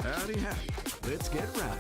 Howdy, howdy. Let's get rowdy.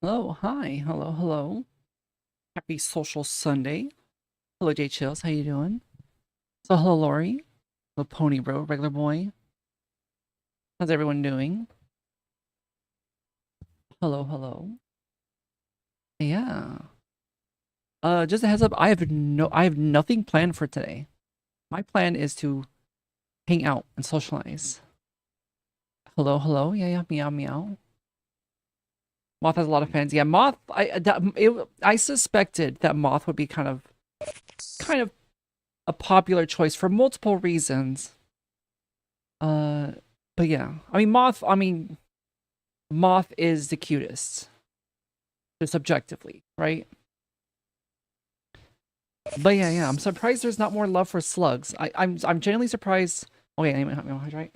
Hello, hi, hello, hello. Happy Social Sunday. Hello, Jay Chills, how you doing? So, hello, Lori. Hello, Pony Bro, regular boy. How's everyone doing? Hello, hello. Yeah. Just a heads up, I have nothing planned for today. My plan is to hang out and socialize. Hello, hello. Yeah, yeah, meow, meow. Moth has a lot of fans. Yeah, Moth. I suspected that Moth would be kind of a popular choice for multiple reasons. Uh, but yeah, Moth is the cutest, just objectively, right? But yeah, I'm surprised there's not more love for slugs. I'm genuinely surprised. Okay, anyway, right?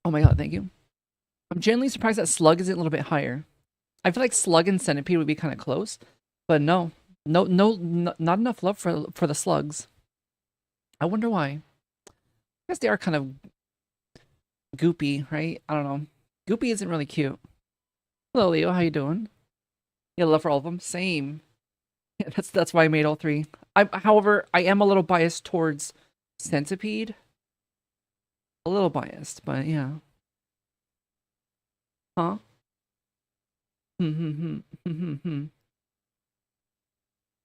Oh my god, thank you. I'm genuinely surprised that slug isn't a little bit higher. I feel like slug and centipede would be kind of close, but no, not enough love for the slugs. I wonder why. I guess they are kind of goopy, right? I don't know. Goopy isn't really cute. Hello, Leo. How you doing? Yeah, love for all of them. Same. Yeah, that's why I made all three. However, I am a little biased towards centipede. A little biased, but yeah. Huh?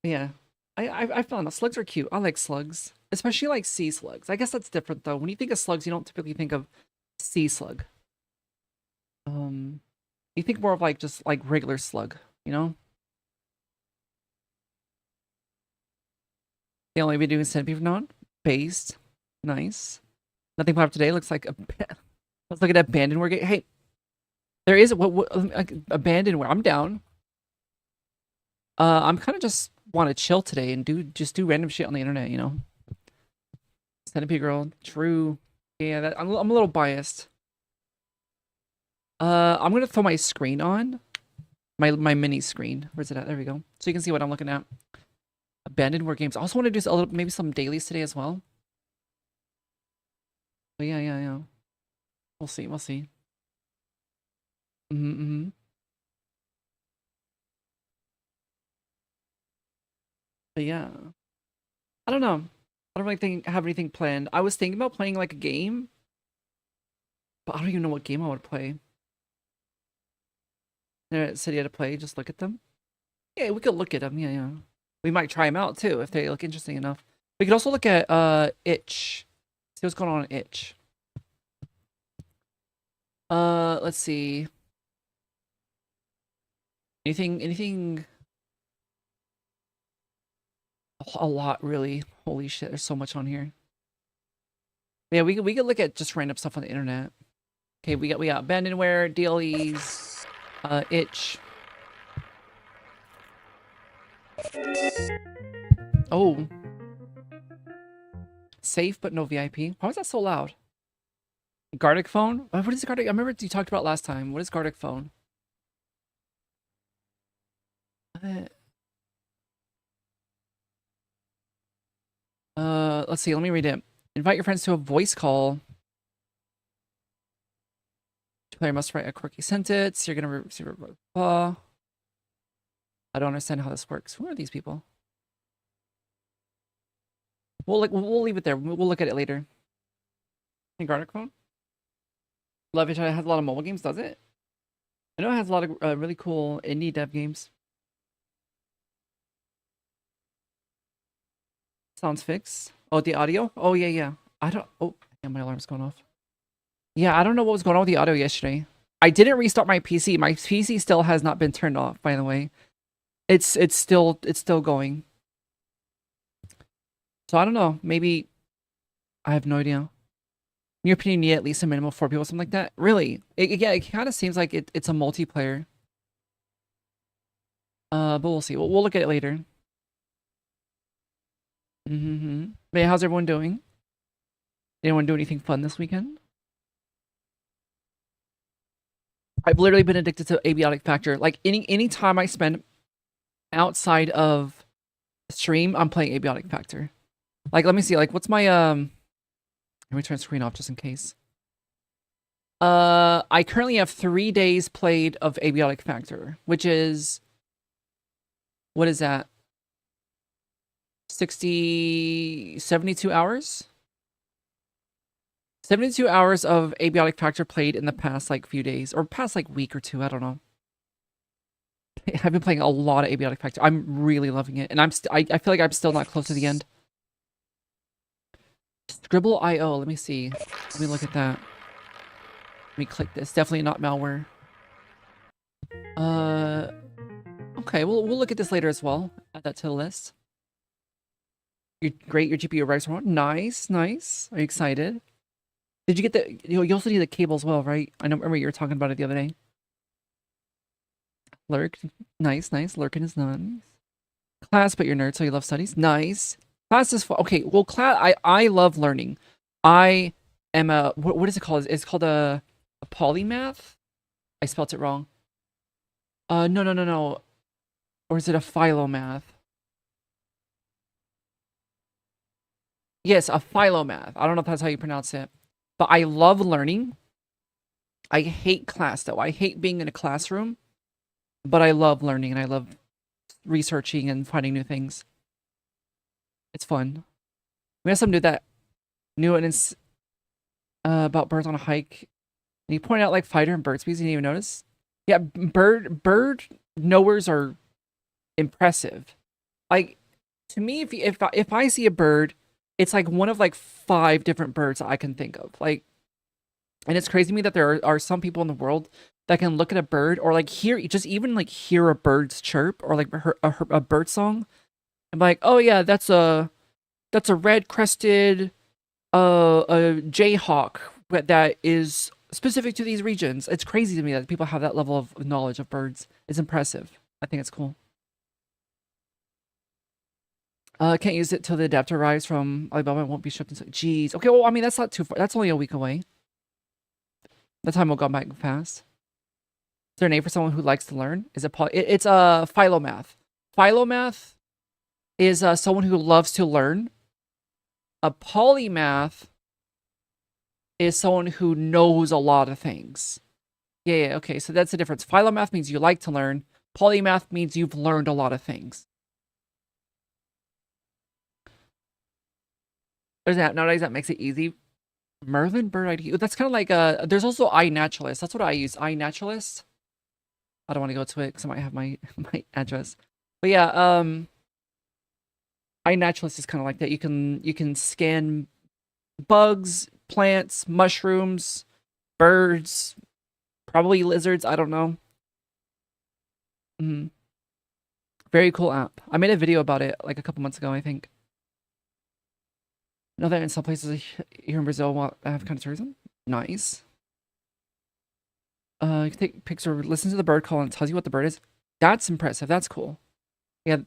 Yeah. I found out slugs are cute. I like slugs, especially like sea slugs. I guess that's different though. When you think of slugs, you don't typically think of sea slug. Um, you think more of like just like regular slug, you know? They only be doing centipede from now on. Based. Nice. Nothing popped today. Looks like a. Let's look at abandonware game. Hey, there is like, abandonware. I'm down. I'm kind of just want to chill today and do random shit on the internet, you know. Centipede girl. True. Yeah, I'm a little biased. I'm gonna throw my screen on. My mini screen. Where's it at? There we go. So you can see what I'm looking at. Abandonware games. I also want to do a little, maybe some dailies today as well. But yeah. We'll see. Mm-hmm. But yeah, I don't know. I don't really have anything planned. I was thinking about playing like a game, but I don't even know what game I would play. Said you had to play. Just look at them. Yeah, we could look at them. Yeah. We might try them out too if they look interesting enough. We could also look at itch. See what's going on in itch. Let's see. Anything a lot really. Holy shit, there's so much on here. Yeah, we could look at just random stuff on the internet. Okay, we got abandonware, DLEs, itch. Oh. Safe but no VIP. Why was that so loud? Gardic phone? What is Gardic? I remember you talked about last time. What is Gardic phone? Let's see. Let me read it. Invite your friends to a voice call. The player must write a quirky sentence. You're gonna receive a I don't understand how this works. Who are these people? We'll leave it there. We'll look at it later. Hey, Gardic phone. Love it. It has a lot of mobile games, does it? I know it has a lot of really cool indie dev games. Sounds fixed. Oh, the audio? Oh, yeah. I don't... Oh, yeah, my alarm's going off. Yeah, I don't know what was going on with the audio yesterday. I didn't restart my PC. My PC still has not been turned off, by the way. It's still going. So I don't know. Maybe... I have no idea. In your opinion, you need at least a minimum of 4 people, something like that? Really? Yeah, it kind of seems like it's a multiplayer. But we'll see. We'll look at it later. But yeah, how's everyone doing? Anyone do anything fun this weekend? I've literally been addicted to Abiotic Factor. Like any time I spend outside of stream, I'm playing Abiotic Factor. Like, let me see. Like, what's my Let me turn screen off just in case. I currently have 3 days played of Abiotic Factor, which is, what is that? 72 hours? 72 hours of Abiotic Factor played in the past, like, few days. Or past, like, week or two, I don't know. I've been playing a lot of Abiotic Factor. I'm really loving it. And I feel like I'm still not close to the end. Scribble.io, let me see. Let me look at that. Let me click this. Definitely not malware. Okay, we'll look at this later as well. Add that to the list. You're great, your GPU arrives tomorrow. Nice. Are you excited? Did you get the... You also need the cable as well, right? I remember you were talking about it the other day. Lurk. Nice. Lurkin is nice. Class, but you're nerd, so you love studies. Nice. Class is fun. Okay, well, class... I love learning. I am a... What is it called? It's called a polymath? I spelt it wrong. No. Or is it a philomath? Yes, a philomath. I don't know if that's how you pronounce it. But I love learning. I hate class, though. I hate being in a classroom. But I love learning, and I love researching and finding new things. It's fun. We have some new that... New and it's... about birds on a hike. And you point out, like, fighter and bird species, you didn't even notice? Yeah, bird knowers are impressive. Like, to me, if I see a bird... It's like one of like 5 different birds I can think of. Like, and it's crazy to me that there are some people in the world that can look at a bird or like even hear a bird's chirp or like a bird song and be like, oh yeah, that's a red crested a jayhawk that is specific to these regions. It's crazy to me that people have that level of knowledge of birds. It's impressive. I think it's cool. Can't use it till the adapter arrives from Alibaba. It won't be shipped until... Jeez. Okay, well, I mean, that's not too far. That's only a week away. The time will go back fast. Is there a name for someone who likes to learn? Is it... It's a philomath. Philomath is someone who loves to learn. A polymath is someone who knows a lot of things. Yeah, okay, so that's the difference. Philomath means you like to learn. Polymath means you've learned a lot of things. There's that nowadays that makes it easy. Merlin Bird ID. That's kind of like there's also iNaturalist. That's what I use. iNaturalist. I don't want to go to it because I might have my address. But yeah, iNaturalist is kind of like that. You can scan bugs, plants, mushrooms, birds, probably lizards. I don't know. Mhm. Very cool app. I made a video about it like a couple months ago, I think. Know that in some places here in Brazil have kind of tourism. Nice. You can take picture, listen to the bird call, and it tells you what the bird is. That's impressive. That's cool. Yeah,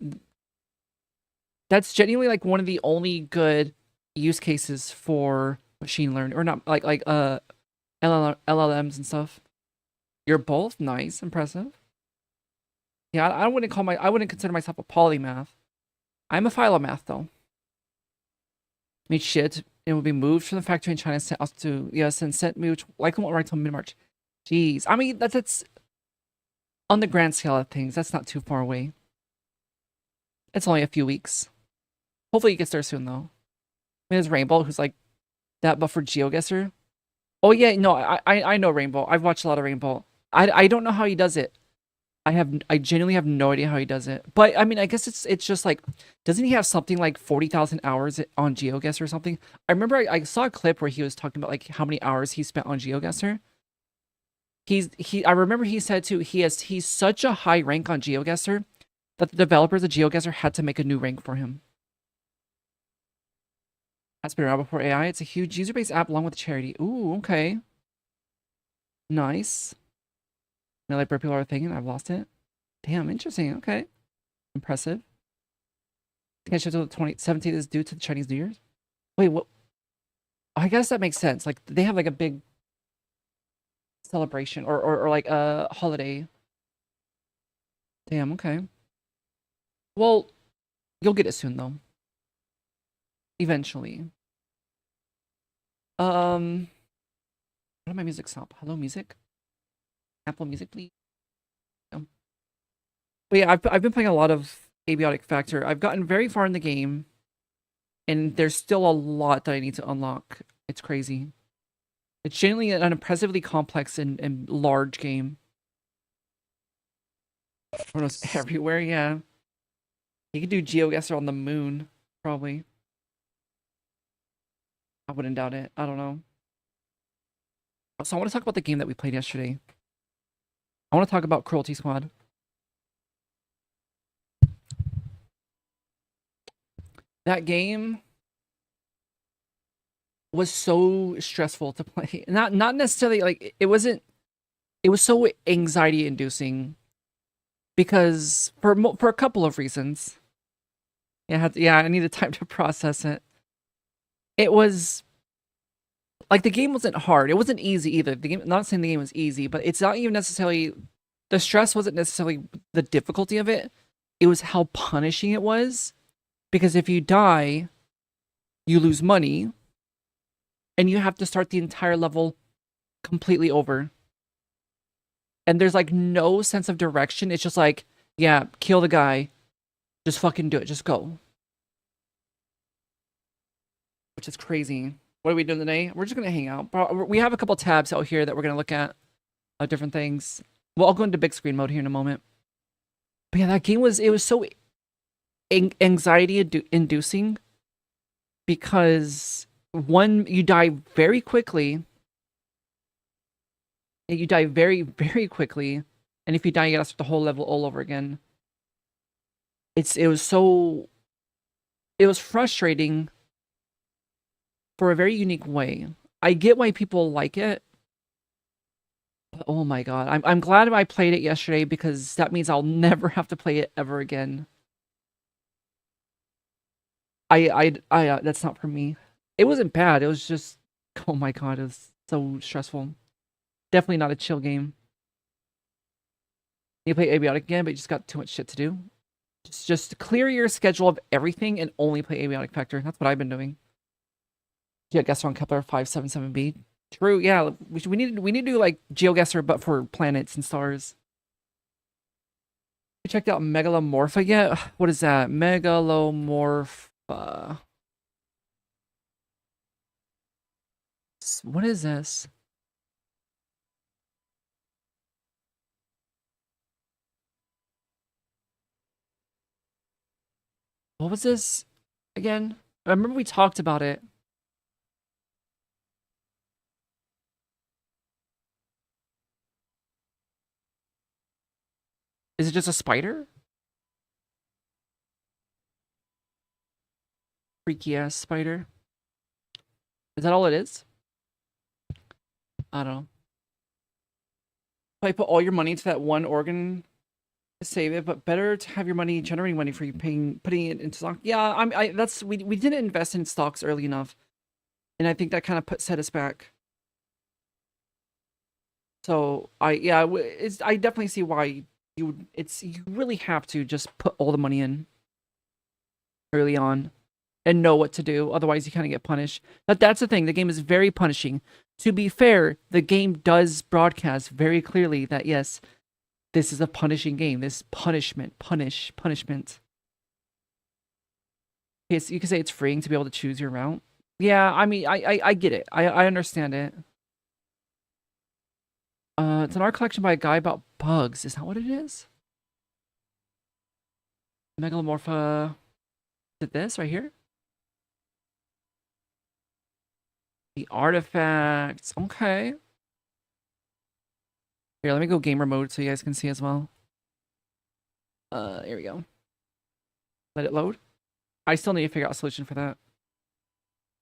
that's genuinely like one of the only good use cases for machine learning, or not like LLMs and stuff. You're both nice, impressive. Yeah, I wouldn't consider myself a polymath. I'm a philomath though. Made shit. It will be moved from the factory in China and sent out to US and sent me, which likely won't arrive till mid-March. Jeez, I mean that's on the grand scale of things. That's not too far away. It's only a few weeks. Hopefully it gets there soon though. I mean, there's Rainbow, who's like that, but for GeoGuessr. Oh yeah, no, I know Rainbow. I've watched a lot of Rainbow. I don't know how he does it. I genuinely have no idea how he does it. But I mean, I guess it's just like, doesn't he have something like 40,000 hours on GeoGuessr or something? I remember I saw a clip where he was talking about like how many hours he spent on GeoGuessr. I remember he said too, he's such a high rank on GeoGuessr that the developers of GeoGuessr had to make a new rank for him. That's been around before AI. It's a huge user-based app along with charity. Ooh, okay. Nice. Another popular thing, and I've lost it. Damn, interesting. Okay. Impressive. Schedule till the 17th is due to the Chinese New Year's. Wait, what? I guess that makes sense. Like they have like a big celebration or like a holiday. Damn, okay. Well, you'll get it soon though. Eventually. What did my music stop? Hello, music? Apple Music, please. But yeah, I've been playing a lot of Abiotic Factor. I've gotten very far in the game, and there's still a lot that I need to unlock. It's crazy. It's genuinely an impressively complex and large game. Chronos everywhere, yeah. You could do GeoGuessr on the moon, probably. I wouldn't doubt it. I don't know. So I want to talk about the game that we played yesterday. I want to talk about Cruelty Squad. That game was so stressful to play. Not necessarily like it wasn't. It was so anxiety inducing because for a couple of reasons. Yeah, I needed time to process it. It was like the game wasn't hard. It wasn't easy either. The game, not saying the game was easy, but it's not even necessarily the stress wasn't necessarily the difficulty of it. It was how punishing it was. Because if you die, you lose money, and you have to start the entire level completely over. And there's like no sense of direction. It's just like, yeah, kill the guy. Just fucking do it. Just go. Which is crazy. What are we doing today? We're just gonna hang out. We have a couple tabs out here that we're gonna look at different things. Well, I'll go into big screen mode here in a moment. But yeah, that game was so anxiety inducing because one, you die very quickly. You die very, very quickly, and if you die, you gotta start the whole level all over again. It was frustrating for a very unique way. I get why people like it, but oh my god, I'm glad I played it yesterday because that means I'll never have to play it ever again. That's not for me. It wasn't bad. It was just, oh my god, it was so stressful. Definitely not a chill game. You play Abiotic again, but you just got too much shit to do. Just clear your schedule of everything and only play Abiotic Factor. That's what I've been doing. Yeah, Guesser on Kepler 577b. True, yeah. We need to do like GeoGuessr, but for planets and stars. You checked out Megalomorpha yet? What is that? Megalomorpha. What is this? What was this? again? I remember we talked about it. Is it just a spider? Freaky ass spider. Is that all it is? I don't know. Probably put all your money into that one organ to save it, but better to have your money generating money for you putting it into stock. Yeah, we didn't invest in stocks early enough, and I think that kind of set us back. So I definitely see why you really have to just put all the money in early on and know what to do. Otherwise, you kind of get punished. But that's the thing. The game is very punishing. To be fair, the game does broadcast very clearly that yes, this is a punishing game. This punishment. Yes, you could say it's freeing to be able to choose your route. Yeah, I mean, I get it. I understand it. It's an art collection by a guy about bugs. Is that what it is? Megalomorpha. Is it this right here? The artifacts. Okay. Here, let me go gamer mode so you guys can see as well. Here we go. Let it load. I still need to figure out a solution for that.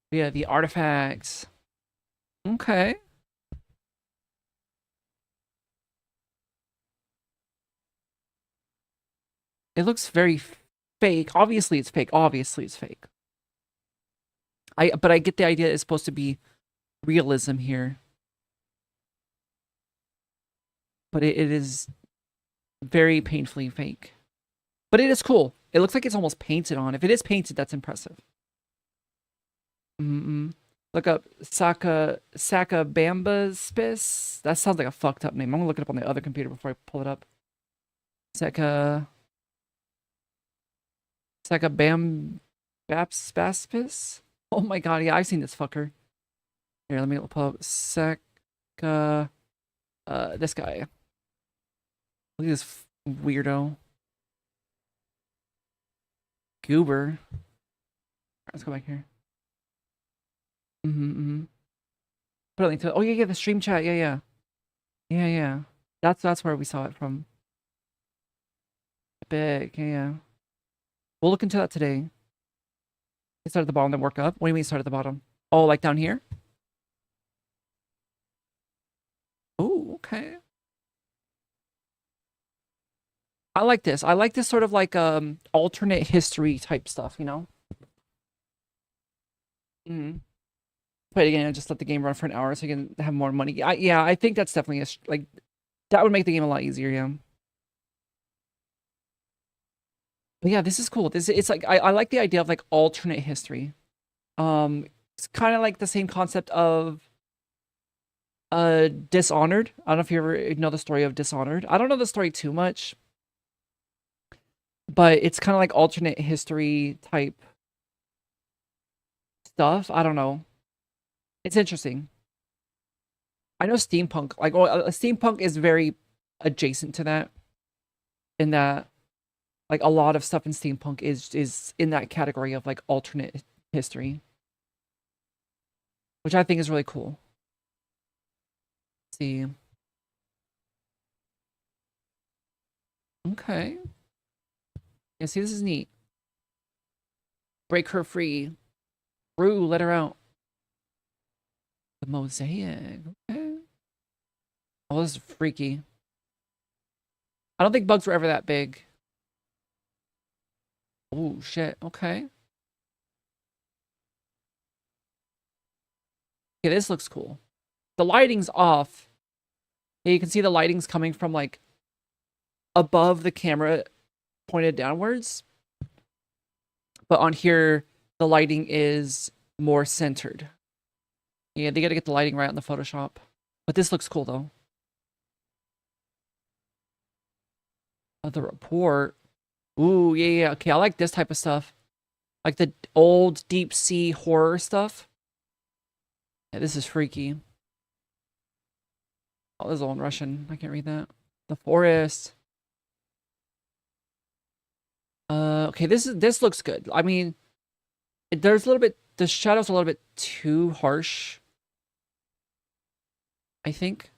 But yeah, the artifacts. Okay. It looks very fake. Obviously it's fake. Obviously it's fake. But I get the idea it's supposed to be realism here. But it is very painfully fake. But it is cool. It looks like it's almost painted on. If it is painted, that's impressive. Look up Sakabambaspis. That sounds like a fucked up name. I'm gonna look it up on the other computer before I pull it up. Sakabambaspis? Oh my god, yeah, I've seen this fucker. Here, let me pull up this guy. Look at this weirdo. Goober. Let's go back here. Put a link to it. Oh yeah, the stream chat. Yeah. That's where we saw it from. Epic. Yeah. We'll look into that today. It start at the bottom, then work up. What do you mean start at the bottom? Oh, like down here? Oh, okay. I like this. I like this sort of like alternate history type stuff, you know? Play it again and just let the game run for an hour so you can have more money. Yeah, I think that's definitely like that would make the game a lot easier, yeah. But yeah, this is cool. It's like I like the idea of like alternate history. It's kind of like the same concept of Dishonored. I don't know if you ever know the story of Dishonored. I don't know the story too much, but it's kind of like alternate history type stuff. I don't know. It's interesting. I know steampunk, like steampunk is very adjacent to that, in that like a lot of stuff in steampunk is in that category of like alternate history, which I think is really cool. Let's see. Okay. Yeah, see, this is neat. Break her free. Rue, let her out. The mosaic. Okay. Oh, this is freaky. I don't think bugs were ever that big. Oh, shit. Okay. Okay, this looks cool. The lighting's off. Yeah, you can see the lighting's coming from, like, above the camera pointed downwards. But on here, the lighting is more centered. Yeah, they gotta get the lighting right on the Photoshop. But this looks cool, though. The report. Ooh, yeah. Okay, I like this type of stuff. Like the old deep sea horror stuff. Yeah, this is freaky. Oh, this is all in Russian. I can't read that. The forest. Okay, this looks good. I mean, There's a little bit, the shadows are a little bit too harsh, I think.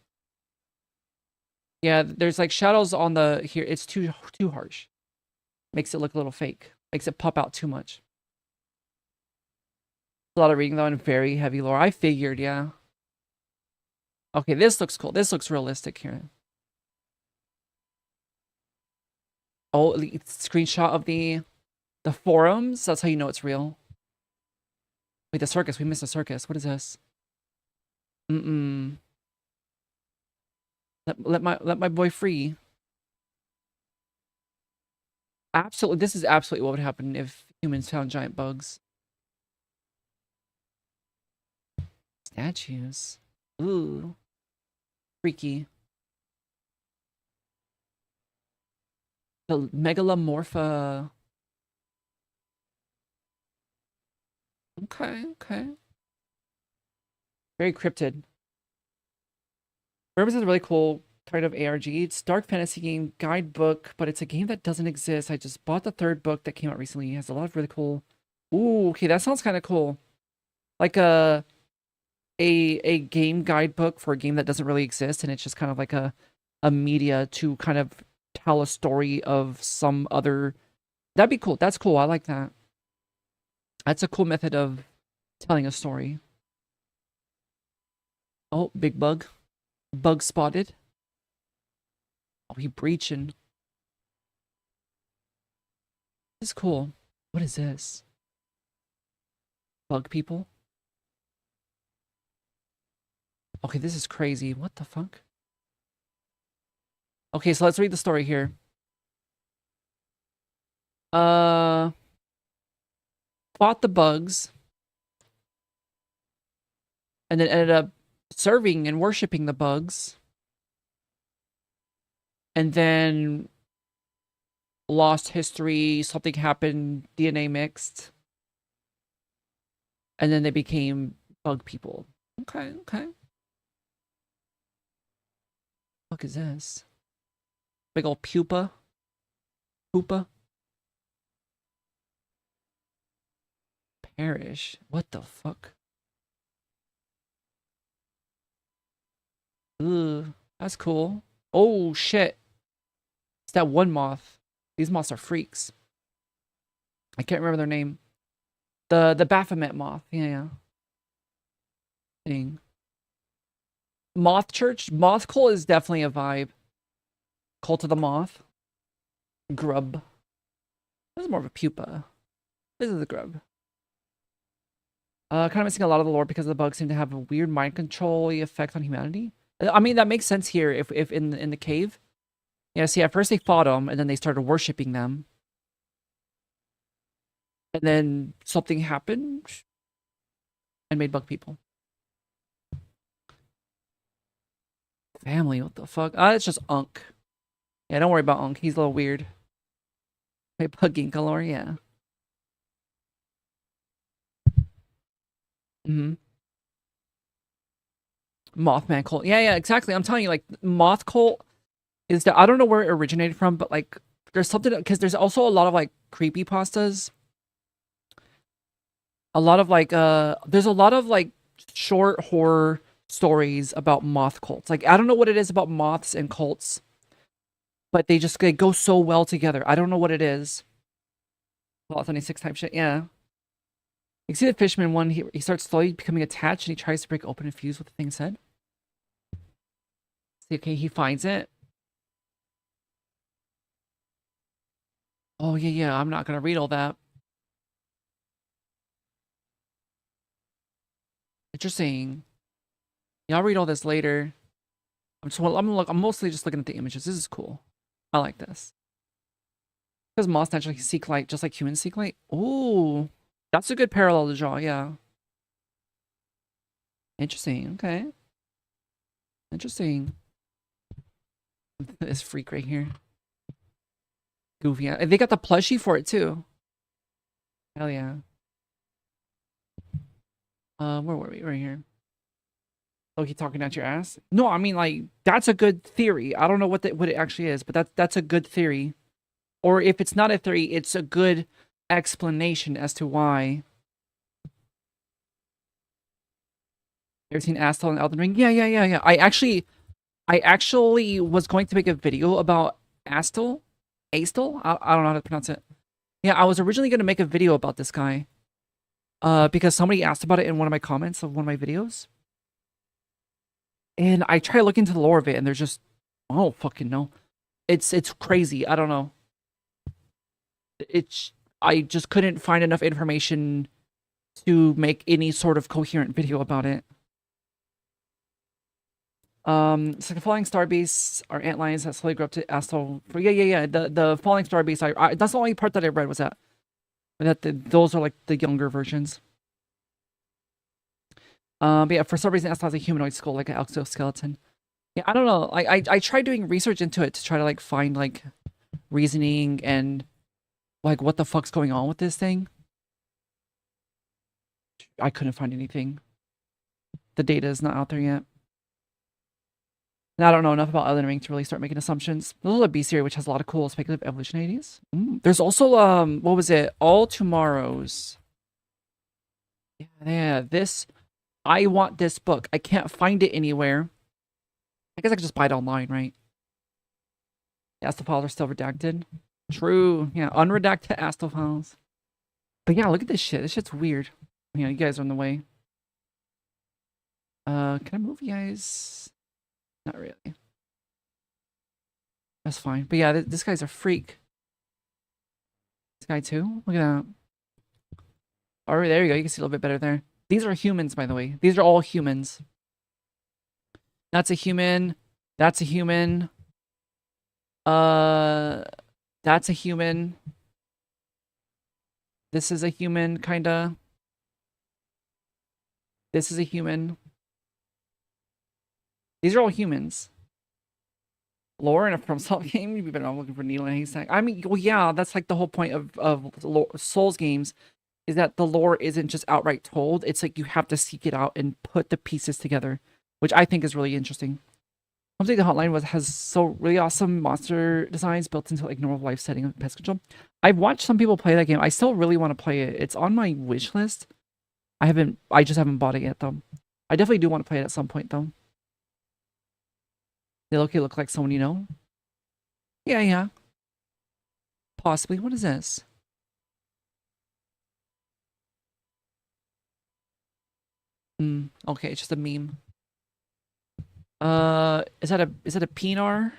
Yeah, there's like shadows on the here. It's too harsh. Makes it look a little fake. Makes it pop out too much. A lot of reading though and very heavy lore. I figured, yeah. Okay, this looks cool. This looks realistic here. Oh, the screenshot of the forums. That's how you know it's real. Wait, the circus. We missed a circus. What is this? Mm-mm. Let my boy free. Absolutely, this is absolutely what would happen if humans found giant bugs. Statues. Ooh. Freaky. The Megalomorpha. Okay, okay. Very cryptid. Verbs is a really cool kind of ARG. It's dark fantasy game guidebook, but it's a game that doesn't exist. I just bought the third book that came out recently. It has a lot of really cool. Ooh, okay, that sounds kind of cool. Like a game guidebook for a game that doesn't really exist, and it's just kind of like a media to kind of tell a story of some other. That'd be cool. That's cool. I like that. That's a cool method of telling a story. Oh, big bug. Bug spotted. Oh, he breaching. This is cool. What is this? Bug people? Okay, this is crazy. What the fuck? Okay, so let's read the story here. Fought the bugs. And then ended up serving and worshipping the bugs. And then lost history, something happened, DNA mixed. And then they became bug people. Okay, okay. What is this? Big old pupa. Pupa. Perish. What the fuck? Ugh, that's cool. Oh shit. It's that one moth. These moths are freaks. I can't remember their name. The Baphomet moth. Yeah, yeah. Thing. Moth Church. Moth Cult is definitely a vibe. Cult of the Moth. Grub. This is more of a pupa. This is the grub. Kind of missing a lot of the lore because the bugs seem to have a weird mind control effect on humanity. I mean, that makes sense here if in the cave. Yeah, see, at first they fought them, and then they started worshipping them. And then something happened and made bug people. Family, what the fuck? It's just Unk. Yeah, don't worry about Unk. He's a little weird. Hey, Bugging Galore, yeah. Mm-hmm. Mothman Cult. Yeah, yeah, exactly. I'm telling you, like, Moth Cult is that I don't know where it originated from, but like there's something because there's also a lot of like creepy pastas. A lot of like there's a lot of like short horror stories about moth cults. Like I don't know what it is about moths and cults, but they go so well together. I don't know what it is. Fallout 76 type shit, yeah. You see the fisherman one, he starts slowly becoming attached and he tries to break open and fuse what the thing said. See, okay, he finds it. Oh, yeah, yeah, I'm not gonna read all that. Interesting. Yeah, I'll read all this later. I'm mostly just looking at the images. This is cool. I like this. Because moths naturally seek light, just like humans seek light. Ooh, that's a good parallel to draw, yeah. Interesting, okay. Interesting. This freak right here. Goofy. Yeah. They got the plushie for it too. Hell yeah. Where were we? Right here. Oh, he talking out your ass? No, I mean like that's a good theory. I don't know what it actually is, but that's a good theory. Or if it's not a theory, it's a good explanation as to why You ever seen Astal and Elden Ring? Yeah. I actually was going to make a video about Astal. Astal? I don't know how to pronounce it. Yeah, I was originally going to make a video about this guy. Because somebody asked about it in one of my comments of one of my videos. And I try to look into the lore of it, and there's just, I don't fucking know. It's crazy. I don't know. I just couldn't find enough information to make any sort of coherent video about it. It's like a falling star base are antlions that slowly grow up to astral. Yeah. The falling star base. I that's the only part that I read was that. Those are like the younger versions. But yeah, for some reason, Astral has a humanoid skull, like an exoskeleton. Yeah, I don't know. I tried doing research into it to try to like find like reasoning and like what the fuck's going on with this thing. I couldn't find anything. The data is not out there yet. And I don't know enough about Elden Ring to really start making assumptions. There's also a Beastier, which has a lot of cool speculative evolution ideas. There's also what was it? All Tomorrows. Yeah, this. I want this book. I can't find it anywhere. I guess I could just buy it online, right? Astal files are still redacted. True. Yeah, unredacted Astal files. But yeah, look at this shit. This shit's weird. You guys are in the way. Can I move you guys? Not really. That's fine. But yeah, this guy's a freak. This guy too? Look at that. Alright, there you go. You can see a little bit better there. These are humans, by the way. These are all humans. That's a human. That's a human. That's a human. This is a human, kinda. This is a human. These are all humans. Lore in a FromSoft game, you've been looking for needle in a haystack. I mean, well, yeah, that's like the whole point of Souls games, is that the lore isn't just outright told. It's like you have to seek it out and put the pieces together, which I think is really interesting. Something the Hotline has so really awesome monster designs built into like normal life setting of pest control. I've watched some people play that game. I still really want to play it. It's on my wish list. I just haven't bought it yet though. I definitely do want to play it at some point though. They look like someone you know? Yeah. Possibly. What is this? Okay, it's just a meme. Is that a penar?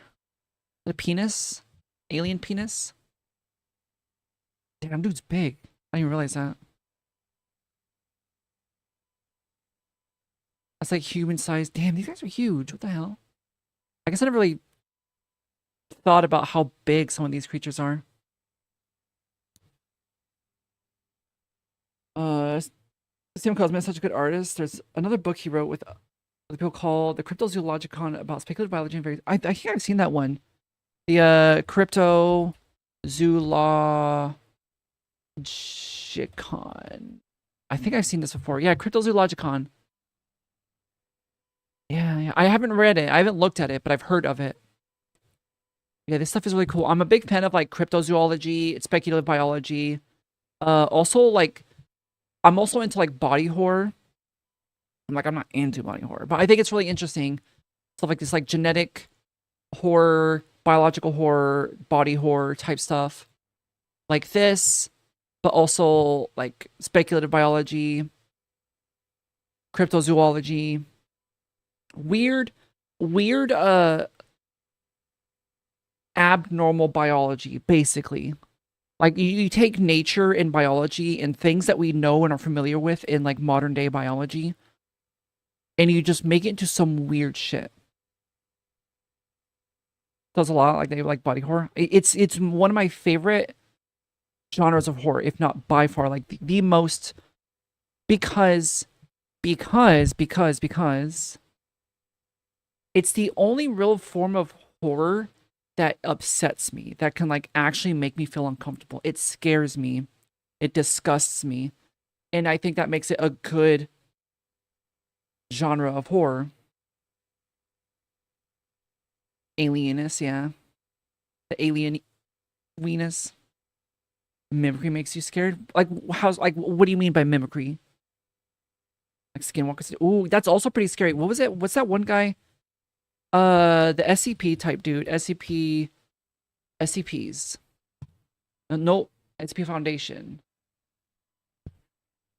A penis? Alien penis? Damn, dude's big. I didn't even realize that. That's like human size. Damn, these guys are huge. What the hell? I guess I never really thought about how big some of these creatures are. Sam Cosme is such a good artist. There's another book he wrote with people called The Cryptozoologicon about speculative biology and various. I think I've seen that one. The Cryptozoologicon. I think I've seen this before. Yeah, Cryptozoologicon. Yeah. I haven't read it. I haven't looked at it, but I've heard of it. Yeah, this stuff is really cool. I'm a big fan of like cryptozoology, speculative biology. Also like I'm also into like body horror. I'm not into body horror, but I think it's really interesting. Stuff like this, like genetic horror, biological horror, body horror type stuff. Like this, but also like speculative biology, cryptozoology. Weird abnormal biology, basically. Like you take nature and biology and things that we know and are familiar with in like modern day biology, and you just make it into some weird shit. Does a lot, like they like body horror. It's one of my favorite genres of horror, if not by far, like the most, because it's the only real form of horror that upsets me, that can like actually make me feel uncomfortable. It scares me. It disgusts me. And I think that makes it a good genre of horror. Alienist, yeah. The alien weenus. Mimicry makes you scared? Like, what do you mean by mimicry? Like Skinwalker. Ooh, that's also pretty scary. What was it? What's that one guy? The SCP type dude. SCPs. Nope. SCP Foundation.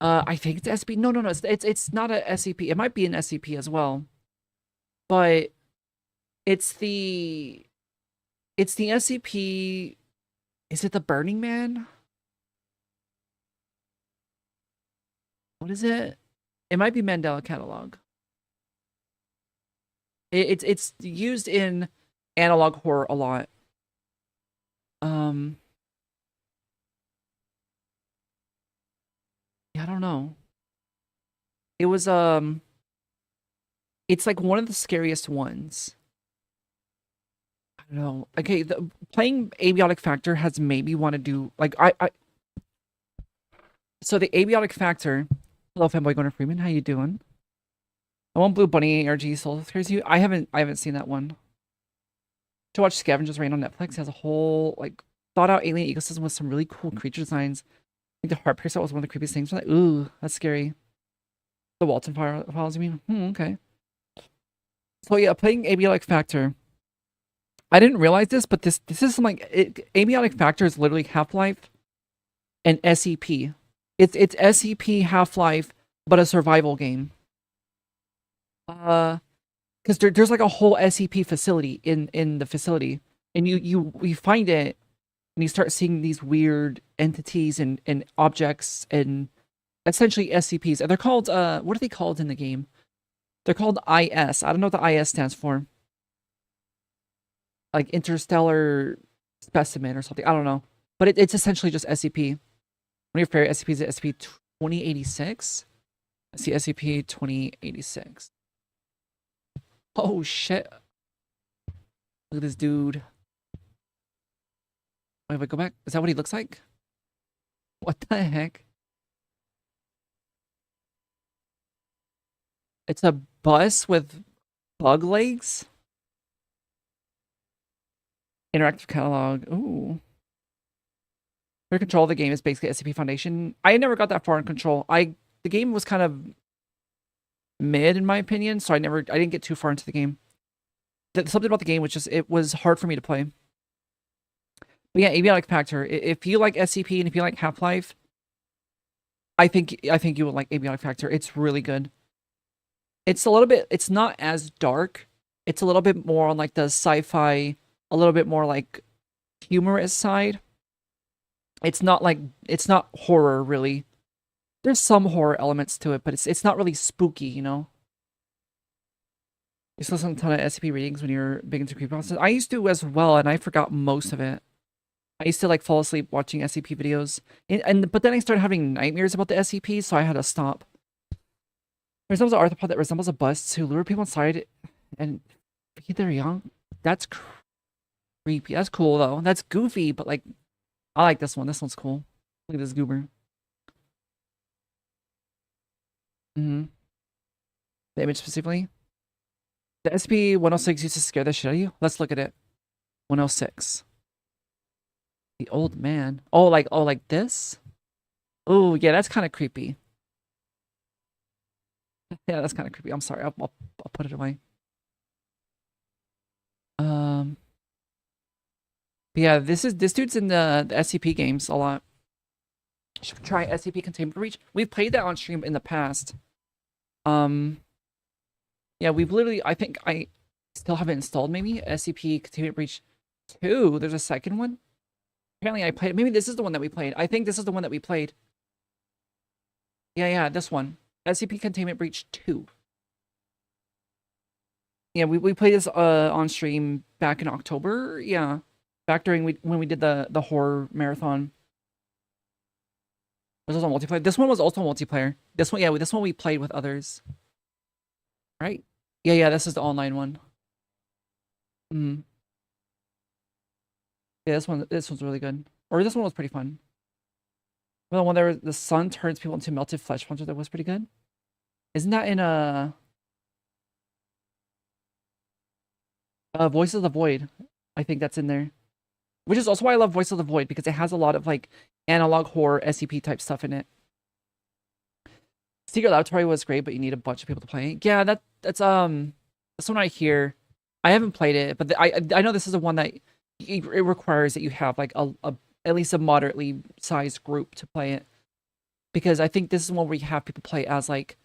I think it's SCP. No, no, no. It's not a SCP. It might be an SCP as well, but it's the SCP. Is it the Burning Man? What is it? It might be Mandela Catalog. It's used in analog horror a lot. Yeah, I don't know. It was it's like one of the scariest ones. I don't know. Okay, playing Abiotic Factor has made me want to do like I so the Abiotic Factor. Hello, fanboy Gunnar Freeman. How you doing? I want Blue Bunny ARG Soul scares you. I haven't seen that one. To watch Scavengers Reign on Netflix. It has a whole like thought out alien ecosystem with some really cool creature designs. I think the Heart Piercer was one of the creepiest things. Like, ooh, that's scary. The Walton Files, you mean? Okay. So yeah, playing Abiotic Factor. I didn't realize this, but this is like Abiotic Factor is literally Half-Life and SCP. It's SCP Half-Life, but a survival game. Because there's like a whole SCP facility in the facility, and you find it, and you start seeing these weird entities and objects and essentially SCPs. And they're called what are they called in the game? They're called IS. I don't know what the IS stands for. Like interstellar specimen or something. I don't know. But it's essentially just SCP. One of your favorite SCPs is SCP-2086. I see SCP-2086. Oh shit. Look at this dude. Wait, go back. Is that what he looks like? What the heck? It's a bus with bug legs? Interactive catalog. Ooh. Your control of the game is basically SCP Foundation. I never got that far in control. The game was kind of mid in my opinion, so I didn't get too far into the game. Something about the game was just it was hard for me to play. But yeah, Abiotic Factor. If you like SCP and if you like Half-Life, I think you would like Abiotic Factor. It's really good. It's a little bit. It's not as dark. It's a little bit more on like the sci-fi, a little bit more like humorous side. It's not horror really. There's some horror elements to it, but it's not really spooky, you know. You still listen to a ton of SCP readings when you're big into creepypastas. I used to as well, and I forgot most of it. I used to like fall asleep watching SCP videos, but then I started having nightmares about the SCP, so I had to stop. There's also an arthropod that resembles a bus to lure people inside and feed their young. That's creepy. That's cool though. That's goofy, but like, I like this one. This one's cool. Look at this goober. The image specifically. The SCP-106 used to scare the shit out of you. Let's look at it. 106. The old man. Oh, like this? Oh, yeah, that's kind of creepy. Yeah, that's kind of creepy. I'm sorry. I'll put it away. Yeah, this dude's in the SCP games a lot. Should try SCP Containment Breach. We've played that on stream in the past. Yeah, we've literally, I think I still haven't installed maybe SCP Containment Breach 2. There's a second one. Apparently I played, maybe this is the one that we played. I think this is the one that we played. Yeah, this one. SCP Containment Breach 2. Yeah, we played this on stream back in October. Yeah. Back during when we did the horror marathon. Was this on multiplayer? This one was also multiplayer. This one, yeah, this one we played with others. Right? Yeah, this is the online one. Yeah, this one's really good. Or this one was pretty fun. The one there, the sun turns people into melted flesh monsters. That was pretty good. Isn't that in Voice of the Void? I think that's in there. Which is also why I love Voice of the Void, because it has a lot of like analog horror SCP type stuff in it. Secret Laboratory was great, but you need a bunch of people to play. Yeah, that's one I hear. I haven't played it, but I know this is the one that it requires that you have like a at least a moderately sized group to play it, because I think this is one where you have people play as like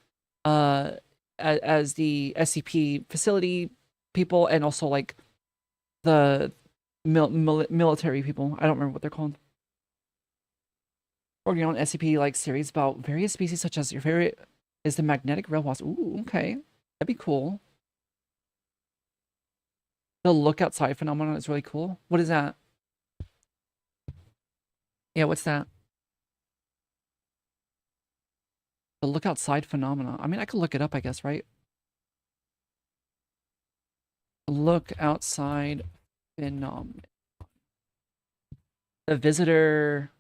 as the SCP facility people, and also like the military people. I don't remember what they're called. Or your own SCP like series about various species, such as your favorite is the magnetic rail wasp. Ooh, okay, that'd be cool. The look outside phenomenon is really cool. What is that? Yeah, what's that? The look outside phenomena. I mean, I could look it up, I guess, right? Look outside phenomenon. The visitor.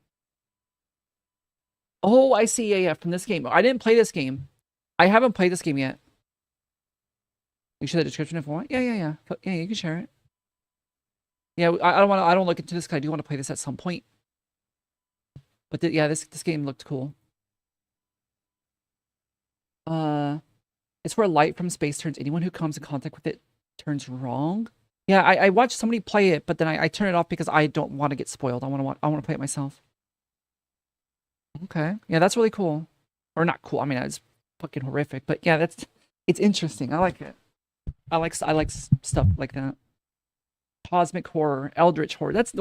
Oh, I see. Yeah, yeah, from this game. I didn't play this game. I haven't played this game yet. You share the description if you want. Yeah, yeah, yeah. Yeah, you can share it. Yeah, I don't want to. I don't look into this because I do want to play this at some point. But yeah, this game looked cool. It's where light from space turns anyone who comes in contact with it turns wrong. Yeah, I watched somebody play it, but then I turn it off because I don't want to get spoiled. I want to play it myself. Okay, yeah, that's really cool, or not cool. I mean, it's fucking horrific, but yeah, it's interesting. I like it. I like stuff like that. Cosmic horror, eldritch horror. That's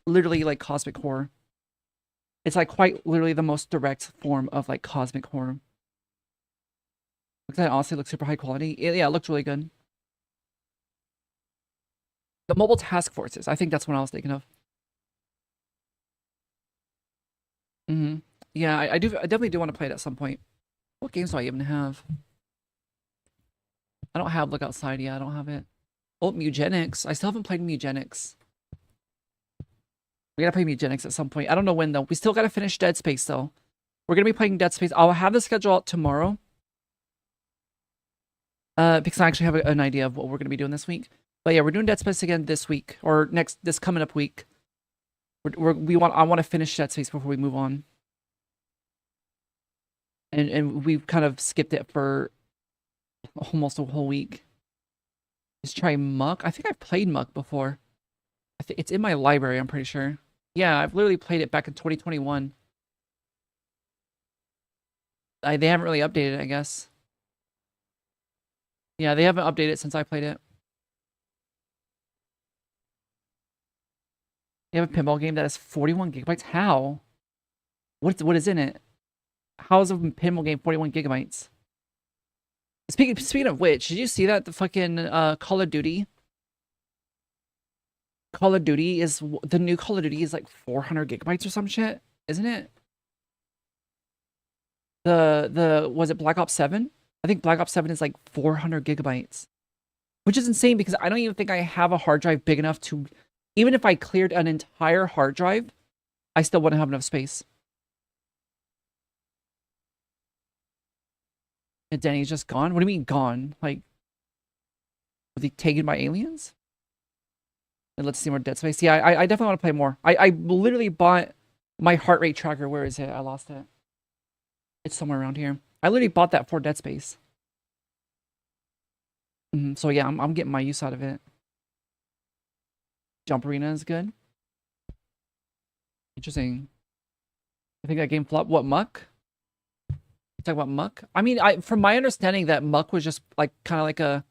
literally like cosmic horror. It's like quite literally the most direct form of like cosmic horror. Looks like it honestly looks super high quality. Yeah, it looks really good. The mobile task forces. I think that's what I was thinking of. Yeah, I definitely do want to play it at some point. What games do I even have? I don't have Look Outside. Yeah, I don't have it. Oh, Mugenics. I still haven't played Mugenics. We gotta play Mugenics at some point. I don't know when though. We still gotta finish Dead Space though. We're gonna be playing Dead Space. I'll have the schedule out tomorrow. Because I actually have an idea of what we're gonna be doing this week. But yeah, we're doing Dead Space again this week, or this coming up week. I want to finish Dead Space before we move on. And we've kind of skipped it for almost a whole week. Let's try Muck. I think I've played Muck before. I think it's in my library, I'm pretty sure. Yeah, I've literally played it back in 2021. They haven't really updated it, I guess. Yeah, they haven't updated it since I played it. You have a pinball game that has 41 gigabytes? How? What is in it? How is a pinball game 41 gigabytes? Speaking of which, did you see that the fucking Call of Duty? Call of Duty is the new Call of Duty is like 400 gigabytes or some shit, isn't it? Was it Black Ops 7? I think Black Ops 7 is like 400 gigabytes, which is insane because I don't even think I have a hard drive big enough to, even if I cleared an entire hard drive, I still wouldn't have enough space. And Danny's just gone? What do you mean gone? Like, was he taken by aliens? And let's see more Dead Space. Yeah, I definitely want to play more. I literally bought my heart rate tracker. Where is it? I lost it. It's somewhere around here. I literally bought that for Dead Space. So yeah, I'm getting my use out of it. Jump Arena is good. Interesting. I think that game flopped. What, Muck? Talk about Muck? I mean, from my understanding that Muck was just like kind of like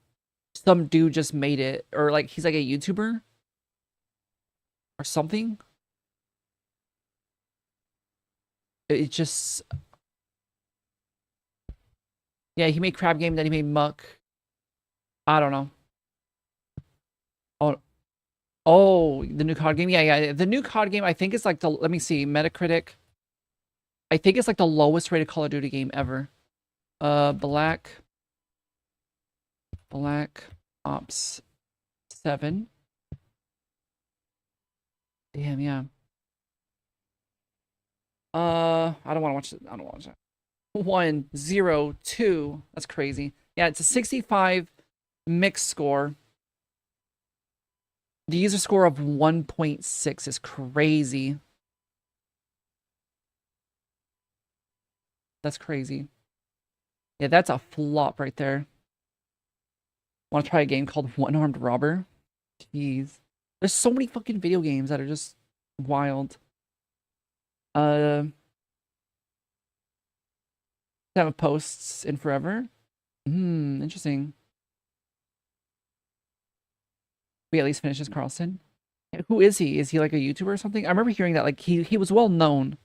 some dude just made it, or like he's like a YouTuber or something. It just, yeah, he made Crab Game, then he made Muck. I don't know. Oh, the new COD game. Yeah. The new COD game. I think it's like the. Let me see. Metacritic. I think it's like the lowest rated Call of Duty game ever. Black Ops 7. Damn, yeah. I don't want to watch it. I don't want to watch it. 1, 0, 2. That's crazy. Yeah, it's a 65 mixed score. The user score of 1.6 is crazy. That's crazy. Yeah, that's a flop right there. Want to try a game called One Armed Robber? Jeez. There's so many fucking video games that are just wild. Haven't posts in forever. Interesting. We at least finishes Carlson. Who is he? Is he like a YouTuber or something? I remember hearing that like he was well known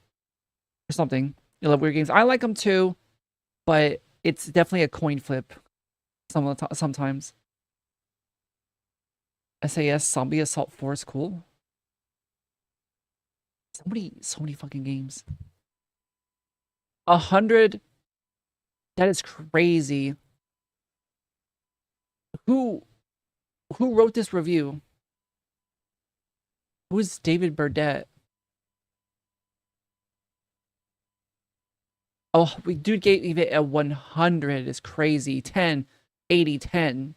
or something. You love weird games. I like him too, but it's definitely a coin flip. Sometimes. SAS Zombie Assault Force, cool. So many fucking games. 100. That is crazy. Who wrote this review? Who is David Burdett? Oh, dude gave it a 100 is crazy. 10, 80, 10.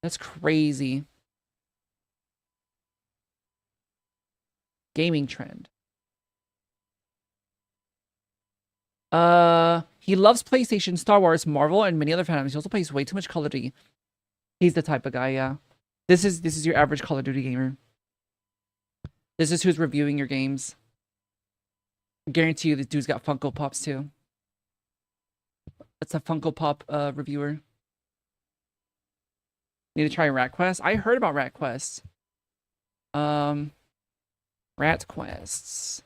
That's crazy. Gaming trend. He loves PlayStation, Star Wars, Marvel, and many other fandoms. He also plays way too much Call of Duty. He's the type of guy, yeah. This is your average Call of Duty gamer. This is who's reviewing your games. I guarantee you this dude's got Funko Pops too. That's a Funko Pop reviewer. Need to try Rat Quest. I heard about Rat Quest. Rat Quests.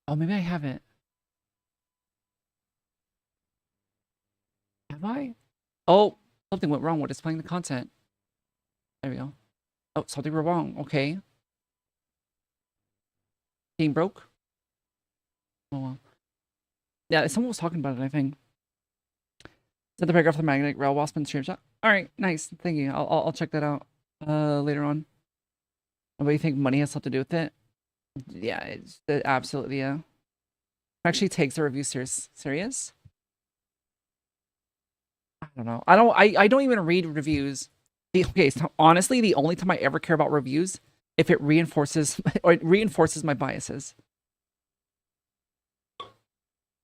Oh, maybe I haven't. Have I? Oh, something went wrong with displaying the content. There we go. Oh, something went wrong. Okay. Game broke. Oh well. Yeah, someone was talking about it, I think. Sent the paragraph of the Magnetic Rail Wasp in stream chat. Alright, nice. Thank you. I'll check that out later on. What do you think money has something to do with it? Yeah, it's absolutely, yeah. Actually takes the review serious? I don't know. I don't even read reviews. Okay, so honestly, the only time I ever care about reviews if it reinforces my biases.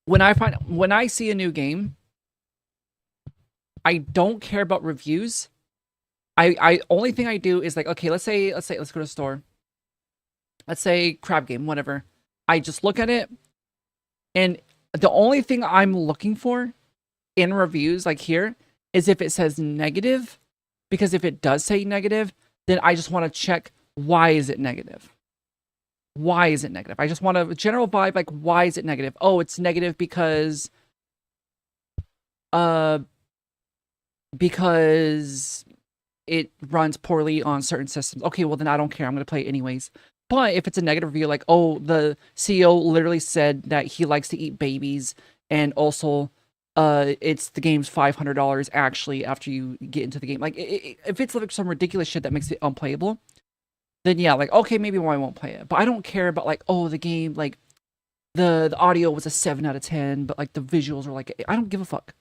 When I see a new game, I don't care about reviews. I only thing I do is like, okay, let's go to the store. Let's say Crab Game, whatever. I just look at it, and the only thing I'm looking for in reviews, like here, is if it says negative, because if it does say negative, then I just want to check why is it negative. Why is it negative? I just want a general vibe, like, why is it negative? Oh, it's negative because it runs poorly on certain systems. Okay, well then I don't care. I'm going to play it anyways. But if it's a negative review, like, oh, the CEO literally said that he likes to eat babies, and also it's the game's $500 actually after you get into the game. Like, if it's like some ridiculous shit that makes it unplayable, then yeah, like, okay, maybe I won't play it. But I don't care about, like, oh, the game, like, the audio was a 7 out of 10, but, like, the visuals are like, I don't give a fuck.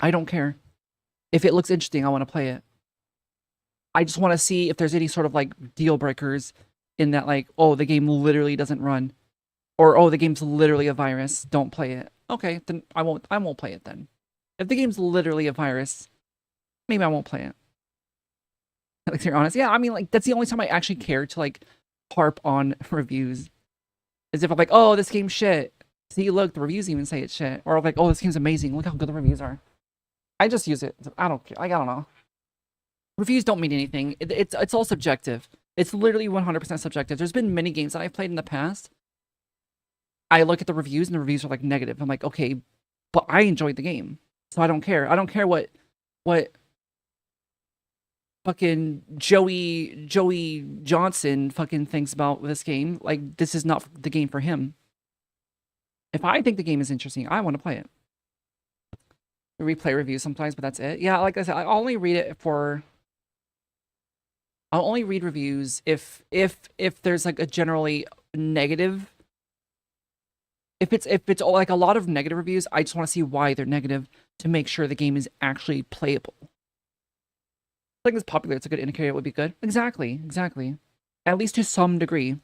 I don't care. If it looks interesting, I want to play it. I just want to see if there's any sort of, like, deal breakers in that, like, oh, the game literally doesn't run. Or, oh, the game's literally a virus. Don't play it. Okay, then I won't play it then. If the game's literally a virus, maybe I won't play it. Like, to be honest, yeah, I mean, like, that's the only time I actually care to, like, harp on reviews. As if I'm like, oh, this game's shit. See, look, the reviews even say it's shit. Or like, oh, this game's amazing. Look how good the reviews are. I just use it. I don't care. Like, I don't know. Reviews don't mean anything. It's all subjective. It's literally 100% subjective. There's been many games that I've played in the past. I look at the reviews, and the reviews are, like, negative. I'm like, okay, but I enjoyed the game. So I don't care. I don't care what fucking Joey Johnson fucking thinks about this game. Like, this is not the game for him. If I think the game is interesting, I want to play it. I replay reviews sometimes, but that's it. Yeah, like I said, I'll only read reviews if there's, like, a generally negative. If it's like a lot of negative reviews, I just want to see why they're negative to make sure the game is actually playable. Like, it's popular, it's a good indicator, it would be good. Exactly. At least to some degree.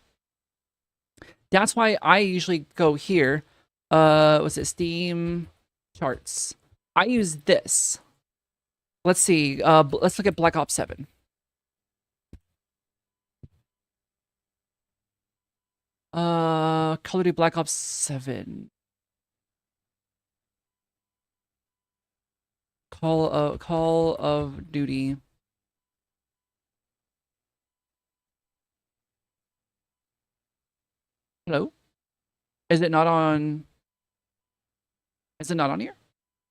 That's why I usually go here. Was it Steam charts? I use this. Let's see. Let's look at Black Ops 7. Call of Duty Black Ops 7. Call of Duty. Hello? Is it not on? Is it not on here?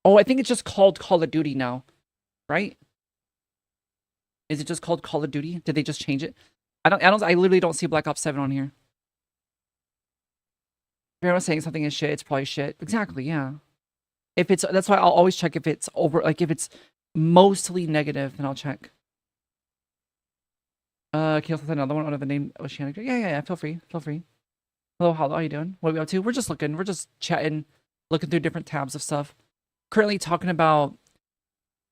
Oh, I think it's just called Call of Duty now, right? Is it just called Call of Duty? Did they just change it? I literally don't see Black Ops 7 on here. If everyone's saying something is shit, it's probably shit. Exactly, yeah. If it's, that's why I'll always check if it's over, like if it's mostly negative, then I'll check. Can you also send another one under the name Oceanic? Yeah, feel free. Hello, how are you doing? What are we up to? We're just looking, we're just chatting, looking through different tabs of stuff. Currently talking about,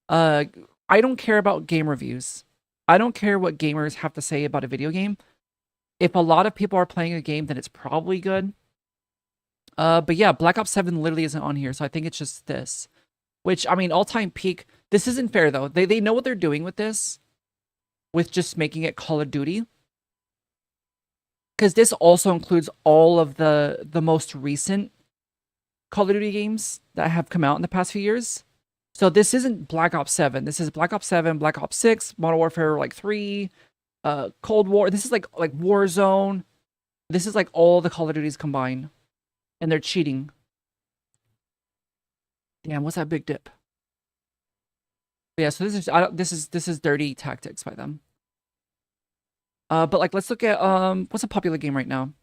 I don't care about game reviews. I don't care what gamers have to say about a video game. If a lot of people are playing a game, then it's probably good. But yeah, Black Ops 7 literally isn't on here, so I think it's just this. Which, I mean, all-time peak. This isn't fair, though. They know what they're doing with this. With just making it Call of Duty. Because this also includes all of the most recent Call of Duty games that have come out in the past few years. So this isn't Black Ops 7. This is Black Ops 7, Black Ops 6, Modern Warfare like 3, Cold War. This is like Warzone. This is like all the Call of Duties combined. And they're cheating. Damn, what's that big dip? But yeah, so this is dirty tactics by them. But like let's look at what's a popular game right now?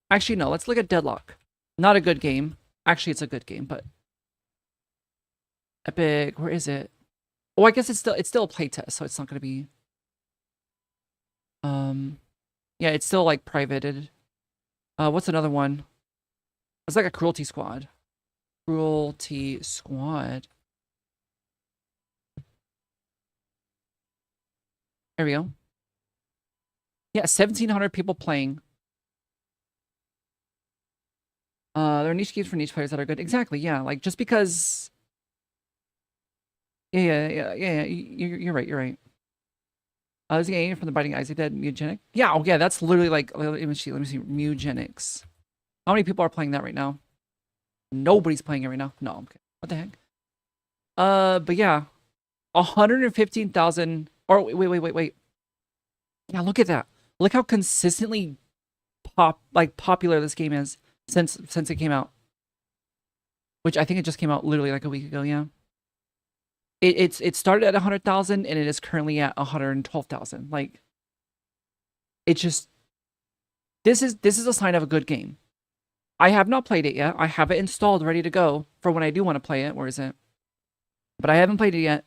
Actually, no, let's look at Deadlock. Not a good game. Actually, it's a good game, but Epic, where is it? Oh, I guess it's still a playtest, so it's not gonna be yeah, it's still like privated. What's another one? It's like a Cruelty Squad. Cruelty Squad. There we go. Yeah, 1,700 people playing. There are niche games for niche players that are good. Exactly, yeah. Like, just because... Yeah. You're right. This game from the Biting Isaac Dead, Mutagenic. Yeah, oh yeah, that's literally like... Let me see, Mutagenics. How many people are playing that right now? Nobody's playing it right now. No, I'm kidding. What the heck? But yeah. 115,000... Or, wait. Yeah, look at that. Look how consistently popular this game is since it came out. Which I think it just came out literally like a week ago, yeah. It started at 100,000 and it is currently at 112,000. Like, it just... This is a sign of a good game. I have not played it yet. I have it installed, ready to go for when I do want to play it. Where is it? But I haven't played it yet.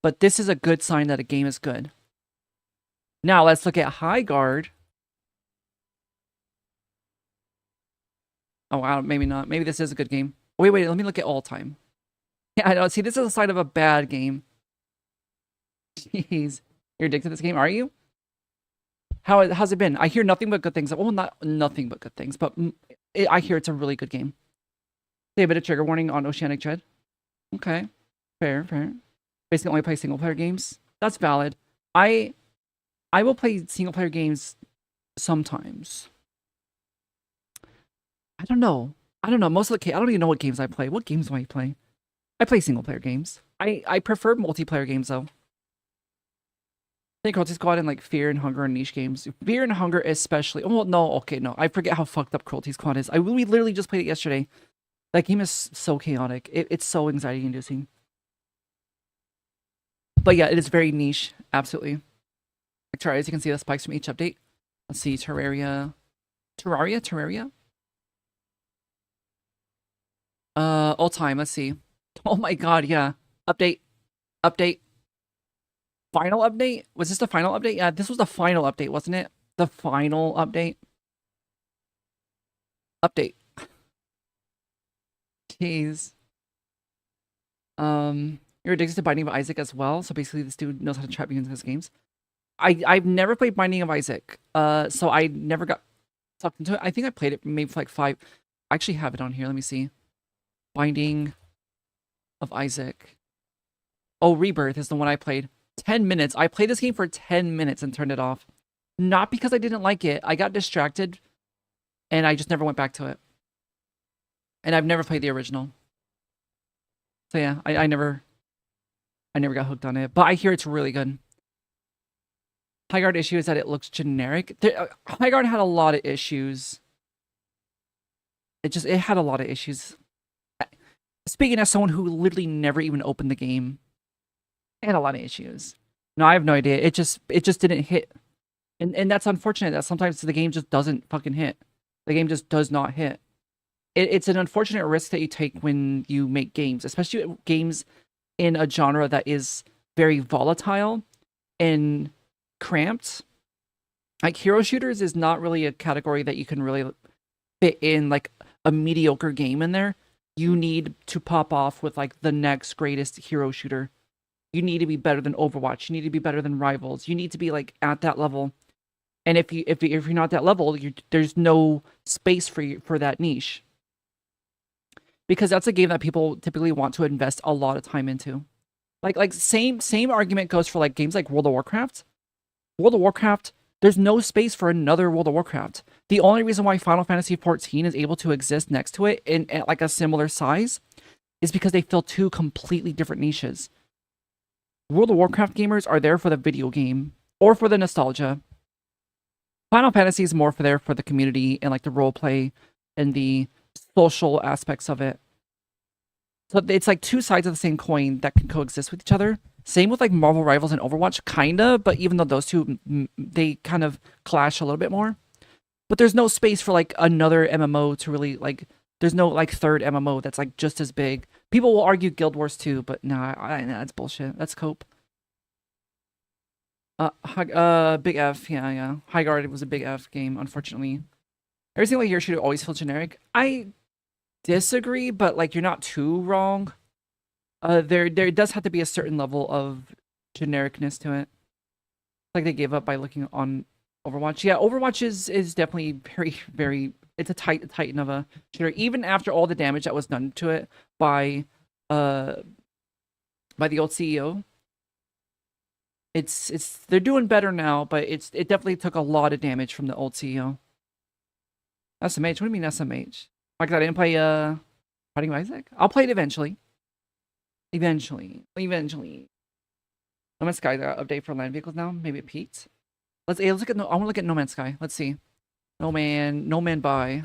But this is a good sign that a game is good. Now, let's look at High Guard. Oh, wow, maybe not. Maybe this is a good game. Wait, let me look at all time. Yeah, I know. See, this is a sign of a bad game. Jeez. You're addicted to this game, are you? How's it been? I hear nothing but good things. Well, not nothing but good things, but I hear it's a really good game. Say a bit of trigger warning on Oceanic Dread. Okay. Fair. Basically only play single player games. That's valid. I will play single player games sometimes. I don't know. Most of the I don't even know what games I play. What games do I play? I play single player games. I prefer multiplayer games though. I think Cruelty Squad and like Fear and Hunger and niche games. Fear and Hunger especially. Oh no, okay, no. I forget how fucked up Cruelty Squad is. We literally just played it yesterday. That game is so chaotic. It's so anxiety inducing. But yeah, it is very niche. Absolutely. Like, as you can see, the spikes from each update. Let's see, Terraria. All time, let's see. Oh my god, yeah. Update. Final update? Was this the final update? Yeah, this was the final update, wasn't it? The final update. Update. Jeez. You're addicted to Binding of Isaac as well, so basically this dude knows how to trap you into his games. I've never played Binding of Isaac, so I never got sucked into it. I think I played it maybe for like 5. I actually have it on here, let me see. Binding of Isaac. Oh, Rebirth is the one I played. 10 minutes. I played this game for 10 minutes and turned it off. Not because I didn't like it. I got distracted and I just never went back to it. And I've never played the original. So yeah, I never got hooked on it. But I hear it's really good. Highguard issue is that it looks generic. Highguard had a lot of issues. It had a lot of issues. Speaking as someone who literally never even opened the game, it had a lot of issues. No, I have no idea. It just didn't hit. And that's unfortunate that sometimes the game just doesn't fucking hit. The game just does not hit. It's an unfortunate risk that you take when you make games, especially games in a genre that is very volatile and cramped. Like hero shooters is not really a category that you can really fit in like a mediocre game in there. You need to pop off with like the next greatest hero shooter. You need to be better than Overwatch. You need to be better than Rivals. You need to be like at that level. And if you're not that level, there's no space for that niche. Because that's a game that people typically want to invest a lot of time into. Like same argument goes for like games like World of Warcraft. World of Warcraft, there's no space for another World of Warcraft. The only reason why Final Fantasy XIV is able to exist next to it in at like a similar size is because they fill two completely different niches. World of Warcraft gamers are there for the video game or for the nostalgia. Final Fantasy is more for the community and like the role play and the social aspects of it. So it's like two sides of the same coin that can coexist with each other. Same with like Marvel Rivals and Overwatch, kinda, but even though those two, they kind of clash a little bit more. But there's no space for like another MMO to really like, there's no like third MMO that's like just as big. People will argue Guild Wars 2, but nah, that's bullshit. That's cope. Big F, yeah. Highguard was a big F game, unfortunately. Every single hero shooter always feels generic. I disagree, but like you're not too wrong. There does have to be a certain level of genericness to it. Like they gave up by looking on Overwatch. Yeah, Overwatch is definitely very it's a titan of a shooter. Even after all the damage that was done to it by the old CEO. It's they're doing better now, but it definitely took a lot of damage from the old CEO. SMH, what do you mean SMH? Like I didn't play Fighting Isaac? I'll play it eventually. Eventually. No Man's Sky got an update for land vehicles now. Maybe it peaked. Let's look at I want to look at No Man's Sky. Let's see. No Man by.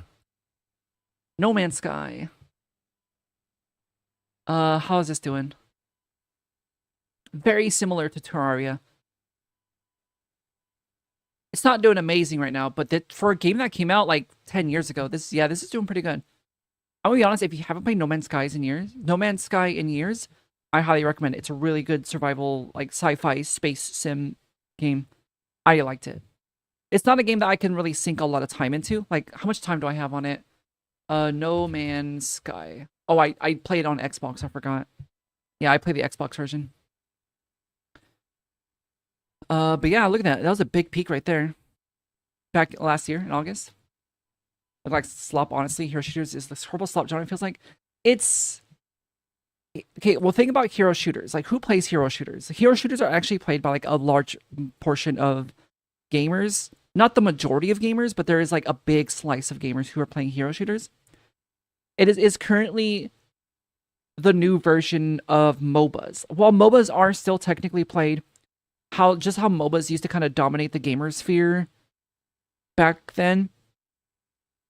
No Man's Sky. How is this doing? Very similar to Terraria. It's not doing amazing right now, but for a game that came out like 10 years ago, this is doing pretty good. I'm gonna be honest, if you haven't played No Man's Sky in years, I highly recommend it. It's a really good survival, like sci-fi space sim game. I liked it. It's not a game that I can really sink a lot of time into. Like, how much time do I have on it? No Man's Sky. Oh, I played on Xbox, I forgot. Yeah, I played the Xbox version. But yeah, look at that. That was a big peak right there. Back last year in August. Look like slop, honestly. Hero shooters is this horrible slop genre, it feels like. It's... Okay, well, think about hero shooters. Like, who plays hero shooters? Hero shooters are actually played by, like, a large portion of gamers. Not the majority of gamers, but there is, like, a big slice of gamers who are playing hero shooters. It is currently the new version of MOBAs. While MOBAs are still technically played, how MOBAs used to kind of dominate the gamer sphere back then.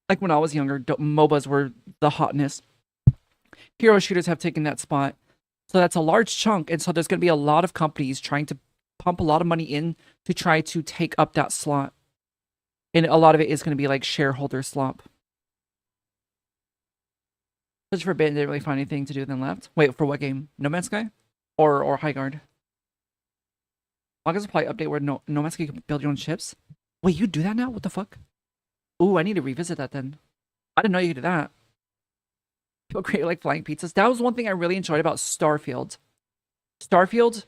Like when I was younger, MOBAs were the hotness. Hero shooters have taken that spot. So that's a large chunk. And so there's going to be a lot of companies trying to pump a lot of money in to try to take up that slot. And a lot of it is going to be like shareholder slop. Search for Bit didn't really find anything to do then left. Wait, for what game? No Man's Sky? Or Highguard? August supply update where No Man's Sky can build your own ships? Wait, you do that now? What the fuck? Ooh, I need to revisit that then. I didn't know you could do that. People create like flying pizzas. That was one thing I really enjoyed about Starfield. Starfield,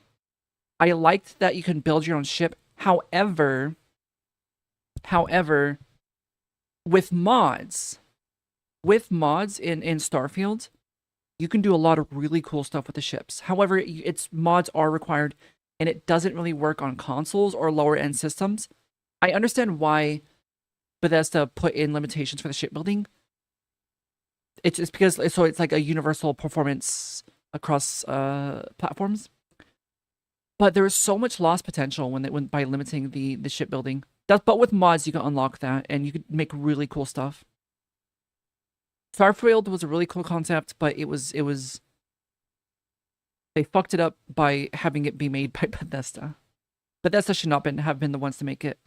I liked that you can build your own ship. However, with mods in Starfield, you can do a lot of really cool stuff with the ships. However, its mods are required, and it doesn't really work on consoles or lower end systems. I understand why Bethesda put in limitations for the shipbuilding. It's because it's like a universal performance across platforms. But there is so much lost potential when by limiting the shipbuilding. But with mods you can unlock that and you could make really cool stuff. Starfield was a really cool concept, but it was they fucked it up by having it be made by Bethesda. Bethesda should not have been the ones to make it.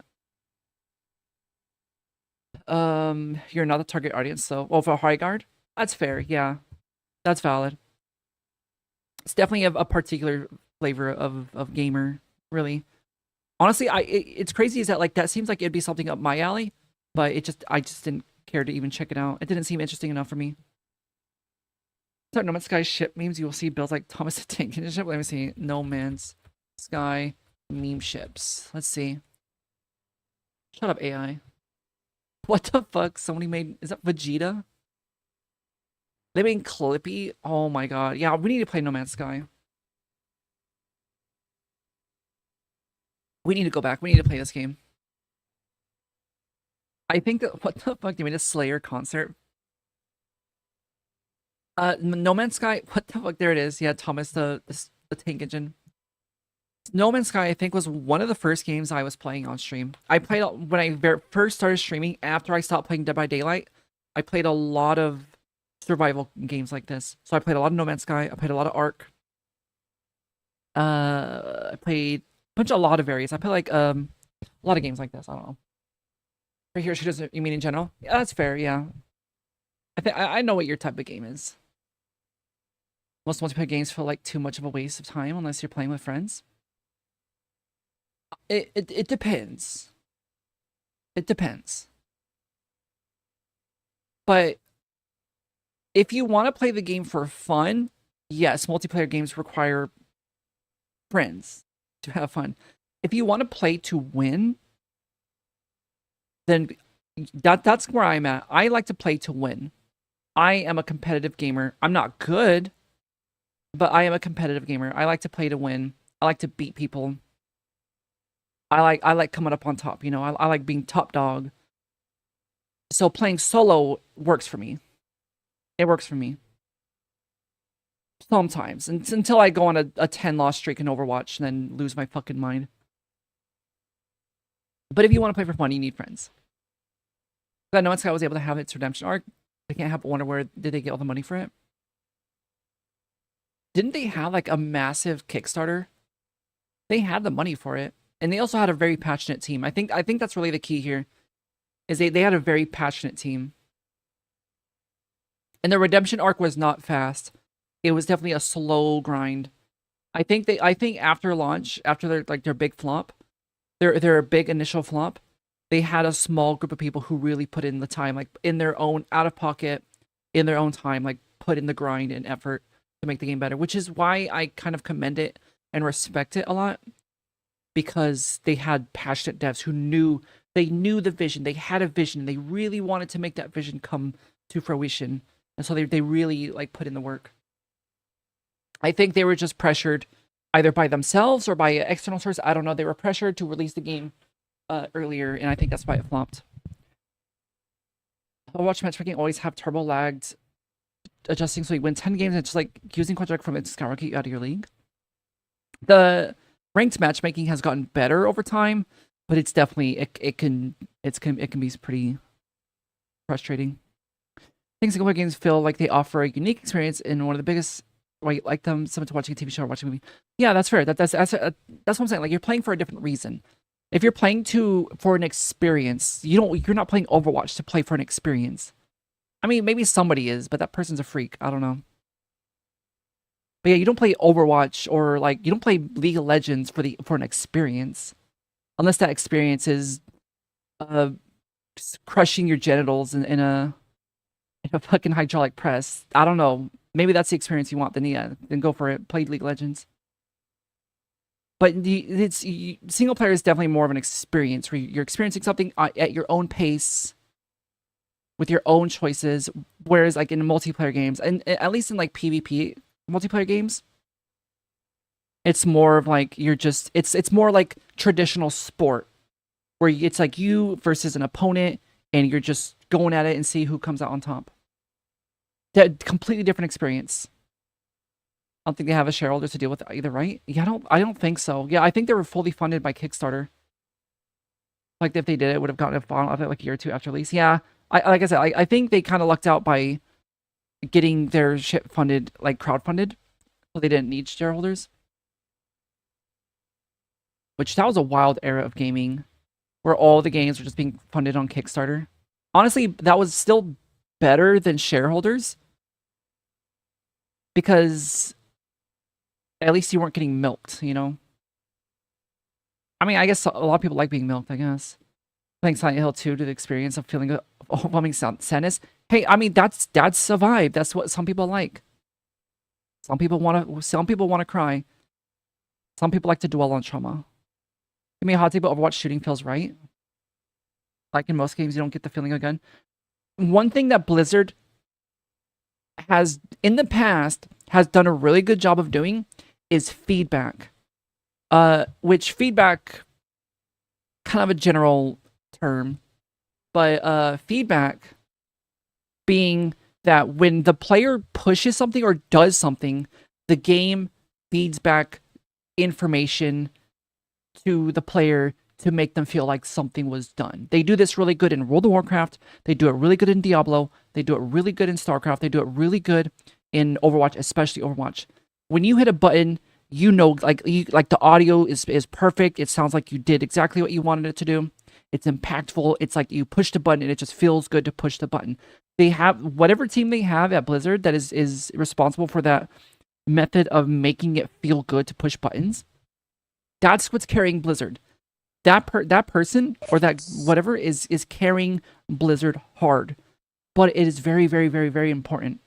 You're not the target audience, so for Highguard? That's fair, yeah. That's valid. It's definitely a particular flavor of gamer, really. Honestly, it's crazy is that like that seems like it'd be something up my alley, but I just didn't care to even check it out. It didn't seem interesting enough for me. Start No Man's Sky ship memes. You will see builds like Thomas the Tank Engine ship. Let me see. No Man's Sky meme ships. Let's see. Shut up, AI. What the fuck? Somebody made... Is that Vegeta? They made Clippy? Oh my god. Yeah, we need to play No Man's Sky. We need to go back. We need to play this game. I think that... What the fuck? They made a Slayer concert. No Man's Sky... What the fuck? There it is. Yeah, Thomas the Tank Engine. No Man's Sky, I think, was one of the first games I was playing on stream. I played when I first started streaming after I stopped playing Dead by Daylight. I played a lot of survival games like this. So I played a lot of No Man's Sky. I played a lot of Ark. I played a lot of various. I played like a lot of games like this. I don't know. Right here, she doesn't. You mean in general? Yeah, that's fair. Yeah. I know what your type of game is. Most multiplayer games feel like too much of a waste of time unless you're playing with friends. It depends. It depends. But if you want to play the game for fun, yes, multiplayer games require friends to have fun. If you want to play to win, then that's where I'm at. I like to play to win. I am a competitive gamer. I'm not good, but I am a competitive gamer. I like to play to win. I like to beat people. I like coming up on top, you know. I like being top dog. So playing solo works for me. It works for me. Sometimes. Until I go on a 10-loss streak in Overwatch and then lose my fucking mind. But if you want to play for fun, you need friends. But No Man's Sky was able to have its redemption arc. They can't help but wonder where did they get all the money for it? Didn't they have like a massive Kickstarter? They had the money for it. And they also had a very passionate team. I think that's really the key here. Is they had a very passionate team. And the redemption arc was not fast. It was definitely a slow grind. I think after launch, after their big flop, their big initial flop, they had a small group of people who really put in the time, like in their own out of pocket, in their own time, like put in the grind and effort to make the game better, which is why I kind of commend it and respect it a lot. Because they had passionate devs who knew the vision. They had a vision. They really wanted to make that vision come to fruition. And so they really like put in the work. I think they were just pressured either by themselves or by external source. I don't know. They were pressured to release the game earlier, and I think that's why it flopped. Overwatch matchmaking always have turbo lagged adjusting so you win 10 games and just like using Quadric from its skyrocket you out of your league. The ranked matchmaking has gotten better over time, but it's definitely it can be pretty frustrating. Things single player games feel like they offer a unique experience in one of the biggest. Right, like them similar to watching a TV show or watching a movie. Yeah, that's fair. That's what I'm saying. Like you're playing for a different reason. If you're playing for an experience, you're not playing Overwatch to play for an experience. I mean, maybe somebody is, but that person's a freak. I don't know. But yeah, you don't play Overwatch or like you don't play League of Legends for an experience, unless that experience is crushing your genitals in a fucking hydraulic press. I don't know. Maybe that's the experience you want. Then yeah, then go for it. Play League of Legends. But single player is definitely more of an experience where you're experiencing something at your own pace with your own choices. Whereas like in multiplayer games, and at least in like PvP multiplayer games, it's more of like you're just it's more like traditional sport where it's like you versus an opponent and you're just going at it and see who comes out on top. That completely different experience. I don't think they have a shareholder to deal with either, right? Yeah, I don't think so. Yeah, I think they were fully funded by Kickstarter. Like if they did it, would have gotten a final after like a year or two after release. Yeah, I like I said, I think they kind of lucked out by getting their shit funded, like crowdfunded, so they didn't need shareholders. Which that was a wild era of gaming, where all the games were just being funded on Kickstarter. Honestly, that was still better than shareholders because at least you weren't getting milked, you know? I mean, I guess a lot of people like being milked, I guess. Playing Silent Hill 2 to the experience of feeling overwhelming sadness. Hey, I mean, that's a vibe. That's what some people like. Some people want to cry. Some people like to dwell on trauma. Give me a hot take, but Overwatch shooting feels right. Like in most games, you don't get the feeling again. One thing that Blizzard has, in the past, has done a really good job of doing is feedback. Which feedback, kind of a general term, but feedback being that when the player pushes something or does something, the game feeds back information to the player to make them feel like something was done. They do this really good in World of Warcraft. They do it really good in Diablo. They do it really good in StarCraft. They do it really good in Overwatch, especially Overwatch. When you hit a button, you know, like the audio is perfect. It sounds like you did exactly what you wanted it to do. It's impactful. It's like you push the button and it just feels good to push the button. They have whatever team they have at Blizzard that is responsible for that method of making it feel good to push buttons. That's what's carrying Blizzard. That person or that whatever is carrying Blizzard hard. But it is very, very, very, very important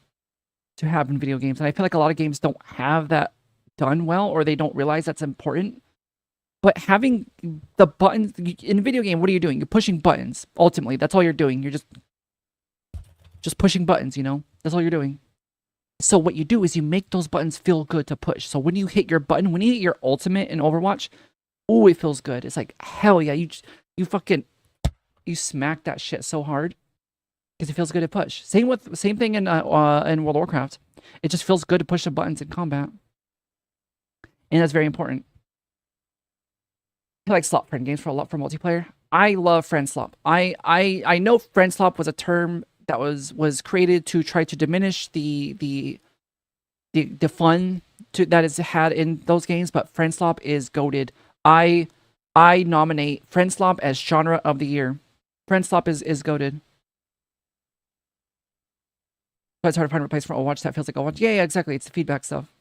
to have in video games. And I feel like a lot of games don't have that done well, or they don't realize that's important. But having the buttons in a video game, what are you doing? You're pushing buttons. Ultimately, that's all you're doing. You're just pushing buttons, you know? That's all you're doing. So what you do is you make those buttons feel good to push. So when you hit your button, when you hit your ultimate in Overwatch, oh, it feels good. It's like, hell yeah, you smack that shit so hard because it feels good to push. Same thing in World of Warcraft. It just feels good to push the buttons in combat. And that's very important. I like slot friend games for multiplayer. I love friend slop. I know friend slop was a term that was created to try to diminish the fun that is had in those games, but friend slop is goated. I nominate friend slop as genre of the year. Friend slop is goated. But it's hard to find a place for Overwatch that feels like Overwatch. Yeah, exactly. It's the feedback stuff.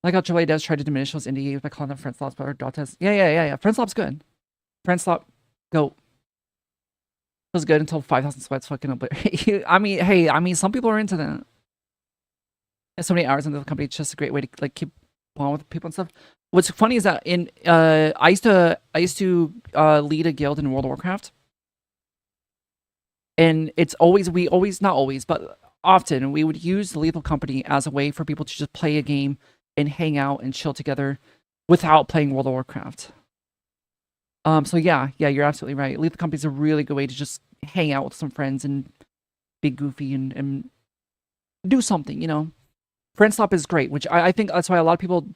Like how AAA does try to diminish those indie games by calling them friend slops, but dot test. Yeah. Friend slop's good. Friend slop, go. Feels good until 5,000 sweats fucking up. But I mean, some people are into that. And so many hours into the company, it's just a great way to like keep on with people and stuff. What's funny is that in I used to lead a guild in World of Warcraft, and not always, but often we would use the Lethal Company as a way for people to just play a game and hang out and chill together without playing World of Warcraft. So yeah, you're absolutely right. Lethal Company is a really good way to just hang out with some friends and be goofy and do something, you know. Friend slop is great, which I think that's why a lot of people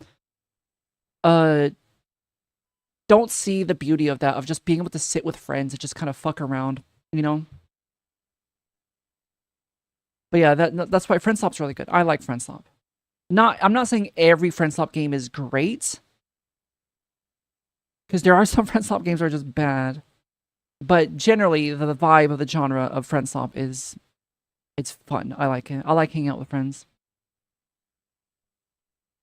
don't see the beauty of that, of just being able to sit with friends and just kind of fuck around, you know. But yeah, that's why friend slop's really good. I like friend slop. I'm not saying every friend slop game is great, because there are some friend slop games that are just bad. But generally, the vibe of the genre of friend slop it's fun. I like it. I like hanging out with friends.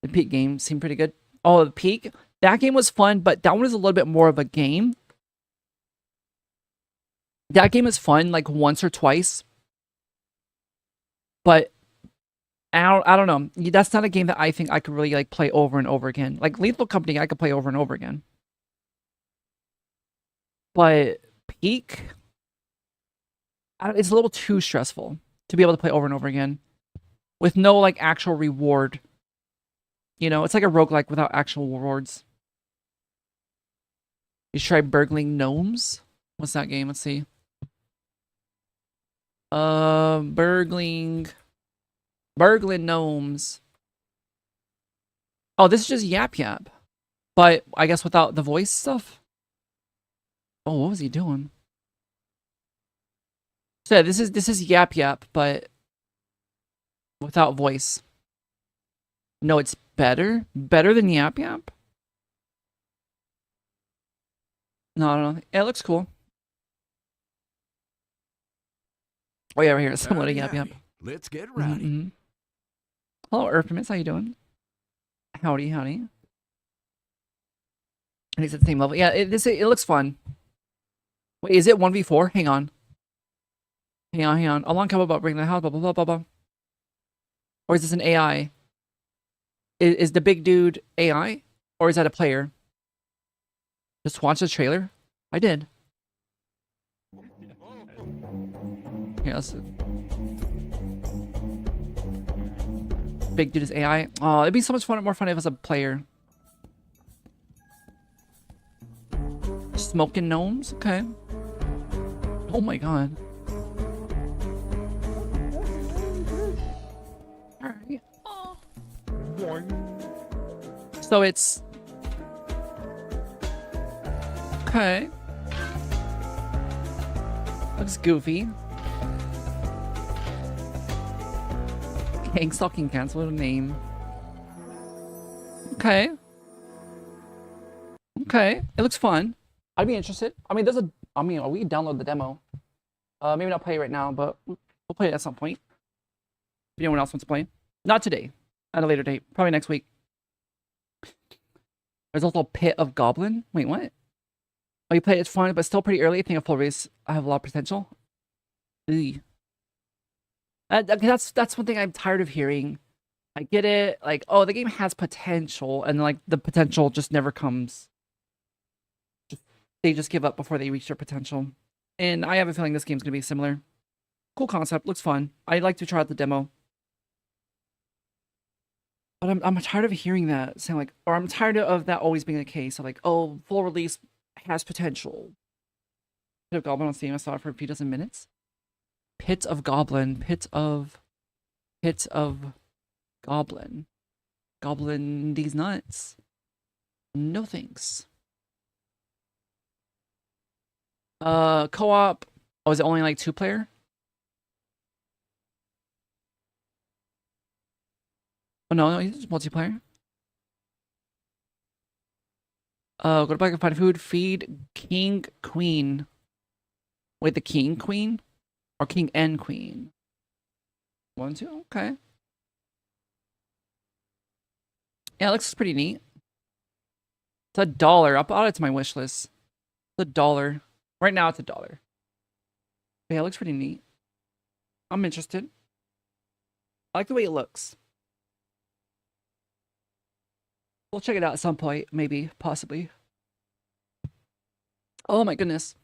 The Peak game seemed pretty good. Oh, the Peak? That game was fun, but that one is a little bit more of a game. That game is fun like once or twice. But I don't know. That's not a game that I think I could really like play over and over again. Like Lethal Company, I could play over and over again. But Peak, it's a little too stressful to be able to play over and over again with no like actual reward. You know, it's like a roguelike without actual rewards. You should try burgling gnomes. What's that game? Let's see. Burgling gnomes. Oh, this is just Yap Yap, but I guess without the voice stuff. Oh, what was he doing? So yeah, this is Yap Yap, but without voice. No, it's better than Yap Yap. No, I don't know. Yeah, it looks cool. Oh yeah, right here. It's similar to Yap Yap. Let's get rowdy. Hello, Earthmiss. How you doing? Howdy. And he's at the same level. Yeah, it looks fun. Wait, is it 1v4? Hang on. Along come about bring the house, blah, blah, blah, blah, blah. Or is this an AI? Is the big dude AI? Or is that a player? Just watch the trailer? I did. Yes. Big dude is AI. Oh, it'd be so much more fun if it was a player. Smoking gnomes? Okay. Oh my god. Alright. So it's... Okay. Looks goofy. Gang stalking cats, what a name. Okay. It looks fun. I'd be interested. I mean, we can download the demo. Maybe not play it right now, but we'll play it at some point. If anyone else wants to play. Not today. At a later date. Probably next week. There's also Pit of Goblin. Wait, what? Oh, you play it, it's fun, but still pretty early. I think a full race, I have a lot of potential. Eey. That's one thing I'm tired of hearing. I get it, like, oh, the game has potential, and like the potential just never comes. They just give up before they reach their potential. And I have a feeling this game's gonna be similar. Cool concept, looks fun. I'd like to try out the demo. But I'm tired of hearing that, saying like, or I'm tired of that always being the case. Of like, oh, full release has potential. Pit of Goblin on Steam, I saw it for a few dozen minutes. Pit of Goblin. Goblin these nuts. No thanks. Co-op. Oh, is it only like 2-player? Oh no, it's multiplayer. Go to back and find food. Feed King Queen. Wait, the King Queen? Or King and Queen? 1, 2, okay. Yeah, it looks pretty neat. It's $1. I'll add it to my wish list. It's $1. Right now it's $1. But yeah, it looks pretty neat. I'm interested. I like the way it looks. We'll check it out at some point, maybe, possibly. Oh my goodness.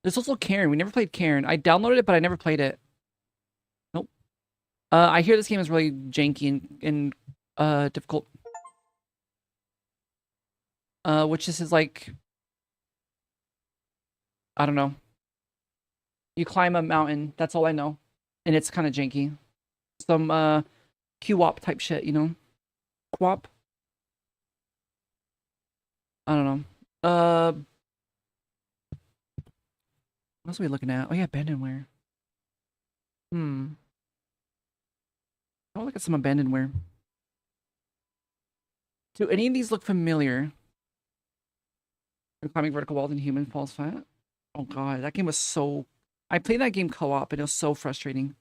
There's also Cairn. We never played Cairn. I downloaded it, but I never played it. Nope. I hear this game is really janky and difficult. Which is like... I don't know. You climb a mountain. That's all I know. And it's kind of janky. Some QWOP type shit, you know? QWOP? I don't know. What else are we looking at? Oh yeah, abandonware. I'll look at some abandonware. Do any of these look familiar? You're climbing vertical walls and human falls flat. Oh god, that game was so... I played that game co-op and it was so frustrating.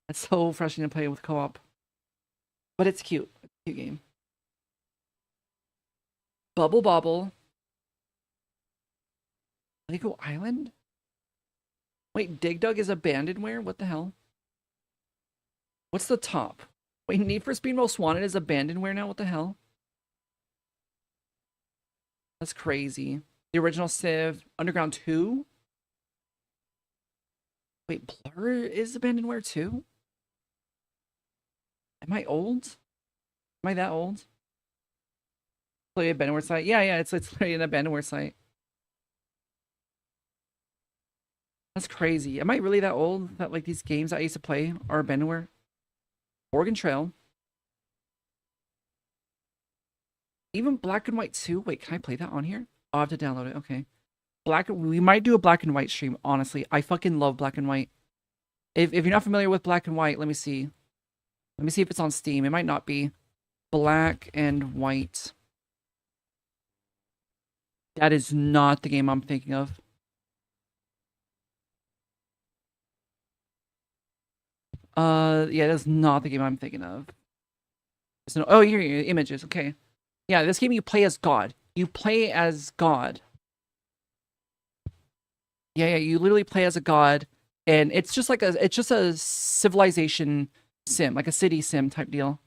It's so frustrating to play with co-op. But it's cute. It's a cute game. Bubble Bobble. Lego Island? Wait, Dig Dug is abandonware? What the hell? What's the top? Wait, Need for Speed Most Wanted is abandonware now? What the hell? That's crazy. The original Civ, Underground 2? Wait, Blur is Abandonware too? Am I old? Am I that old? Play a Abandonware site? Yeah, yeah, it's literally an Abandonware site. That's crazy. Am I really that old that like these games I used to play are Abandonware? Oregon Trail. Even Black and White 2. Wait, can I play that on here? I'll have to download it. Okay. We might do a Black and White stream, honestly. I fucking love Black and White. If you're not familiar with Black and White, let me see. Let me see if it's on Steam. It might not be. Black and White. That is not the game I'm thinking of. Yeah, that's not the game I'm thinking of. No, oh, here, images. Okay. Yeah, this game you play as God. You play as God. Yeah, you literally play as a god, and it's just a civilization sim, like a city sim type deal.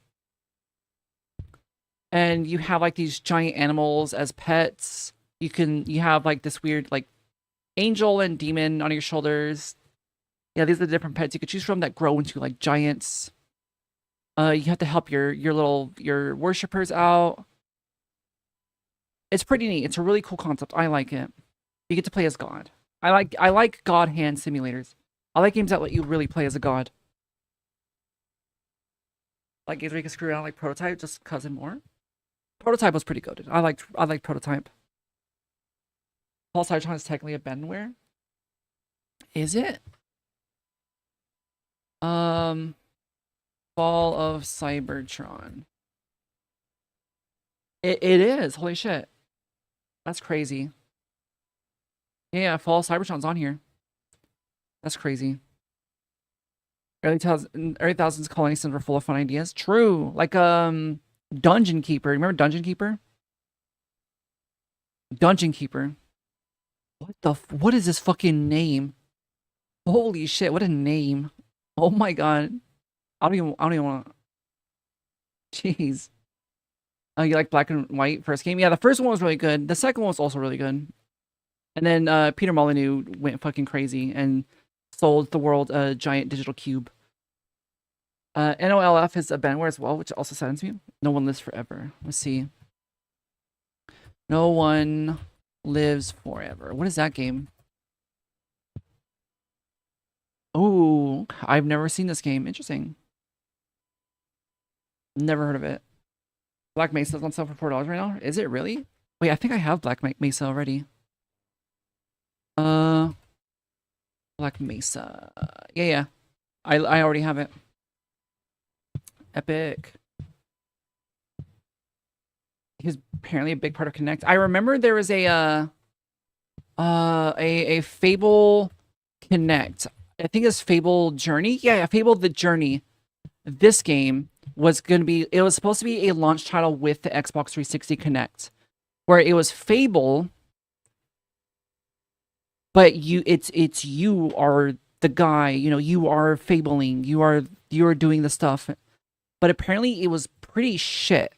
And you have like these giant animals as pets. You have like this weird like angel and demon on your shoulders. Yeah, these are the different pets you could choose from that grow into like giants. You have to help your worshippers out. It's pretty neat. It's a really cool concept. I like it. You get to play as God. I like God hand simulators. I like games that let you really play as a god. Like games where you can screw around like Prototype, just cousin more. Prototype was pretty good. I liked Prototype. Paul Cybertron is technically Abandonware. Is it? Fall of Cybertron. It is. Holy shit. That's crazy. Yeah, Fall of Cybertron's on here. That's crazy. Early thousands colony sims were full of fun ideas. True. Like Dungeon Keeper. Remember Dungeon Keeper? Dungeon Keeper. What is this fucking name? Holy shit, what a name. Oh my god. I don't even want to. Jeez. Oh, you like Black and White first game? Yeah, the first one was really good. The second one was also really good. And then Peter Molyneux went fucking crazy and sold the world a giant digital cube. NOLF is Abandonware as well, which also saddens me. No One Lives Forever. Let's see. No One Lives Forever. What is that game? Oh, I've never seen this game. Interesting. Never heard of it. Black Mesa's on sale for $4 right now. Is it really? Wait, I think I have Black Mesa already. Black Mesa. Yeah. I already have it. Epic. He's apparently a big part of Connect. I remember there was a Fable Connect. I think it's Fable Journey. Yeah, Fable the Journey. This game was it was supposed to be a launch title with the Xbox 360 Connect, where it was Fable, but you are the guy, you are fabling, you are doing the stuff. But apparently it was pretty shit.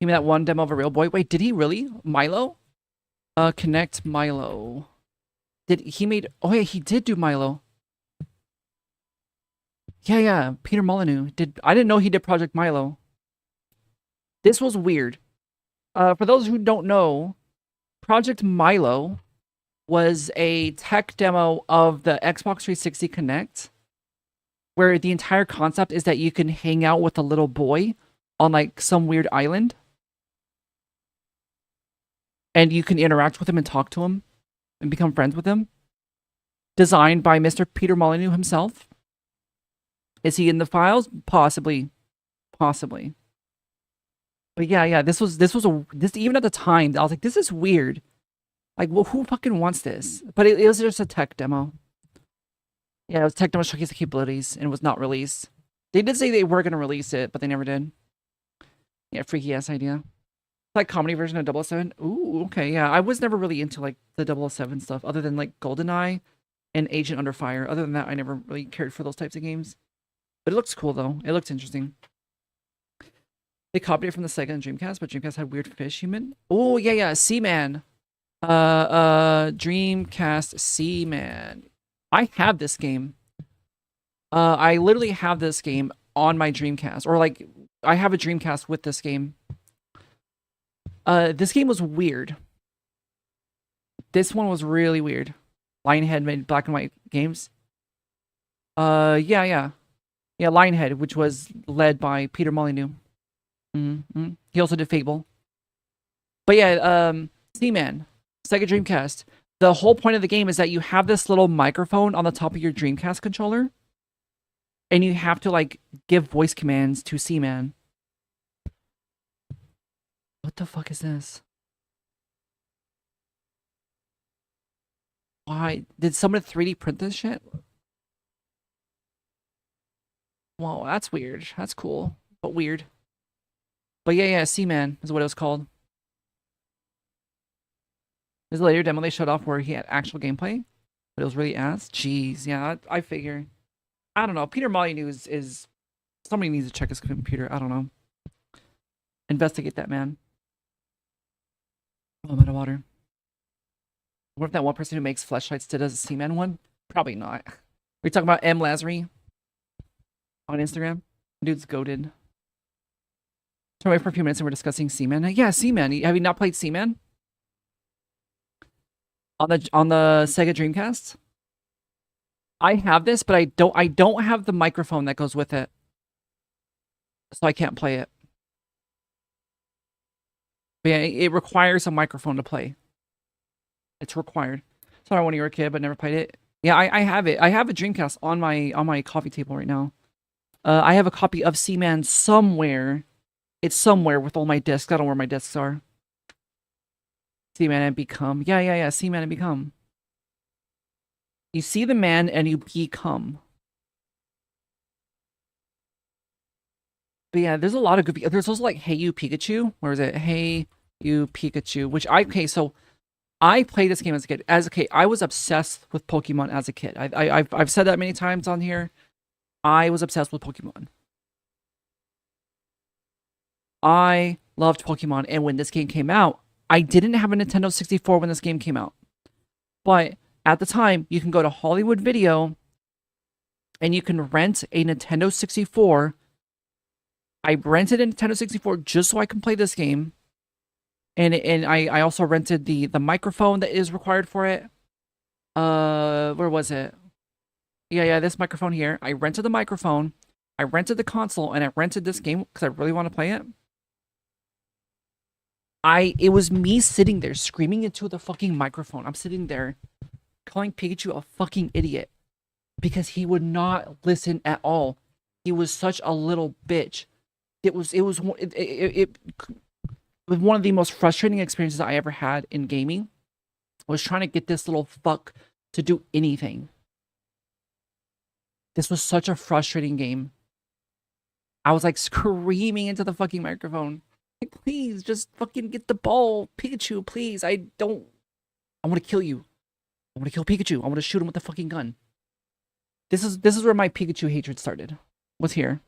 Give me that one demo of a real boy. Wait, did he really? Milo? Connect Milo. Oh yeah, he did do Milo. Yeah, Peter Molyneux I didn't know he did Project Milo. This was weird. For those who don't know, Project Milo was a tech demo of the Xbox 360 Connect, where the entire concept is that you can hang out with a little boy on like some weird island, and you can interact with him and talk to him and become friends with him. Designed by Mr. Peter Molyneux himself. Is he in the files? Possibly. But yeah, this even at the time, I was like, this is weird. Like, well, who fucking wants this? But it was just a tech demo. Yeah, it was tech demo showcase the capabilities, and it was not released. They did say they were going to release it, but they never did. Yeah, freaky ass idea. Like comedy version of 007. Ooh, okay, yeah. I was never really into like the 007 stuff, other than like GoldenEye and Agent Under Fire. Other than that, I never really cared for those types of games. But it looks cool though. It looks interesting. They copied it from the Sega and Dreamcast, but Dreamcast had weird fish human. Oh yeah, Seaman. Dreamcast Seaman. I have this game. I literally have this game on my Dreamcast, or like I have a Dreamcast with this game. This game was weird. This one was really weird. Lionhead made black and white games. Yeah. Lionhead, which was led by Peter Molyneux. He also did Fable. But yeah, Seaman, Sega Dreamcast. The whole point of the game is that you have this little microphone on the top of your Dreamcast controller, and you have to like give voice commands to Seaman. What the fuck is this? Why did someone 3D print this shit? Whoa, that's weird. That's cool, but weird. But yeah, Seaman is what it was called. There's a later demo they showed off where he had actual gameplay, but it was really ass. Jeez, yeah, I figure. I don't know. Peter Molyneux is somebody needs to check his computer. I don't know. Investigate that man. Oh, I'm out of water. What if that one person who makes flashlights did a Seaman one? Probably not. We're talking about M. Lazary on Instagram. Dude's goated. Turn away for a few minutes and we're discussing Seaman. Yeah, Seaman. Have you not played Seaman? On the Sega Dreamcast? I have this, but I don't have the microphone that goes with it. So I can't play it. But yeah, it requires a microphone to play. It's required. Sorry when you were a kid, but never played it. Yeah, I have it. I have a Dreamcast on my coffee table right now. I have a copy of Seaman somewhere. It's somewhere with all my discs. I don't know where my discs are. Seaman and Become. Yeah. Seaman and Become. You see the man and you become. But yeah, there's a lot of good. There's also like Hey You Pikachu. Where is it? Hey You Pikachu. Which so I played this game as a kid. As a kid, I was obsessed with Pokemon as a kid. I've said that many times on here. I was obsessed with Pokemon. I loved Pokemon, and when this game came out, I didn't have a Nintendo 64 when this game came out. But at the time, you can go to Hollywood Video and you can rent a Nintendo 64. I rented a Nintendo 64 just so I can play this game. And I also rented the microphone that is required for it. Where was it? Yeah, this microphone here. I rented the microphone. I rented the console, and I rented this game because I really want to play it. It was me sitting there screaming into the fucking microphone. I'm sitting there calling Pikachu a fucking idiot because he would not listen at all. He was such a little bitch. It was one of the most frustrating experiences I ever had in gaming. I was trying to get this little fuck to do anything. This was such a frustrating game. I was like screaming into the fucking microphone. Like, please, just fucking get the ball. Pikachu, please. I want to kill you. I want to kill Pikachu. I want to shoot him with a fucking gun. This is where my Pikachu hatred started. Was here.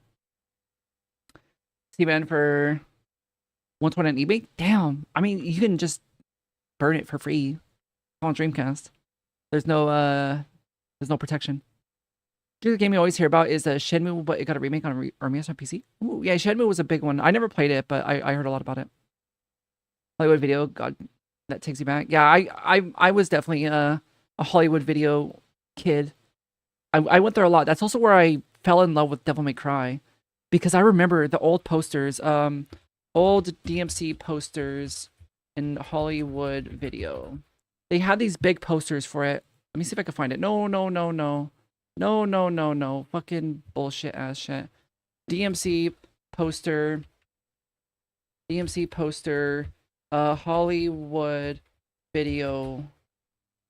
Seaman for 120 on eBay? Damn. I mean, you can just burn it for free on Dreamcast. There's no protection. The game you always hear about is Shenmue, but it got a remake on Armias on PC. Ooh, yeah, Shenmue was a big one. I never played it, but I heard a lot about it. Hollywood Video, God, that takes you back. Yeah, I was definitely a Hollywood Video kid. I went there a lot. That's also where I fell in love with Devil May Cry, because I remember the old posters, old DMC posters in Hollywood Video. They had these big posters for it. Let me see if I can find it. No. No. Fucking bullshit ass shit. DMC poster. Hollywood Video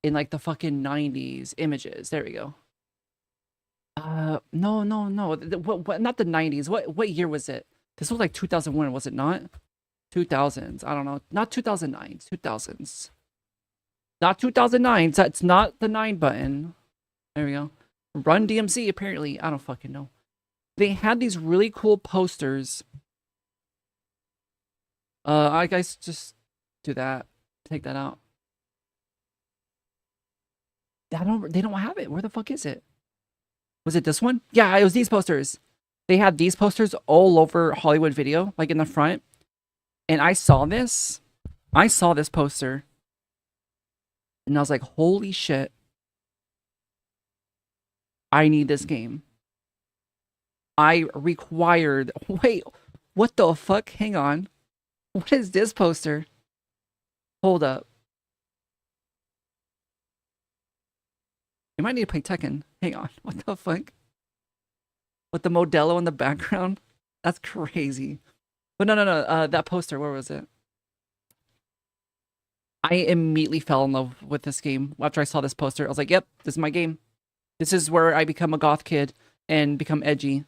in like the fucking 90s images. There we go. No. What? Not the 90s. What year was it? This was like 2001, was it not? 2000s. I don't know. Not 2009. 2000s. Not 2009. That's not the 9 button. There we go. Run DMC, apparently. I don't fucking know. They had these really cool posters. I guess just do that. Take that out. They don't have it. Where the fuck is it? Was it this one? Yeah, it was these posters. They had these posters all over Hollywood Video, like in the front. And I saw this. I saw this poster. And I was like, holy shit. I need this game. I required... Wait, what the fuck? Hang on. What is this poster? Hold up. You might need to play Tekken. Hang on. What the fuck? With the Modelo in the background? That's crazy. But no. That poster, where was it? I immediately fell in love with this game after I saw this poster. I was like, yep, this is my game. This is where I become a goth kid and become edgy.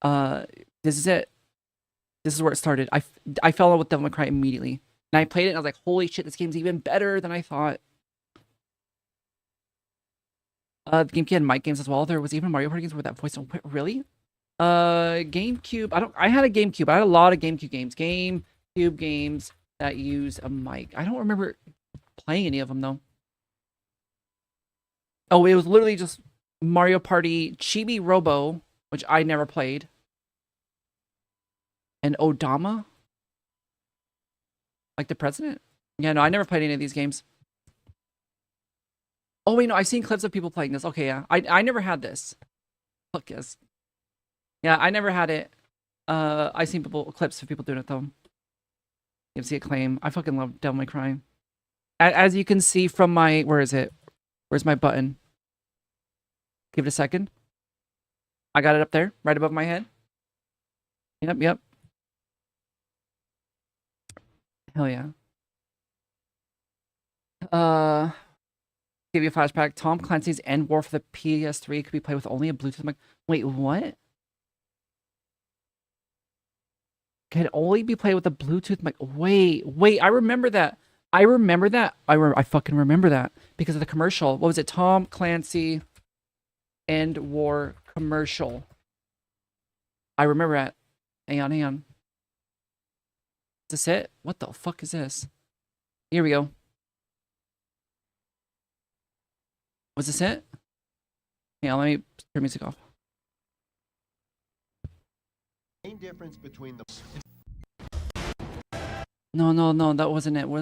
This is it. This is where it started. I fell in love with Devil May Cry immediately. And I played it and I was like, holy shit, this game's even better than I thought. The GameCube had mic games as well. There was even Mario Party games with that voice. Really? GameCube. I had a GameCube. I had a lot of GameCube games. GameCube games that use a mic. I don't remember playing any of them though. Oh, it was literally just Mario Party, Chibi Robo, which I never played, and Odama, like the president. Yeah, no, I never played any of these games. Oh wait, no, I've seen clips of people playing this. Okay, yeah, I never had this. Fuck yes. Yeah, I never had it. I've seen clips of people doing it though. You see Acclaim. I fucking love Devil May Cry. As you can see from my, where is it? Where's my button? Give it a second. I got it up there, right above my head. Yep. Hell yeah. Give you a flashback. Tom Clancy's End War for the PS3 could be played with only a Bluetooth mic. Wait, what? Can only be played with a Bluetooth mic. Wait, I remember that. I fucking remember that because of the commercial. What was it? Tom Clancy End War commercial. I remember that. Hang on. Is this it? What the fuck is this? Here we go. Was this it? Yeah, let me turn music off. Main difference between the No, that wasn't it. Where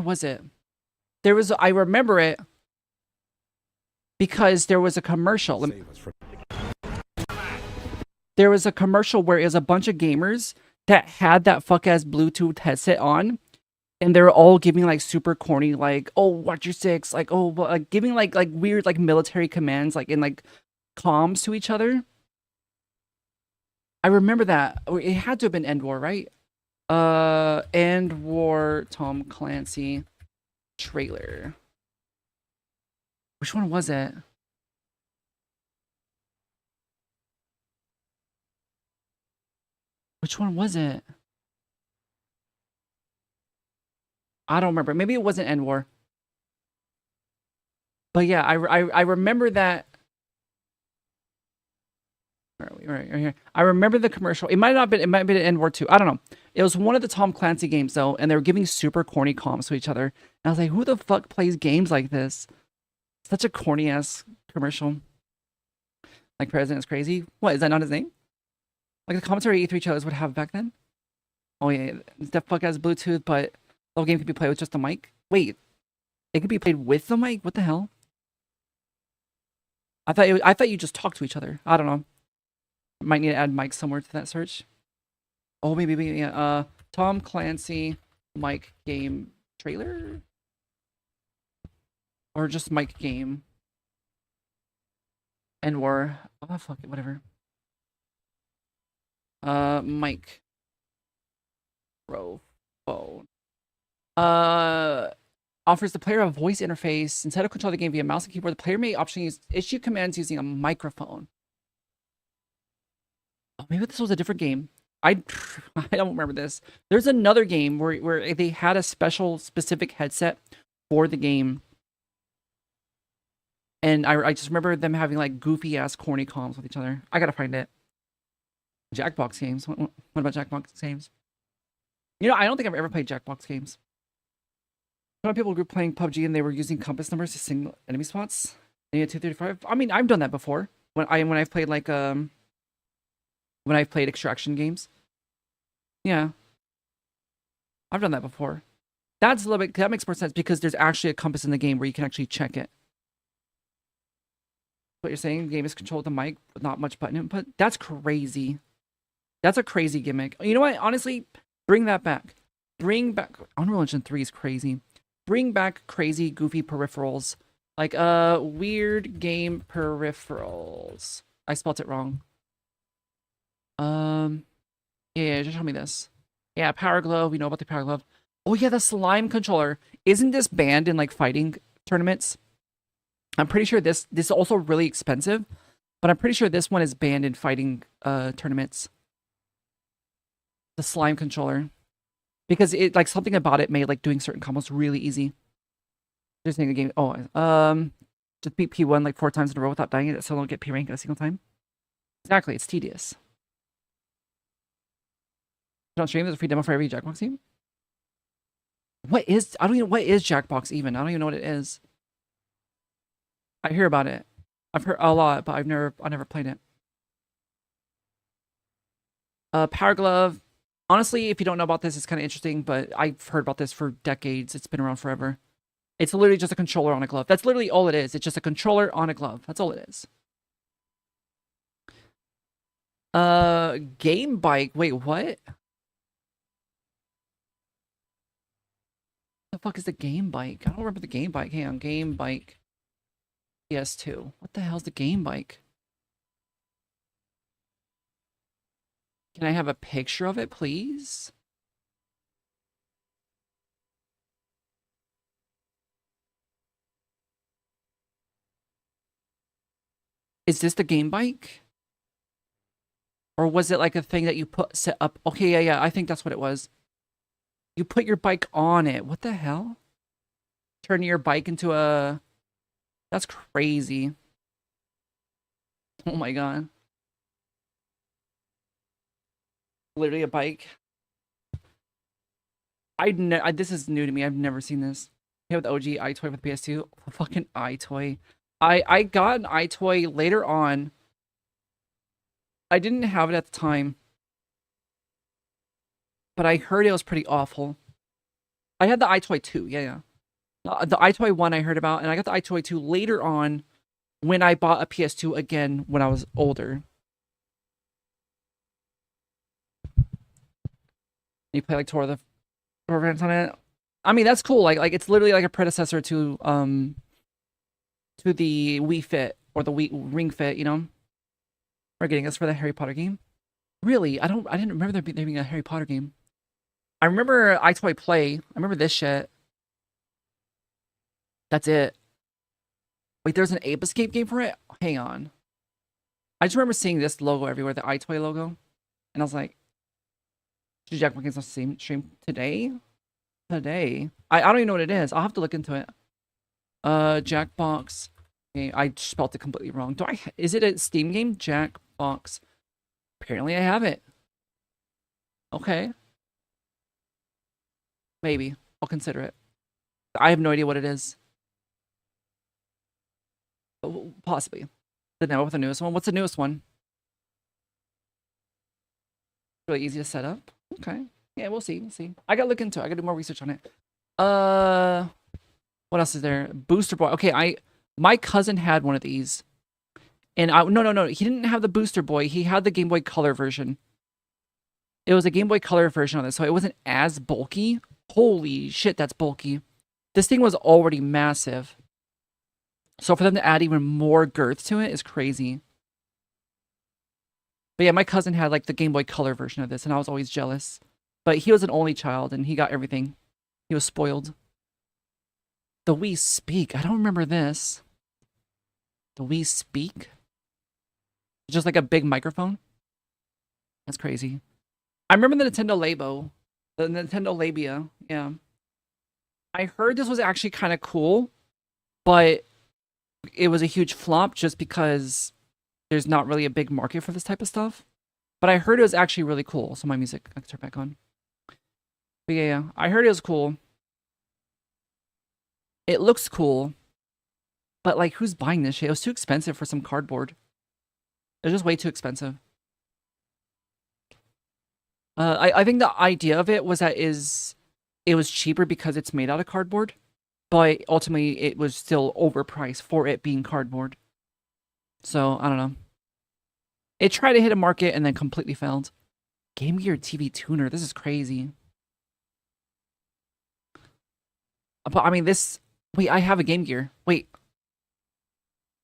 was it? I remember it because there was a commercial. There was a commercial where it was a bunch of gamers that had that fuck-ass Bluetooth headset on, and they were all giving like super corny, like, oh, watch your six, like, oh, like giving like weird like military commands, like in like comms to each other. I remember that. It had to have been End War, right? End War Tom Clancy trailer. Which one was it? Which one was it? I don't remember. Maybe it wasn't End War. But yeah, I remember that. Where are we? Right here. I remember the commercial. It might have been End War 2. I don't know. It was one of the Tom Clancy games though, and they were giving super corny comms to each other. And I was like, who the fuck plays games like this? Such a corny ass commercial. Like President's Crazy. What, is that not his name? Like the commentary E3 trailers would have back then? Oh yeah, that fuck has Bluetooth, but the whole game could be played with just the mic. Wait, it could be played with the mic? What the hell? I thought you just talked to each other. I don't know. Might need to add mic somewhere to that search. Oh, maybe yeah. Tom Clancy mic game trailer, or just mic game. And war. Oh fuck it, whatever. Mic. Pro phone. Offers the player a voice interface. Instead of control the game via mouse and keyboard, the player may optionally issue commands using a microphone. Oh, maybe this was a different game. I don't remember this. There's another game where they had a specific headset for the game. And I just remember them having like goofy ass corny comms with each other. I gotta find it. Jackbox games. What about Jackbox games? You know, I don't think I've ever played Jackbox games. Some people group playing PUBG and they were using compass numbers to single enemy spots. They had 235. I mean, I've done that before. When I've played like when I've played extraction games. Yeah. I've done that before. That's a little bit, that makes more sense because there's actually a compass in the game where you can actually check it. What you're saying, the game is controlled with the mic with not much button input. That's crazy. That's a crazy gimmick. You know what? Honestly, bring that back. Bring back Unreal Engine 3 is crazy. Bring back crazy, goofy peripherals. Like weird game peripherals. I spelled it wrong. Yeah, just tell me this. Yeah, Power Glove. We know about the Power Glove. Oh yeah, the slime controller. Isn't this banned in like fighting tournaments? I'm pretty sure this is also really expensive, but I'm pretty sure this one is banned in fighting tournaments. The slime controller. Because it like something about it made like doing certain combos really easy. Just think the game. Oh, just beat P1 like 4 times in a row without dying. It still don't get P rank a single time. Exactly, it's tedious. On stream, there's a free demo for every Jackbox team. What is? I don't even. What is Jackbox even? I don't even know what it is. I hear about it. I've heard a lot, but I never played it. Power Glove. Honestly, if you don't know about this, it's kind of interesting, but I've heard about this for decades. It's been around forever. It's literally just a controller on a glove. That's literally all it is. It's just a controller on a glove. That's all it is. Game Bike. Wait, what? The fuck is the Game Bike? I don't remember the Game Bike. Hang on, Game Bike. PS2. What the hell's the Game Bike? Can I have a picture of it, please? Is this the Game Bike? Or was it like a thing that you set up? Okay, yeah, I think that's what it was. You put your bike on it. What the hell? Turn your bike into a... That's crazy. Oh my god. Literally a bike. This is new to me. I've never seen this. Hey, with OG iToy with PS2. Fucking iToy. I got an iToy later on. I didn't have it at the time. But I heard it was pretty awful. I had the iToy 2, yeah. The iToy 1 I heard about, and I got the iToy 2 later on when I bought a PS2 again when I was older. You play like Tour of the Programs on it. I mean, that's cool. Like it's literally like a predecessor to the Wii Fit or the Wii Ring Fit, you know? Or getting us for the Harry Potter game. Really? I didn't remember there being a Harry Potter game. I remember iToy Play. I remember this shit. That's it. Wait, there's an Ape Escape game for it? Hang on. I just remember seeing this logo everywhere, the iToy logo. And I was like, should Jack Wiggins on the stream today? Today? I don't even know what it is. I'll have to look into it. Jackbox. Okay, I spelled it completely wrong. Is it a Steam game? Jackbox. Apparently I have it. Okay. Maybe. I'll consider it. I have no idea what it is. Possibly. The demo with the newest one. What's the newest one? Really easy to set up. Okay. Yeah, we'll see. We'll see. I gotta look into it. I gotta do more research on it. What else is there? Booster Boy. Okay, my cousin had one of these. And no. He didn't have the Booster Boy. He had the Game Boy Color version. It was a Game Boy Color version on this, so it wasn't as bulky. Holy shit, that's bulky. This thing was already massive. So for them to add even more girth to it is crazy. But yeah, my cousin had like the Game Boy Color version of this, and I was always jealous. But he was an only child, and he got everything. He was spoiled. The Wii Speak. I don't remember this. The Wii Speak? Just like a big microphone? That's crazy. I remember the Nintendo Labo. The Nintendo Labia. Yeah. I heard this was actually kind of cool, but it was a huge flop just because there's not really a big market for this type of stuff. But I heard it was actually really cool. So my music, I can turn back on. But yeah, I heard it was cool. It looks cool, but like, who's buying this shit? It was too expensive for some cardboard. It was just way too expensive. I think the idea of it was that it was cheaper because it's made out of cardboard, but ultimately it was still overpriced for it being cardboard. So I don't know. It tried to hit a market and then completely failed. Game Gear TV tuner. This is crazy. But I mean, this. Wait, I have a Game Gear. Wait,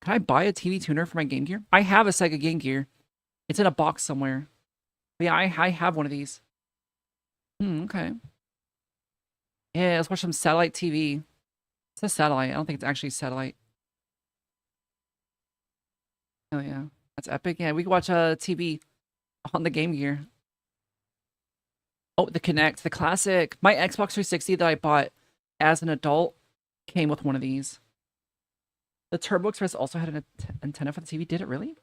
can I buy a TV tuner for my Game Gear? I have a Sega Game Gear. It's in a box somewhere. But yeah, I have one of these. Okay. Yeah, let's watch some satellite TV. It says satellite. I don't think it's actually satellite. Oh yeah, that's epic. Yeah, we can watch TV on the Game Gear. Oh, the Kinect, the classic. My Xbox 360 that I bought as an adult came with one of these. The Turbo Express also had an antenna for the TV. Did it really?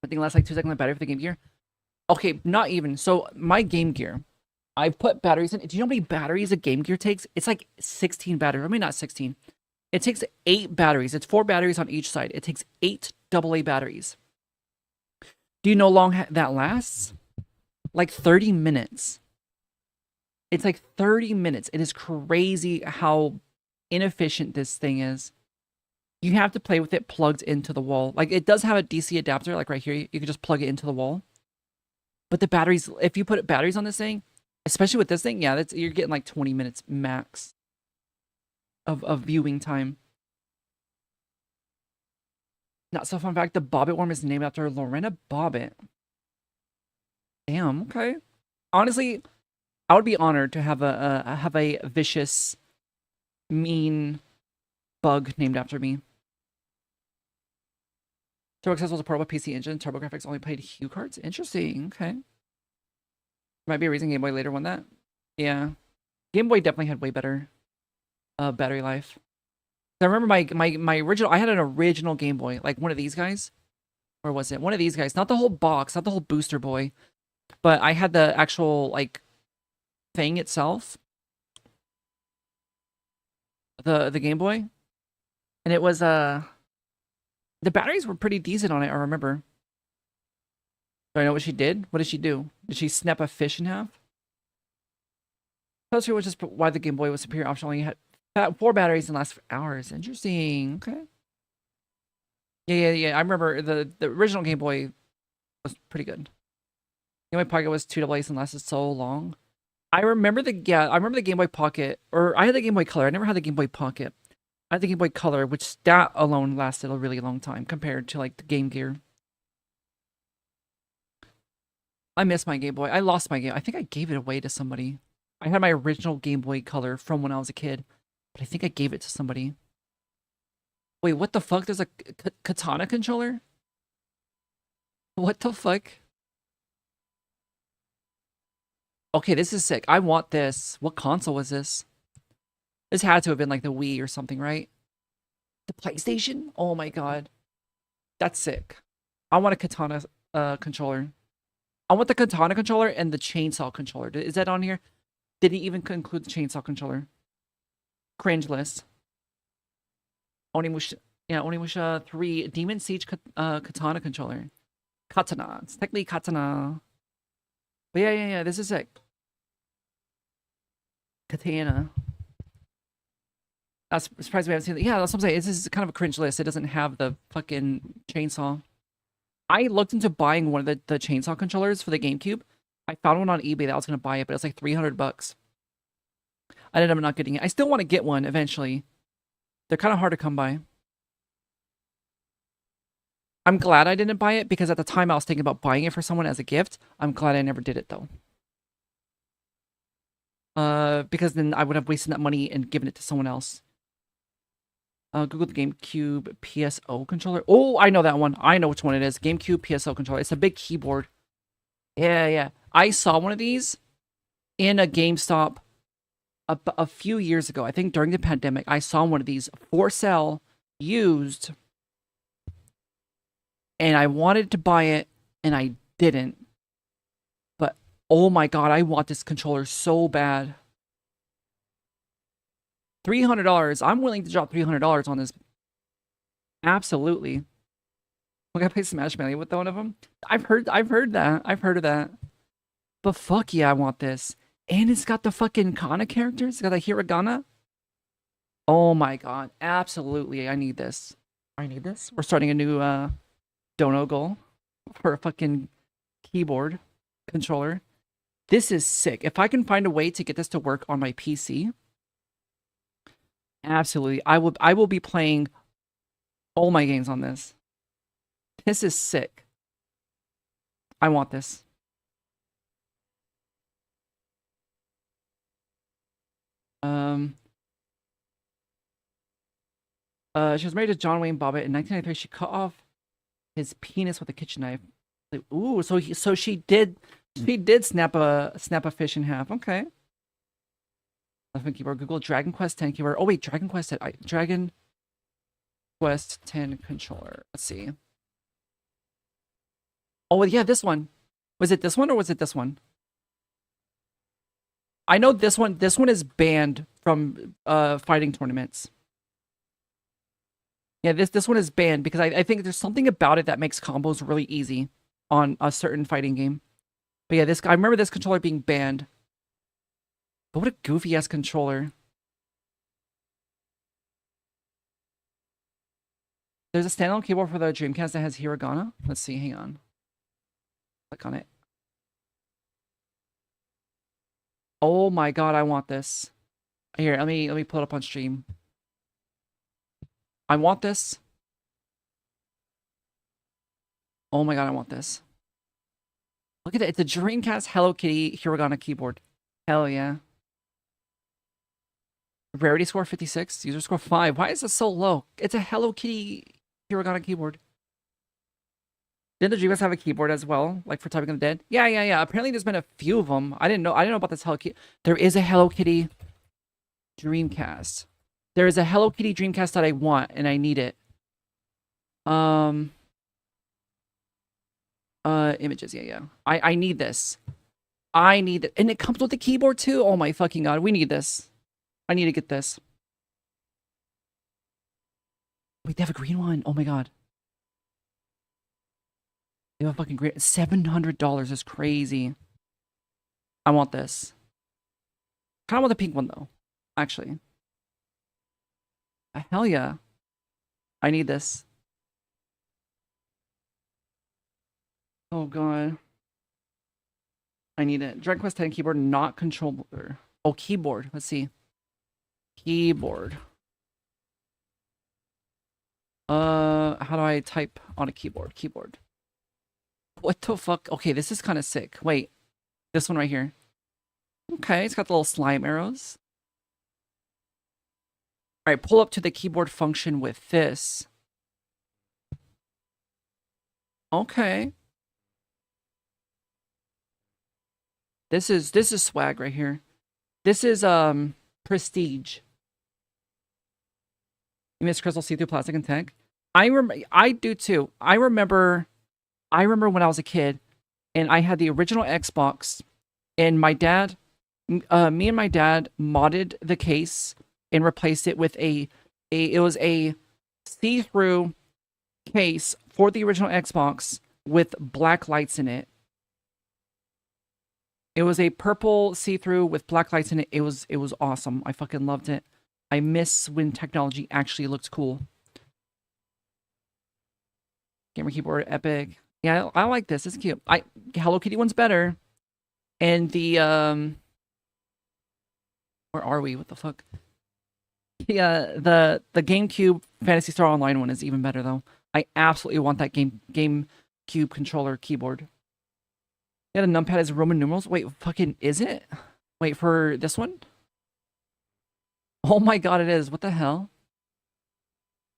I think it lasts like 2 seconds on battery for the Game Gear. Okay, not even. So my Game Gear, I've put batteries in. Do you know how many batteries a Game Gear takes? It's like 16 batteries. I mean, not 16. It takes 8 batteries. It's 4 batteries on each side. It takes 8 AA batteries. Do you know how long that lasts? Like 30 minutes. It's like 30 minutes. It is crazy how inefficient this thing is. You have to play with it plugged into the wall. Like, it does have a DC adapter, like right here. You can just plug it into the wall. But the batteries, if you put batteries on this thing, especially with this thing, yeah, you're getting like 20 minutes max of viewing time. Not so fun fact, the Bobbit worm is named after Lorena Bobbitt. Damn, okay. Honestly, I would be honored to have a vicious, mean bug named after me. TurboGrafx was a portable PC engine. TurboGrafx only played Hue cards. Interesting. Okay. Might be a reason Game Boy later won that. Yeah. Game Boy definitely had way better battery life. I remember my original. I had an original Game Boy, like one of these guys. Or was it one of these guys? Not the whole box, not the whole Booster Boy, but I had the actual like thing itself. The Game Boy, and it was the batteries were pretty decent on it, I remember. Do I know what she did? What did she do? Did she snap a fish in half? That's which is why the Game Boy was superior option. Only had 4 batteries and lasts for hours. Interesting. Okay. Yeah. I remember the original Game Boy was pretty good. Game Boy Pocket was 2 AA's and lasted so long. I remember the Game Boy Pocket, or I had the Game Boy Color. I never had the Game Boy Pocket. I had the Game Boy Color, which that alone lasted a really long time compared to like the Game Gear. I miss my Game Boy. I lost my game. I think I gave it away to somebody. I had my original Game Boy Color from when I was a kid, but I think I gave it to somebody. Wait, what the fuck? There's a Katana controller? What the fuck? Okay, this is sick. I want this. What console was this? This had to have been like the Wii or something, right? The PlayStation? Oh my god. That's sick. I want a Katana controller. I want the Katana controller and the chainsaw controller. Is that on here? Did he even include the chainsaw controller? Cringe list. Onimusha 3 Demon Siege Katana controller. Katana. It's technically Katana. But yeah. This is sick. Katana. I was surprised we haven't seen it. Yeah, that's what I'm saying. This is kind of a cringe list. It doesn't have the fucking chainsaw. I looked into buying one of the chainsaw controllers for the GameCube. I found one on eBay that I was going to buy it, but it was like $300. I ended up not getting it. I still want to get one eventually. They're kind of hard to come by. I'm glad I didn't buy it because at the time I was thinking about buying it for someone as a gift. I'm glad I never did it though. Because then I would have wasted that money and given it to someone else. Google the GameCube PSO controller. Oh, I know that one. I know which one it is. GameCube PSO controller. It's a big keyboard. Yeah. I saw one of these in a GameStop a few years ago. I think during the pandemic, I saw one of these for sale, used. And I wanted to buy it, and I didn't. But, oh my god, I want this controller so bad. $300. I'm willing to drop $300 on this. Absolutely. We're gonna play Smash Melee with one of them. I've heard that. I've heard of that. But fuck yeah, I want this. And it's got the fucking Kana characters. It's got the Hiragana. Oh my god. Absolutely. I need this. I need this. We're starting a new dono goal for a fucking keyboard controller. This is sick. If I can find a way to get this to work on my PC, absolutely. I will be playing all my games on this. This is sick. I want this. She was married to John Wayne Bobbitt in 1993. She cut off his penis with a kitchen knife. Like, ooh, so she did snap a fish in half. Okay. Keyboard. Google Dragon Quest 10 keyboard. Oh wait, Dragon Quest 10 controller. Let's see. Oh yeah, this one. Was it this one or was it this one? I know this one. This one is banned from fighting tournaments. Yeah, this one is banned because I think there's something about it that makes combos really easy on a certain fighting game. But yeah, I remember this controller being banned. But what a goofy ass controller. There's a standalone keyboard for the Dreamcast that has Hiragana. Let's see, hang on. Click on it. Oh my god, I want this. Here, let me pull it up on stream. I want this. Oh my god, I want this. Look at it. It's a Dreamcast Hello Kitty Hiragana keyboard. Hell yeah. Rarity score 56. User score 5. Why is it so low? It's a Hello Kitty Hiragana keyboard. Didn't the Dreamcast have a keyboard as well? Like for Typing of the Dead? Yeah. Apparently there's been a few of them. I didn't know about this Hello Kitty. There is a Hello Kitty Dreamcast. There is a Hello Kitty Dreamcast that I want, and I need it. Images, yeah. I need this. I need it. And it comes with the keyboard too? Oh my fucking god, we need this. I need to get this. Wait, they have a green one. Oh my god. They have a fucking green... $700 is crazy. I want this. Kind of want the pink one though, actually. Hell yeah. I need this. Oh god. I need it. Dragon Quest 10 keyboard, not controller. Oh, keyboard. Let's see. Keyboard. How do I type on a keyboard? Keyboard. What the fuck? Okay, this is kind of sick. Wait. This one right here. Okay, it's got the little slime arrows. Alright, pull up to the keyboard function with this. Okay. This is swag right here. This is prestige. You miss crystal see-through plastic and tech? I do too. I remember when I was a kid and I had the original Xbox and my dad me and my dad modded the case and replaced it with it was a see-through case for the original Xbox with black lights in it. It was a purple see-through with black lights in it. It was awesome. I fucking loved it. I miss when technology actually looked cool. Gamer keyboard, epic. Yeah, I like this. It's cute. Hello Kitty one's better. And the where are we? What the fuck? Yeah, the GameCube Phantasy Star Online one is even better though. I absolutely want that GameCube controller keyboard. Yeah, the numpad is Roman numerals. Wait, fucking is it? Wait, for this one? Oh my god, it is. What the hell?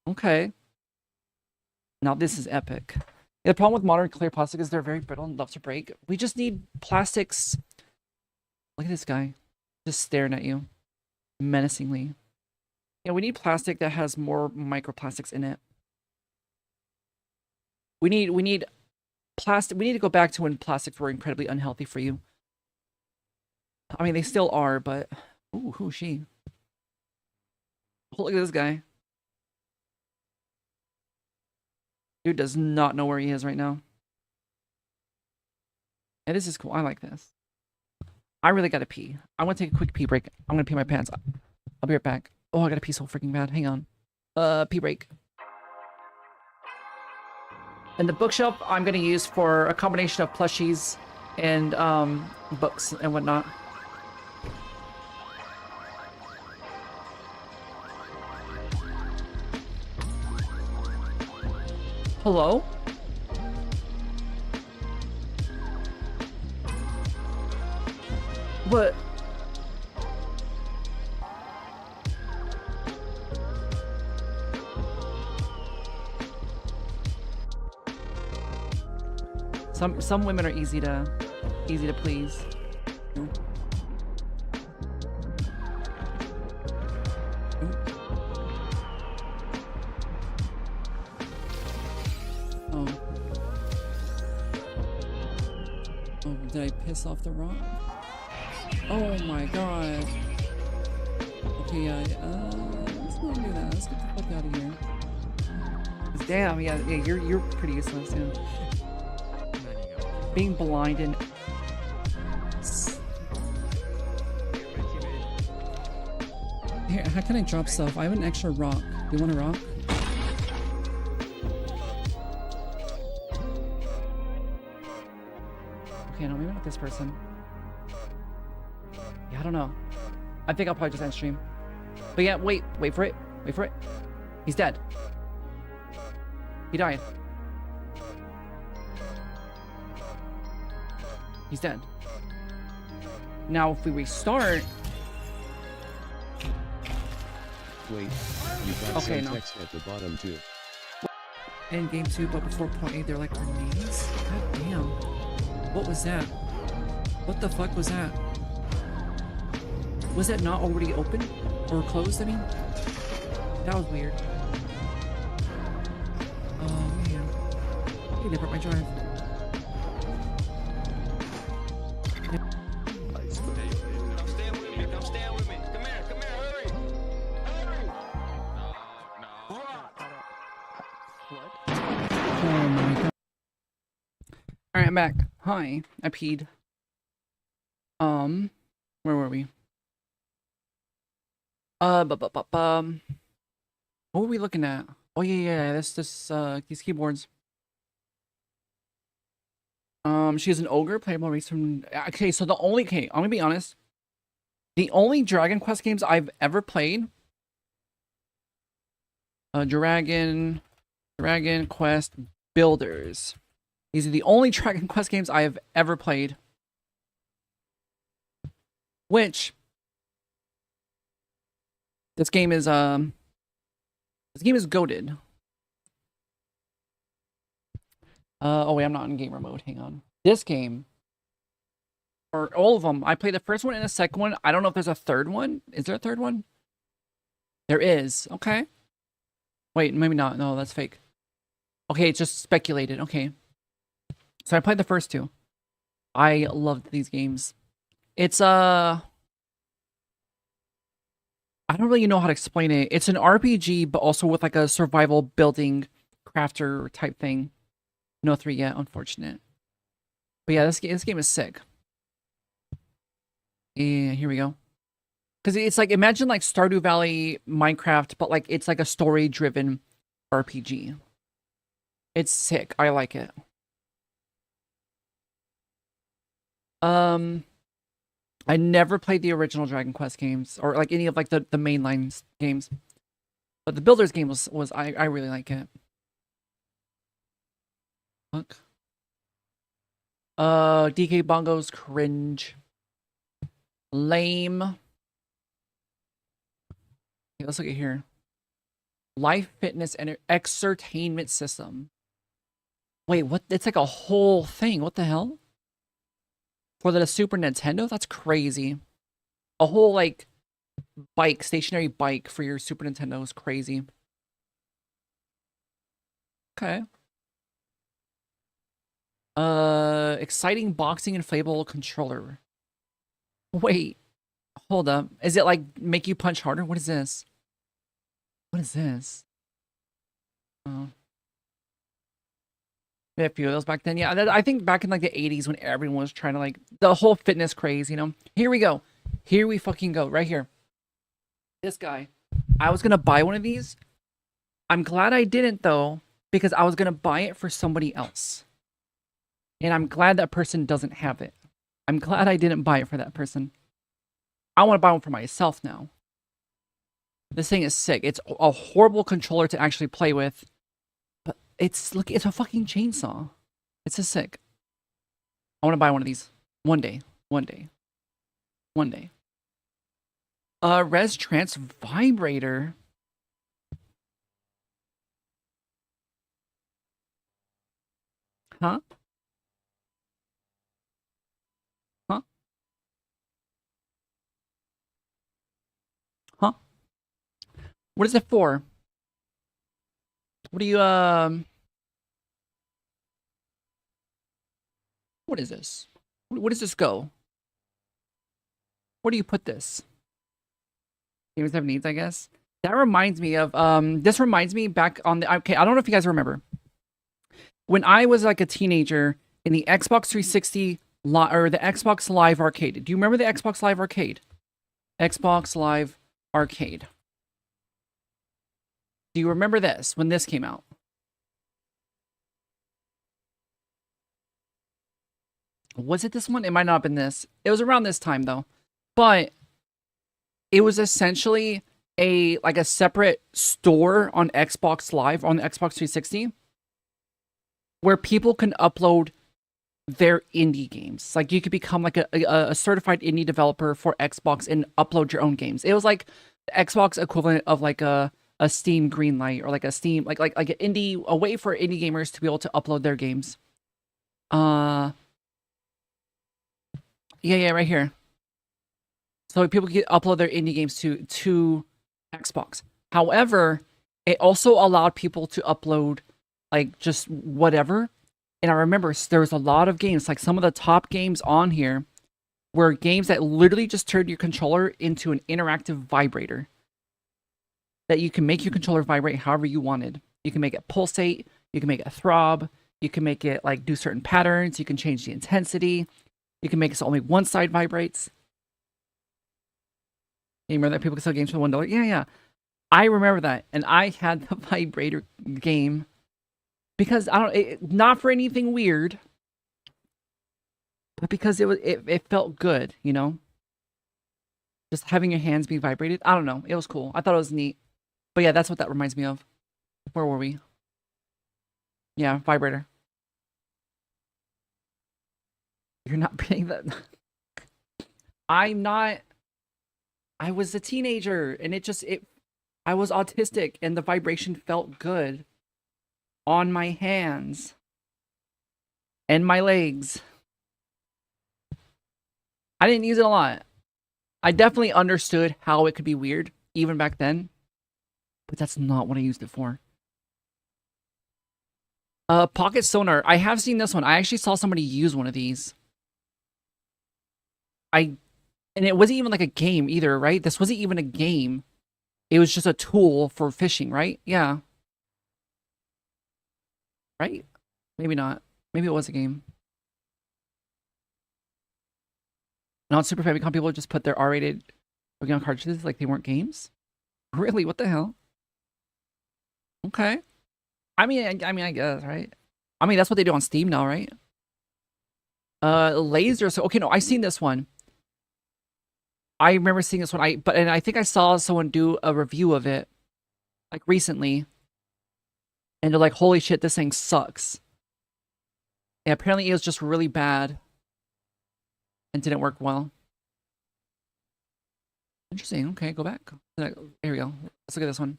Okay. Now this is epic. Yeah, the problem with modern clear plastic is they're very brittle and love to break. We just need plastics. Look at this guy. Just staring at you. Menacingly. Yeah, we need plastic that has more microplastics in it. We need plastic. We need to go back to when plastics were incredibly unhealthy for you. I mean, they still are, but... Ooh, who's she? Oh, look at this guy. Dude does not know where he is right now. Yeah, this is cool. I like this. I really gotta pee. I want to take a quick pee break. I'm gonna pee my pants. I'll be right back. Oh, I gotta pee so freaking bad. Hang on. Pee break. And the bookshelf I'm gonna use for a combination of plushies and books and whatnot. Hello? What? Some women are easy to please. Oh. Oh, did I piss off the rock? Oh my god. Okay, yeah, let's not do that. Let's get the fuck out of here. Damn, yeah, you're pretty useless, yeah. Being blind and here, how can I drop stuff? I have an extra rock. Do you want a rock? Okay, no, maybe not this person. Yeah, I don't know. I think I'll probably just end stream. But yeah, wait for it. Wait for it. He's dead. He died. He's dead. Now, if we restart... Wait, you got Okay, some no. text at the bottom too. In game 2, but before point 8, they're like grenades? God damn. What was that? What the fuck was that? Was that not already open? Or closed, I mean? That was weird. Oh, man. Hey, they broke my drive. Oh my god. Alright, I'm back. Hi. I peed. Where were we? What were we looking at? Oh yeah, these keyboards. She's an ogre, playable race from... Okay, so I'm gonna be honest. The only Dragon Quest games I've ever played... Dragon Quest Builders. These are the only Dragon Quest games I have ever played. Which... This game is goated. Oh wait, I'm not in gamer mode. Hang on. This game, or all of them, I played the first one and the second one. I don't know if there's a third one. Is there a third one? There is. Okay. Wait, maybe not. No, that's fake. Okay, it's just speculated. Okay. So I played the first two. I loved these games. It's I don't really know how to explain it. It's an RPG, but also with like a survival building crafter type thing. No 3 yet, unfortunate. But yeah, this game is sick. Yeah, here we go. Because it's like, imagine like Stardew Valley Minecraft, but like it's like a story-driven RPG. It's sick. I like it. I never played the original Dragon Quest games or like any of like the mainline games, but the Builders game was I really like it. Fuck. DK Bongos cringe. Lame. Okay, let's look at here. Life Fitness and Exertainment System. Wait, what? It's like a whole thing. What the hell? For the Super Nintendo? That's crazy. A whole, like, bike, stationary bike for your Super Nintendo is crazy. Okay. Exciting boxing inflatable controller. Wait. Hold up. Is it, like, make you punch harder? What is this? What is this? Oh. We had a few of those back then. Yeah, I think back in like the 80s when everyone was trying to like the whole fitness craze, you know? Here we go. Here we fucking go. Right here. This guy. I was going to buy one of these. I'm glad I didn't though, because I was going to buy it for somebody else. And I'm glad that person doesn't have it. I'm glad I didn't buy it for that person. I want to buy one for myself now. This thing is sick. It's a horrible controller to actually play with. But it's a fucking chainsaw. It's just sick. I want to buy one of these. One day. One day. One day. Res Trance Vibrator. Huh? Huh? Huh? What is it for? What do you, what is this? Where does this go? Where do you put this? Gamers have needs, I guess. That reminds me of, this reminds me back on the, okay, I don't know if you guys remember. When I was like a teenager in the Xbox 360 or the Xbox Live Arcade. Do you remember the Xbox Live Arcade? Xbox Live Arcade. Do you remember this when this came out? Was it this one? It might not have been this. It was around this time though. But it was essentially a separate store on Xbox Live on the Xbox 360 where people can upload their indie games. Like you could become like a certified indie developer for Xbox and upload your own games. It was like the Xbox equivalent of like a Steam Greenlight or like a Steam like an indie, a way for indie gamers to be able to upload their games. Yeah, right here. So people can upload their indie games to Xbox. However, it also allowed people to upload like just whatever. And I remember there was a lot of games, like some of the top games on here were games that literally just turned your controller into an interactive vibrator. That you can make your controller vibrate however you wanted. You can make it pulsate, you can make it throb, you can make it like do certain patterns, you can change the intensity, you can make it so only one side vibrates. You remember that people can sell games for $1? Yeah. I remember that. And I had the vibrator game because not for anything weird, but because it felt good, you know? Just having your hands be vibrated. I don't know. It was cool. I thought it was neat. But yeah, that's what that reminds me of. Where were we? Yeah, vibrator. You're not paying that. I'm not. I was a teenager and I was autistic and the vibration felt good on my hands and my legs. I didn't use it a lot. I definitely understood how it could be weird even back then, but that's not what I used it for. Pocket Sonar. I have seen this one. I actually saw somebody use one of these. And it wasn't even like a game either, right? This wasn't even a game. It was just a tool for fishing, right? Yeah. Right? Maybe not. Maybe it was a game. Not Super Famicom people just put their R-rated Pokemon cartridges like they weren't games? Really? What the hell? Okay. I mean, I guess, right? I mean, that's what they do on Steam now, right? Laser. So, okay, no, I seen this one. I remember seeing this one. And I think I saw someone do a review of it, like recently, and they're like, "Holy shit, this thing sucks." And apparently, it was just really bad, and didn't work well. Interesting. Okay, go back. Here we go. Let's look at this one.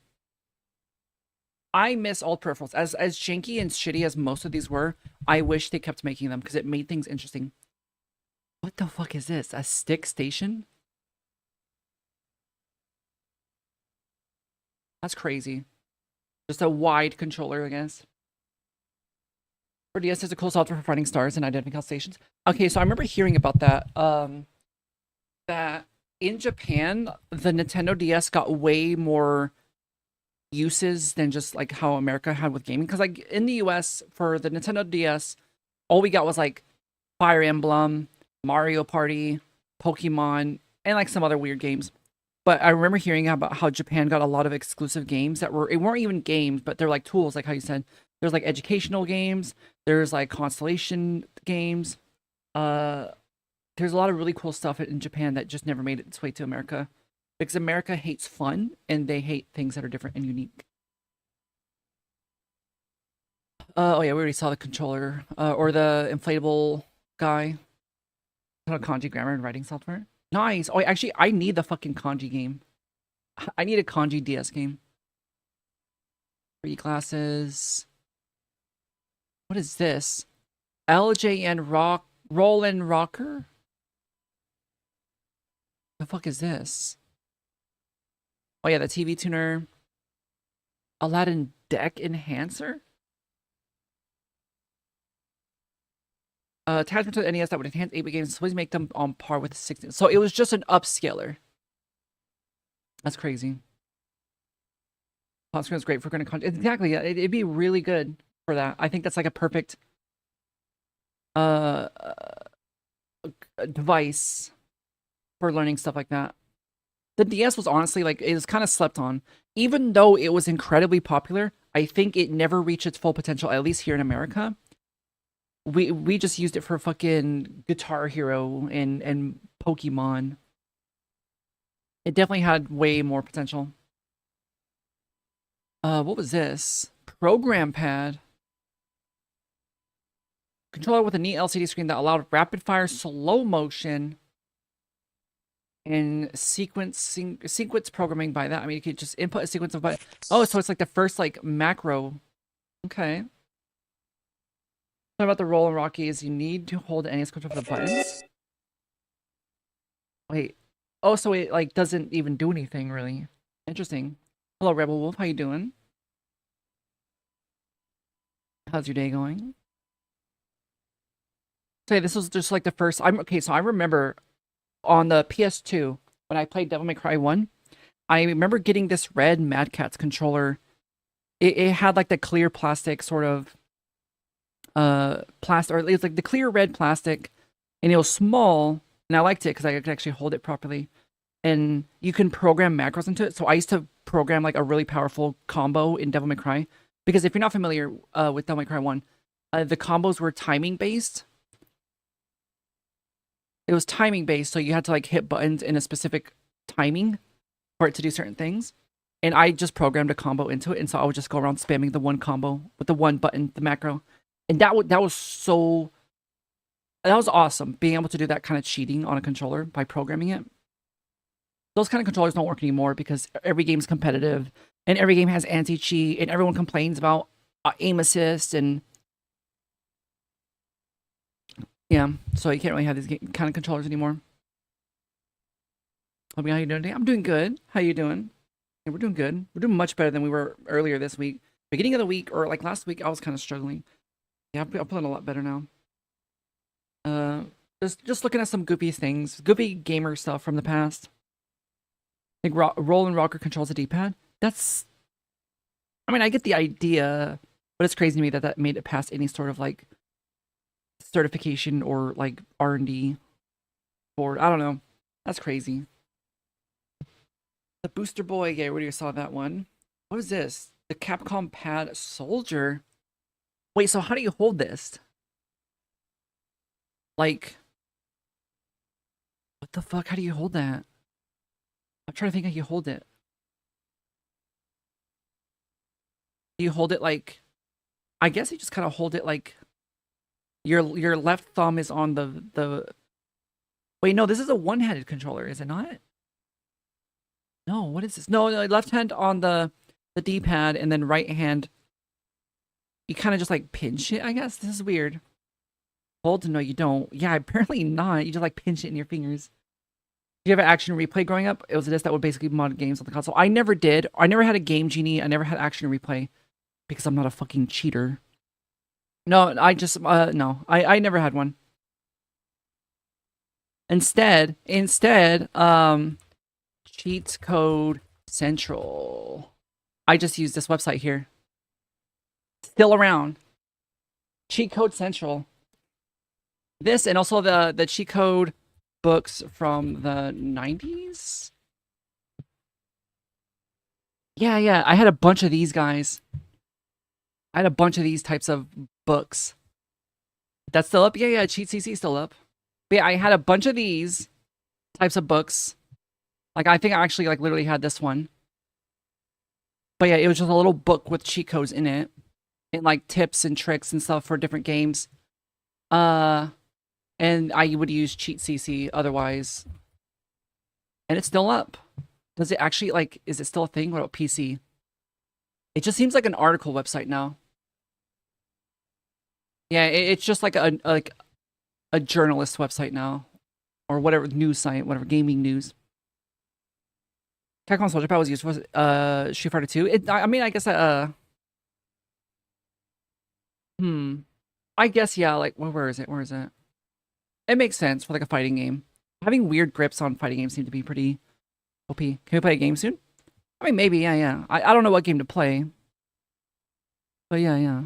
I miss old peripherals. As janky and shitty as most of these were, I wish they kept making them because it made things interesting. What the fuck is this? A stick station? That's crazy. Just a wide controller, I guess. For DS, there's a cool software for finding stars and identifying stations. Okay, so I remember hearing about that. That in Japan, the Nintendo DS got way more uses than just like how America had with gaming. Because like in the US for the Nintendo DS, all we got was like Fire Emblem, Mario Party, Pokemon, and like some other weird games. But I remember hearing about how Japan got a lot of exclusive games that weren't even games, but they're like tools, like how you said. There's like educational games, there's like constellation games. There's a lot of really cool stuff in Japan that just never made its way to America. Because America hates fun and they hate things that are different and unique. Oh yeah, we already saw the controller. Or the inflatable guy. Kanji grammar and writing software. Nice. Oh, actually, I need the fucking kanji game. I need a kanji DS game. Free glasses. What is this? LJN Roland Rocker? The fuck is this? Oh yeah, the TV tuner. Aladdin deck enhancer? Attachment to the NES that would enhance 8-bit games, so please make them on par with the 16. So it was just an upscaler. That's crazy. Pop screen is great for going to exactly. Yeah, it'd be really good for that. I think that's like a perfect device for learning stuff like that. The DS was honestly like it was kind of slept on, even though it was incredibly popular. I think it never reached its full potential, at least here in America. We just used it for fucking Guitar Hero and Pokemon. It definitely had way more potential. What was this? Program pad. Controller with a neat LCD screen that allowed rapid fire slow motion and sequence programming by that. I mean, you could just input a sequence of buttons. Oh, so it's like the first like macro. Okay. About the roll and rocky is you need to hold the NES control for the buttons. Wait. Oh, so it like doesn't even do anything really. Interesting. Hello, Rebel Wolf. How you doing? How's your day going? So this was just like the first. So I remember on the PS2 when I played Devil May Cry 1. I remember getting this red Mad Catz controller. It had like the clear plastic sort of. Plastic, or it's like the clear red plastic, and it was small, and I liked it because I could actually hold it properly, and you can program macros into it. So I used to program like a really powerful combo in Devil May Cry, because if you're not familiar with Devil May Cry 1, the combos were timing based. It was timing based, so you had to like hit buttons in a specific timing for it to do certain things. And I just programmed a combo into it, and so I would just go around spamming the one combo with the one button, the macro. And that was awesome, being able to do that kind of cheating on a controller by programming it. Those kind of controllers don't work anymore because every game's competitive, and every game has anti-cheat, and everyone complains about aim assist, and yeah, so you can't really have these kind of controllers anymore. Let me know how you doing today. I'm doing good. How you doing? Yeah, we're doing good. We're doing much better than we were earlier this week. Beginning of the week, or like last week, I was kind of struggling. Yeah, I'm feeling a lot better now. Just looking at some goopy things, goopy gamer stuff from the past. I think Roll and Rocker controls the D-pad. I mean, I get the idea, but it's crazy to me that made it past any sort of like certification or like R&D board. I don't know. That's crazy. The Booster Boy, yeah, where do you saw that one? What is this? The Capcom Pad Soldier. Wait, so how do you hold this? Like, what the fuck? How do you hold that? I'm trying to think how you hold it. Do you hold it like... I guess you just kind of hold it like... Your left thumb is on the... Wait, no, this is a one-handed controller, is it not? No, what is this? No, left hand on the D-pad, and then right hand... You kind of just like pinch it, I guess. This is weird. Hold? No, you don't. Yeah, apparently not. You just like pinch it in your fingers. Did you have an Action Replay growing up? It was this that would basically mod games on the console. I never did. I never had a Game Genie. I never had Action Replay because I'm not a fucking cheater. No, I just no. I never had one. Instead, Cheat Code Central. I just use this website here. Still around. Cheat Code Central. This and also the cheat code books from the 90s. Yeah. I had a bunch of these guys. I had a bunch of these types of books. That's still up? Yeah. Cheat CC still up. But yeah, I had a bunch of these types of books. Like, I think I actually, like, literally had this one. But yeah, it was just a little book with cheat codes in it. And, like, tips and tricks and stuff for different games. And I would use Cheat CC otherwise. And it's still up. Does it actually, like, is it still a thing? What about PC? It just seems like an article website now. Yeah, it's just like a journalist website now. Or whatever, news site, whatever, gaming news. Capcom Soldier Pad was used for Street Fighter 2. I mean, I guess I guess, yeah, like, well, where is it? Where is it? It makes sense for, like, a fighting game. Having weird grips on fighting games seem to be pretty OP. Can we play a game soon? I mean, maybe, yeah. I don't know what game to play. But yeah.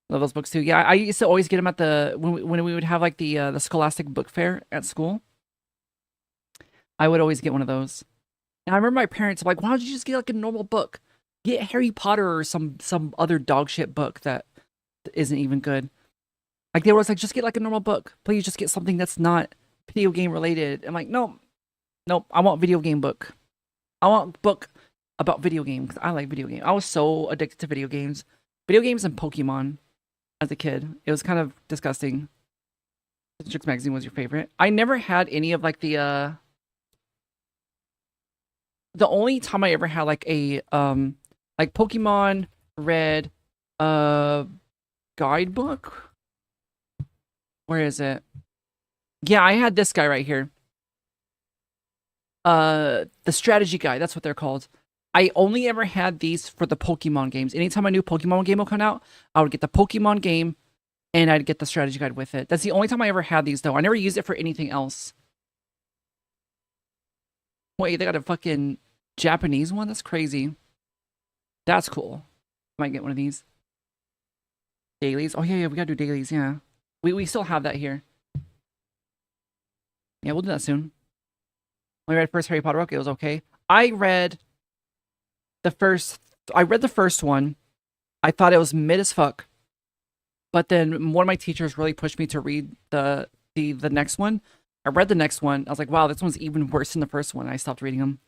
Love those books, too. Yeah, I used to always get them at when we would have, like, the Scholastic Book Fair at school. I would always get one of those. And I remember my parents were like, why don't you just get, like, a normal book? Get Harry Potter or some other dog shit book that isn't even good. Like, they were always like, just get, like, a normal book. Please just get something that's not video game related. I'm like, nope. I want video game book. I want book about video games because I like video games. I was so addicted to video games. Video games and Pokemon as a kid. It was kind of disgusting. Tricks Magazine was your favorite. I never had any of, like, the only time I ever had, like, a like Pokemon Red guidebook. Where is it? Yeah, I had this guy right here. The strategy guide, that's what they're called. I only ever had these for the Pokemon games. Anytime a new Pokemon game will come out, I would get the Pokemon game and I'd get the strategy guide with it. That's the only time I ever had these, though. I never used it for anything else. Wait, they got a fucking Japanese one? That's crazy. That's cool. Might get one of these. Dailies? Oh, yeah, we gotta do dailies, yeah. We still have that here. Yeah, we'll do that soon. When I read first Harry Potter book, it was okay. I read the first one. I thought it was mid as fuck. But then one of my teachers really pushed me to read the next one. I read the next one. I was like, wow, this one's even worse than the first one. I stopped reading them.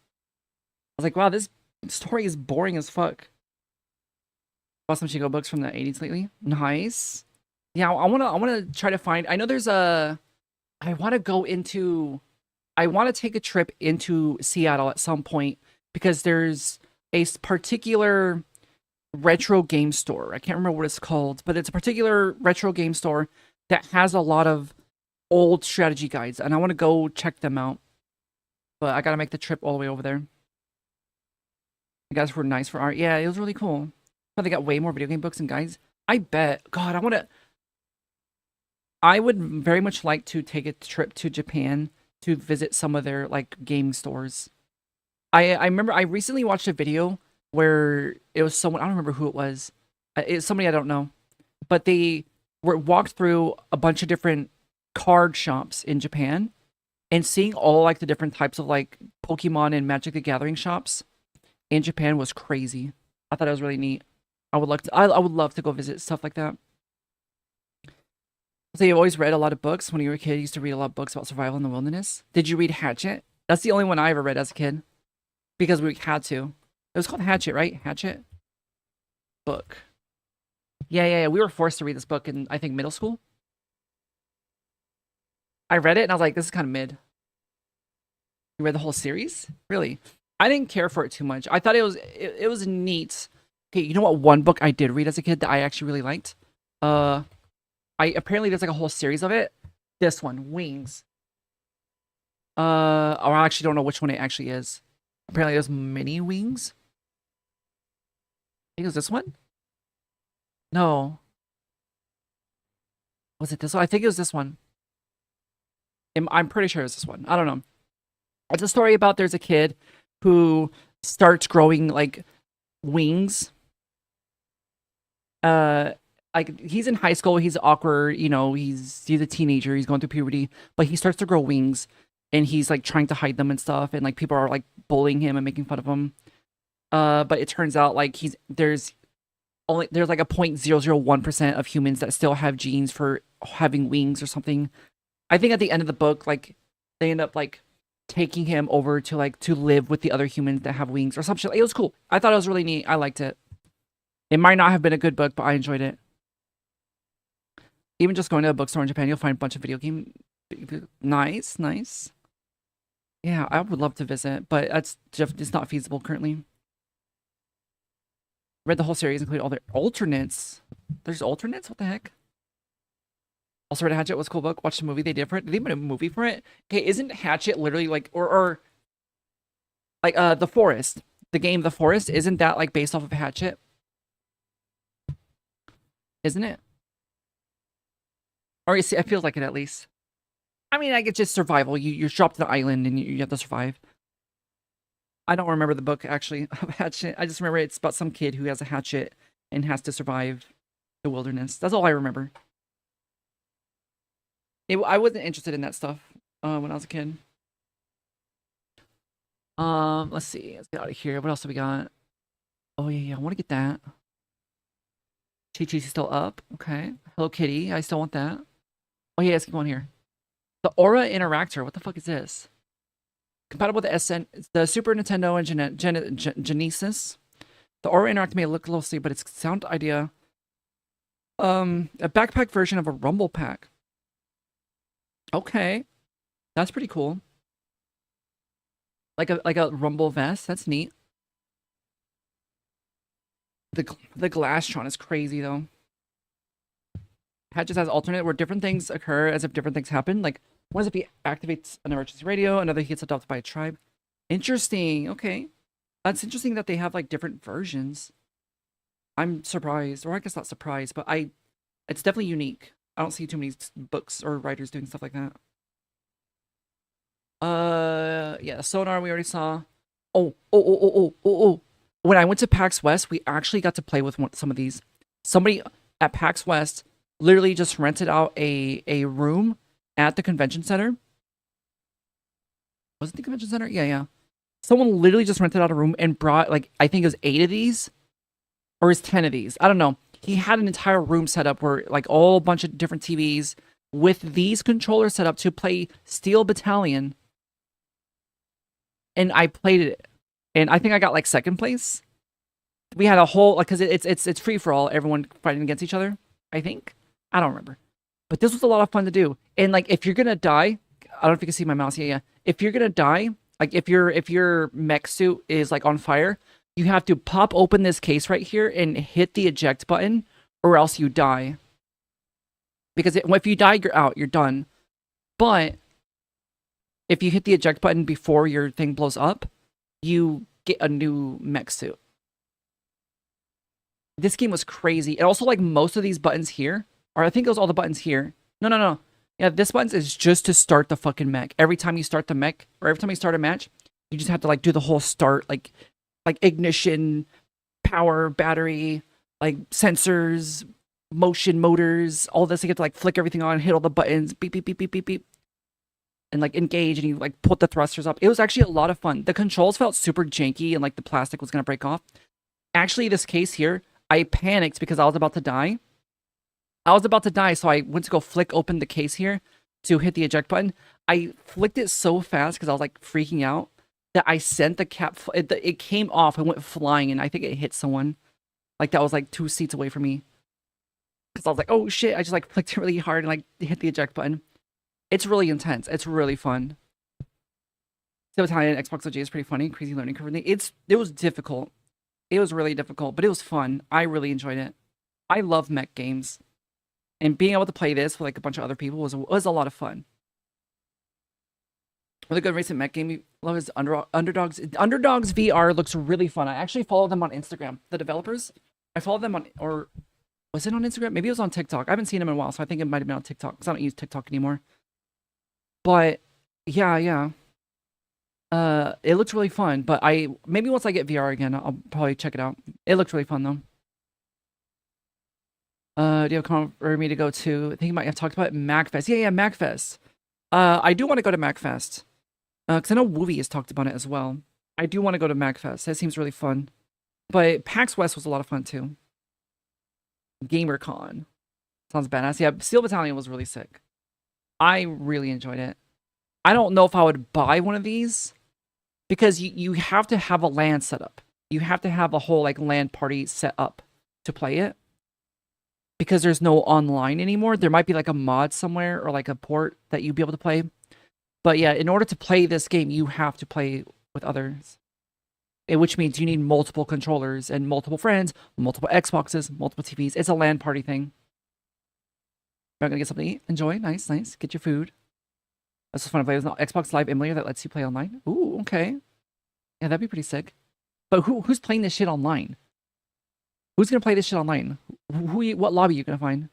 I was like, wow, this story is boring as fuck. Bought some Chico books from the 80s lately. Nice. Yeah, I wanna try to find. I know there's I want to take a trip into Seattle at some point because there's a particular retro game store. I can't remember what it's called, but it's a particular retro game store that has a lot of old strategy guides, and I want to go check them out. But I gotta make the trip all the way over there. The guys were nice for art. Yeah, it was really cool. But they got way more video game books and guides. I bet. God, I would very much like to take a trip to Japan to visit some of their, like, game stores. I remember I recently watched a video where it was someone, I don't remember who it was. It's somebody I don't know. But they walked through a bunch of different card shops in Japan and seeing all, like, the different types of, like, Pokemon and Magic the Gathering shops in Japan was crazy. I thought it was really neat. I would love to go visit stuff like that. So you've always read a lot of books. When you were a kid, you used to read a lot of books about survival in the wilderness. Did you read Hatchet? That's the only one I ever read as a kid. Because we had to. It was called Hatchet, right? Hatchet? Book. Yeah. We were forced to read this book in, I think, middle school. I read it and I was like, this is kind of mid. You read the whole series? Really? I didn't care for it too much. I thought it was neat. Okay, you know what one book I did read as a kid that I actually really liked? Apparently there's like a whole series of it. This one, Wings. Or I actually don't know which one it actually is. Apparently there's many Wings. I think it was this one? No. Was it this one? I think it was this one. I'm pretty sure it's this one. I don't know. It's a story about there's a kid who starts growing, like, wings. Like he's in high school, he's awkward, you know, he's a teenager, he's going through puberty, but he starts to grow wings, and he's like trying to hide them and stuff, and like people are like bullying him and making fun of him. But it turns out like there's like a 0.001% of humans that still have genes for having wings or something. I think at the end of the book, like they end up like taking him over to like to live with the other humans that have wings or some shit. It was cool. I thought it was really neat. I liked it. It might not have been a good book, but I enjoyed it. Even just going to a bookstore in Japan, you'll find a bunch of video game. Nice, nice. Yeah, I would love to visit, but it's not feasible currently. Read the whole series, including all their alternates. There's alternates? What the heck? Also read Hatchet. Was a cool book. Watched the movie they did for it. Did they make a movie for it? Okay, isn't Hatchet literally like or like The Forest? The game The Forest, isn't that like based off of Hatchet? Isn't it? Or you see, it feels like it at least. I mean, like it's just survival. You're dropped to the island and you have to survive. I don't remember the book actually of Hatchet. I just remember it's about some kid who has a hatchet and has to survive the wilderness. That's all I remember. I wasn't interested in that stuff when I was a kid. Let's see. Let's get out of here. What else do we got? Oh yeah, I want to get that. Chi-Chi's still up. Okay. Hello Kitty. I still want that. Oh yeah, let's keep on here. The Aura Interactor. What the fuck is this? Compatible with the SN, the Super Nintendo and Genesis. The Aura Interactor may look closely, but it's sound idea. A backpack version of a Rumble Pack. Okay, that's pretty cool. Like a Rumble vest. That's neat. The Glasstron is crazy though. Hatchet has alternate where different things occur as if different things happen. Like one is if he activates an emergency radio, another he gets adopted by a tribe. Interesting. Okay, that's interesting that they have like different versions. I'm surprised, or I guess not surprised, but it's definitely unique. I don't see too many books or writers doing stuff like that. Yeah, Sonar we already saw. Oh. When I went to PAX West, we actually got to play with some of these. Somebody at PAX West literally just rented out a room at the convention center. Was it the convention center? Yeah. Someone literally just rented out a room and brought like, I think it was 8 of these or is 10 of these. I don't know. He had an entire room set up where like all bunch of different TVs with these controllers set up to play Steel Battalion. And I played it. And I think I got like second place. We had a whole like because it's free for all, everyone fighting against each other. I think I don't remember, but this was a lot of fun to do. And like if you're gonna die, I don't know if you can see my mouse. Yeah. If you're gonna die, like if your mech suit is like on fire, you have to pop open this case right here and hit the eject button, or else you die. Because if you die, you're out. You're done. But if you hit the eject button before your thing blows up, you get a new mech suit. This game was crazy. And also, like, most of these buttons here, or I think it was all the buttons here. No. Yeah, this button is just to start the fucking mech. Every time you start the mech, or every time you start a match, you just have to, like, do the whole start, like ignition, power, battery, like, sensors, motion motors, all this. You have to, like, flick everything on, hit all the buttons, beep, beep, beep, beep, beep, beep. And like engage, and you like put the thrusters up. It was actually a lot of fun. The controls felt super janky and like the plastic was gonna break off. Actually, this case here, I panicked because I was about to die. So I went to go flick open the case here to hit the eject button. I flicked it so fast because I was like freaking out that I sent the cap. It came off and went flying, and I think it hit someone like that was like 2 seats away from me. Because I was like, oh shit! I just like flicked it really hard and like hit the eject button. It's really intense. It's really fun. Steel Battalion Xbox OG is pretty funny. Crazy learning curve. It was difficult. It was really difficult, but it was fun. I really enjoyed it. I love mech games. And being able to play this with like a bunch of other people was a lot of fun. Another good recent mech game you love is Underdogs. Underdogs VR looks really fun. I actually follow them on Instagram. The developers. I follow them on, or was it on Instagram? Maybe it was on TikTok. I haven't seen them in a while, so I think it might have been on TikTok because I don't use TikTok anymore. But yeah. It looks really fun, but maybe once I get VR again, I'll probably check it out. It looks really fun though. Do you have a comment for me to go to? I think you might have talked about MagFest. Yeah, MagFest. I do want to go to MagFest. Because I know Wooey has talked about it as well. I do want to go to MagFest. That seems really fun. But PAX West was a lot of fun too. GamerCon. Sounds badass. Yeah, Steel Battalion was really sick. I really enjoyed it. I don't know if I would buy one of these. Because you have to have a LAN set up. You have to have a whole like LAN party set up to play it. Because there's no online anymore. There might be like a mod somewhere or like a port that you'd be able to play. But yeah, in order to play this game, you have to play with others. Which means you need multiple controllers and multiple friends, multiple Xboxes, multiple TVs. It's a LAN party thing. You're gonna get something to eat. Enjoy. Nice, nice. Get your food. That's just fun to play with an Xbox Live emulator that lets you play online. Ooh, okay. Yeah, that'd be pretty sick. But who's playing this shit online? Who's gonna play this shit online? What lobby are you gonna find?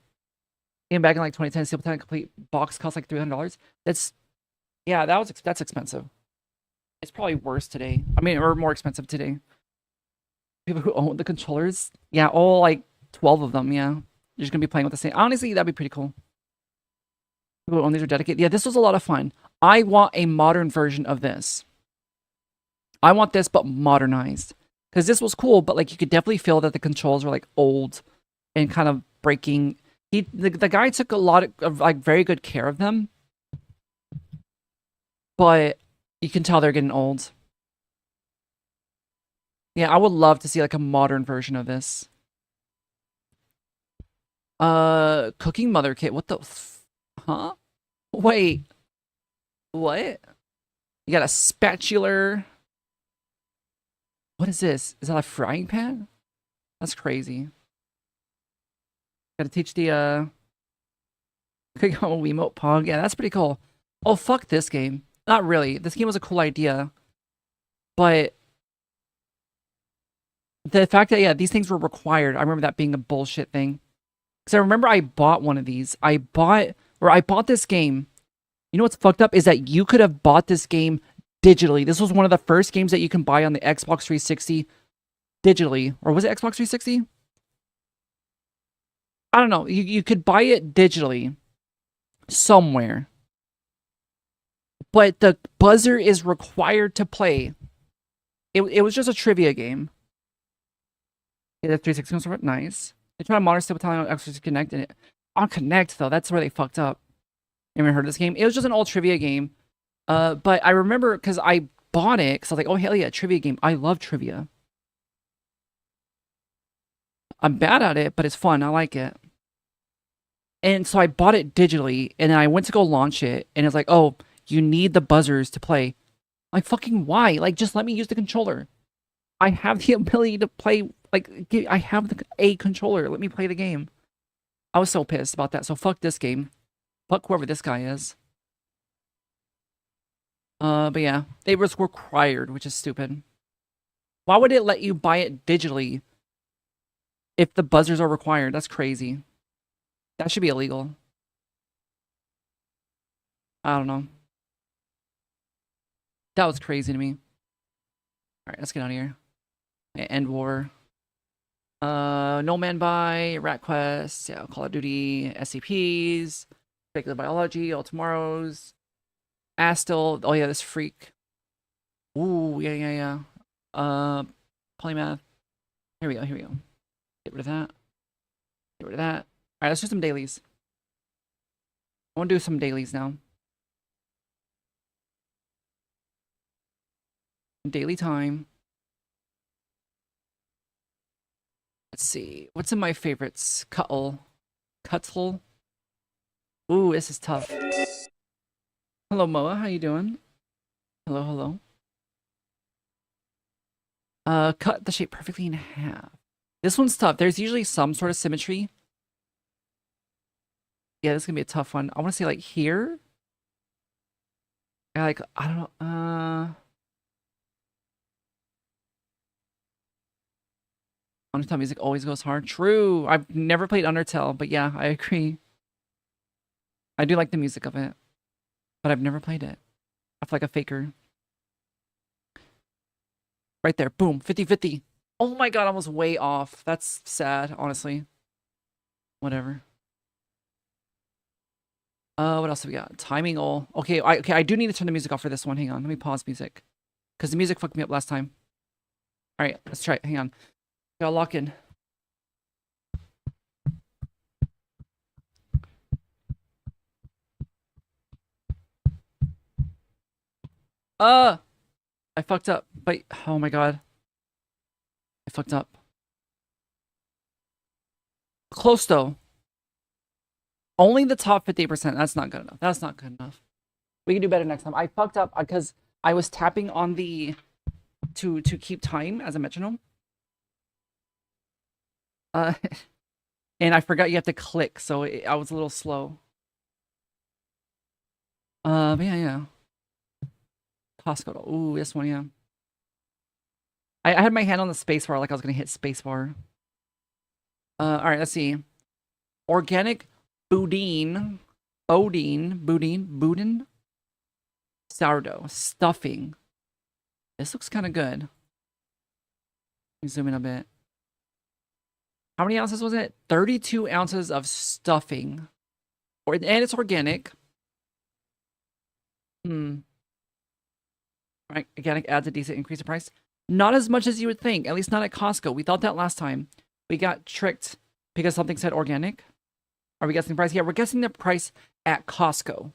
Came back in like 2010, Steel Battalion complete box costs like $300. Yeah, that's expensive. It's probably worse today. I mean, or more expensive today. People who own the controllers, yeah, all like 12 of them. Yeah, you're just gonna be playing with the same. Honestly, that'd be pretty cool. People who own these are dedicated. Yeah, this was a lot of fun. I want a modern version of this. I want this, but modernized. Because this was cool, but like you could definitely feel that the controls were like old and kind of breaking. The guy took a lot of like very good care of them, but you can tell they're getting old. Yeah, I would love to see like a modern version of this. Cooking mother kit. What the? Huh? Wait. What? You got a spatula. What is this? Is that a frying pan? That's crazy. Gotta teach the, click on Wiimote Pog. Yeah, that's pretty cool. Oh, fuck this game. Not really. This game was a cool idea. But the fact that, yeah, these things were required. I remember that being a bullshit thing. Because I remember I bought one of these. I bought this game. You know what's fucked up? Is that you could have bought this game digitally. This was one of the first games that you can buy on the Xbox 360 digitally. Or was it Xbox 360? I don't know. You could buy it digitally somewhere. But the buzzer is required to play. It was just a trivia game. Yeah, the 360 controller, nice. They tried to monitor Steel Battalion on Xbox Connect, and on Connect though, that's where they fucked up. You ever heard of this game? It was just an old trivia game. But I remember because I bought it because I was like, oh hell yeah, trivia game. I love trivia. I'm bad at it, but it's fun. I like it. And so I bought it digitally, and then I went to go launch it, and it's like, oh, you need the buzzers to play. Like, fucking why? Like, just let me use the controller. I have the ability to play, like, I have a controller. Let me play the game. I was so pissed about that, so fuck this game. Fuck whoever this guy is. But yeah, it was required, which is stupid. Why would it let you buy it digitally if the buzzers are required? That's crazy. That should be illegal. I don't know. That was crazy to me. Alright, let's get out of here. End war. No Man by, Rat Quest, yeah, Call of Duty, SCPs, Speculative Biology, All Tomorrows, Astil, oh yeah, this freak. Ooh, yeah. Polymath. Here we go. Get rid of that. Get rid of that. Alright, let's do some dailies. I want to do some dailies now. Daily time. Let's see. What's in my favorites? Cuttle. Ooh, this is tough. Hello, Moa. How you doing? Hello. Cut the shape perfectly in half. This one's tough. There's usually some sort of symmetry. Yeah, this is gonna be a tough one. I want to say like here. Yeah, like, I don't know. Undertale music always goes hard. True. I've never played Undertale, but yeah, I agree. I do like the music of it, but I've never played it. I feel like a faker. Right there. Boom. 50-50. Oh my god, I was way off. That's sad, honestly. Whatever. What else have we got? Timing all. Okay, I do need to turn the music off for this one. Hang on. Let me pause music. Because the music fucked me up last time. Alright, let's try it. Hang on. Gotta lock in. I fucked up. But oh my god. I fucked up. Close though. Only the top 50%. That's not good enough. That's not good enough. We can do better next time. I fucked up because I was tapping on the to keep time as a metronome. And I forgot you have to click, so I was a little slow. But yeah. Costco. Ooh, this one, yeah. I had my hand on the spacebar like I was gonna hit spacebar. Alright, let's see. Organic boudin. Boudin. Sourdough. Stuffing. This looks kind of good. Let me zoom in a bit. How many ounces was it? 32 ounces of stuffing. And it's organic. Right, organic adds a decent increase in price. Not as much as you would think, at least not at Costco. We thought that last time. We got tricked because something said organic. Are we guessing the price? Yeah, we're guessing the price at Costco.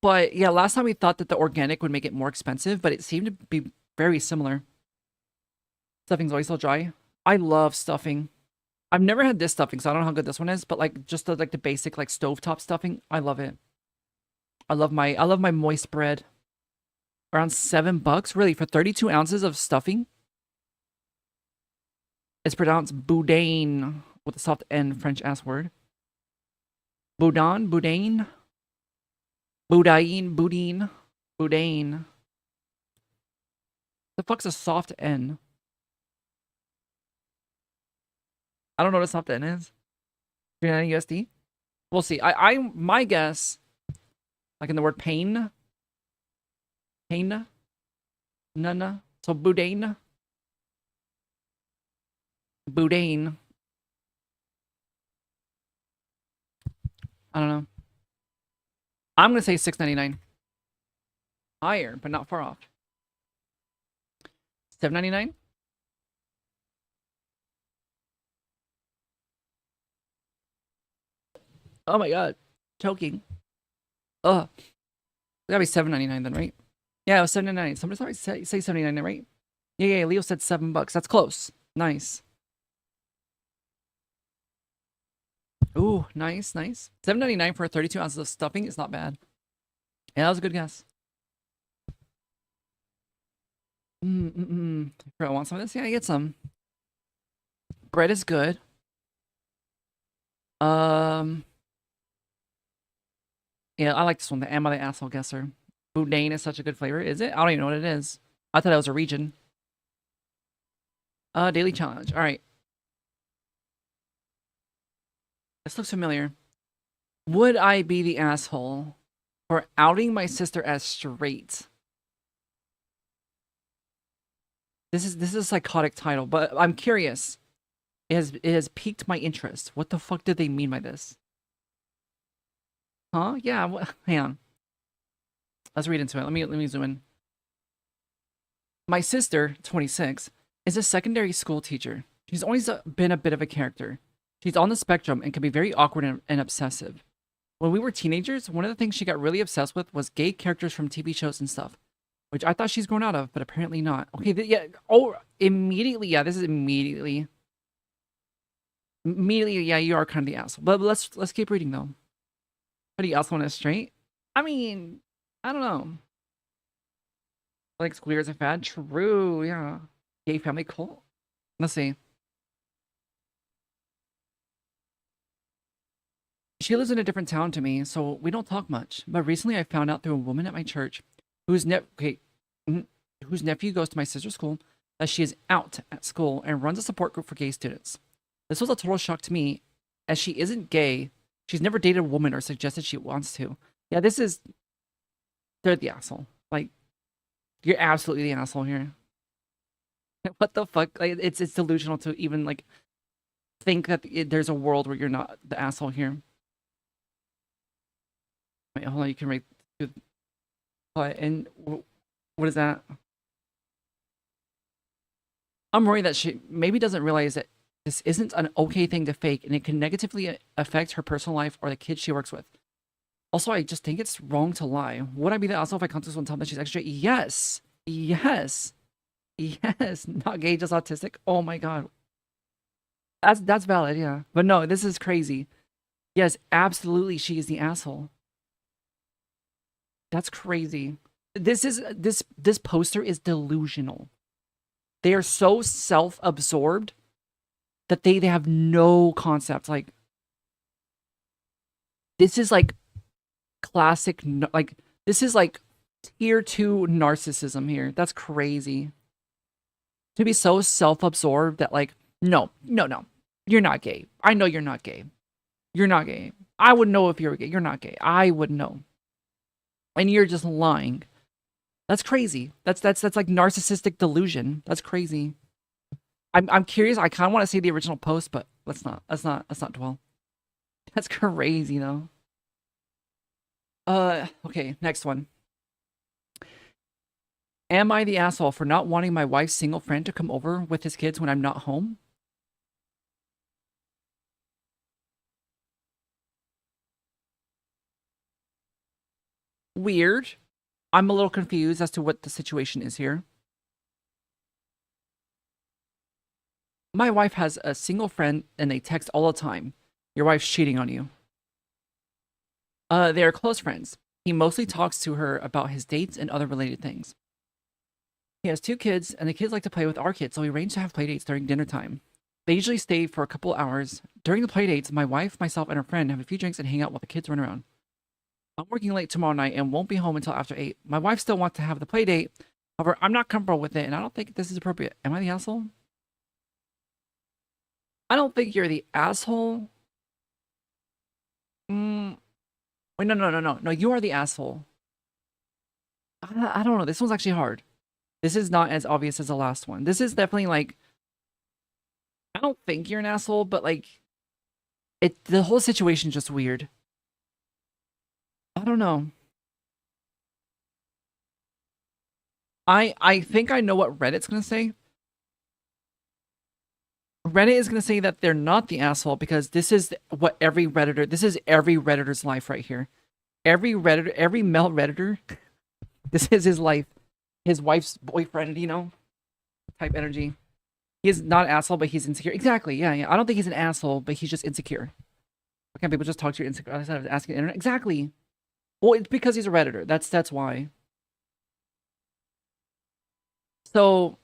But yeah, last time we thought that the organic would make it more expensive, but it seemed to be very similar. Stuffing's always so dry. I love stuffing. I've never had this stuffing, so I don't know how good this one is, but like just the basic like stovetop stuffing, I love it. I love my moist bread. Around $7, really, for 32 ounces of stuffing. It's pronounced boudin with a soft N, French ass word. Boudin. The fuck's a soft N? I don't know what a soft N is. 390 USD. We'll see. My guess, like in the word pain. Nana. So boudin. I don't know. I'm gonna say $6.99. Higher, but not far off. $7.99. Oh my god, choking. Ugh. It gotta be $7.99 then, right? Yeah, it was $7.99. Somebody always say $7.99, right? Yeah. Leo said $7. That's close. Nice. Ooh, nice. $7.99 for 32 ounces of stuffing is not bad. Yeah, that was a good guess. I want some of this. Yeah, I get some. Bread is good. Yeah, I like this one. The Am I the Asshole Guesser. Boudin is such a good flavor. Is it? I don't even know what it is. I thought it was a region. Daily challenge. All right. This looks familiar. Would I be the asshole for outing my sister as straight? This is a psychotic title, but I'm curious. It has piqued my interest. What the fuck did they mean by this? Huh? Yeah. Hang on. Let's read into it. Let me zoom in. My sister, 26, is a secondary school teacher. She's always been a bit of a character. She's on the spectrum and can be very awkward and obsessive. When we were teenagers, one of the things she got really obsessed with was gay characters from TV shows and stuff, which I thought she's grown out of, but apparently not. Okay, yeah. Oh, immediately. Yeah, this is immediately. Immediately, yeah, you are kind of the asshole. But let's keep reading though. How do you also want to straight? I mean, I don't know. Like queer is a fad? True, yeah. Gay family cult? Let's see. She lives in a different town to me, so we don't talk much. But recently I found out through a woman at my church whose nephew goes to my sister's school that she is out at school and runs a support group for gay students. This was a total shock to me, as she isn't gay. She's never dated a woman or suggested she wants to. Yeah, this is... they're the asshole. Like, you're absolutely the asshole here. What the fuck? Like, it's delusional to even like think that there's a world where you're not the asshole here. Wait, hold on. You can rate. And what is that? I'm worried that she maybe doesn't realize that this isn't an okay thing to fake, and it can negatively affect her personal life or the kids she works with. Also, I just think it's wrong to lie. Would I be the asshole if I contact someone and tell them that she's extra? Yes. Yes. Yes. Not gay, just autistic. Oh my god. That's valid, yeah. But no, this is crazy. Yes, absolutely, she is the asshole. That's crazy. This poster is delusional. They are so self-absorbed that they have no concept. Like, this is like classic, like, this is like tier 2 narcissism here. That's crazy. To be so self-absorbed that like, no, you're not gay. I know you're not gay. You're not gay. I would know if you're gay. You're not gay. I would know. And you're just lying. That's crazy. That's like narcissistic delusion. That's crazy. I'm curious. I kind of want to see the original post, but let's not dwell. That's crazy though. Okay, next one. Am I the asshole for not wanting my wife's single friend to come over with his kids when I'm not home? Weird. I'm a little confused as to what the situation is here. My wife has a single friend and they text all the time. Your wife's cheating on you. They are close friends. He mostly talks to her about his dates and other related things. He has 2 kids, and the kids like to play with our kids, so we arrange to have play dates during dinner time. They usually stay for a couple hours. During the play dates, my wife, myself, and her friend have a few drinks and hang out while the kids run around. I'm working late tomorrow night and won't be home until after 8. My wife still wants to have the play date. However, I'm not comfortable with it, and I don't think this is appropriate. Am I the asshole? I don't think you're the asshole. Wait, no. You are the asshole. I don't know. This one's actually hard. This is not as obvious as the last one. This is definitely like, I don't think you're an asshole, but like, the whole situation's just weird. I don't know. I think I know what Reddit's gonna say. Reddit is gonna say that they're not the asshole because this is what every Redditor's life right here. Every male Redditor, this is his life. His wife's boyfriend, you know, type energy. He is not an asshole, but he's insecure. Exactly, yeah. I don't think he's an asshole, but he's just insecure. Why can't people just talk to you insecure instead of asking the internet? Exactly. Well, it's because he's a Redditor. That's why. So,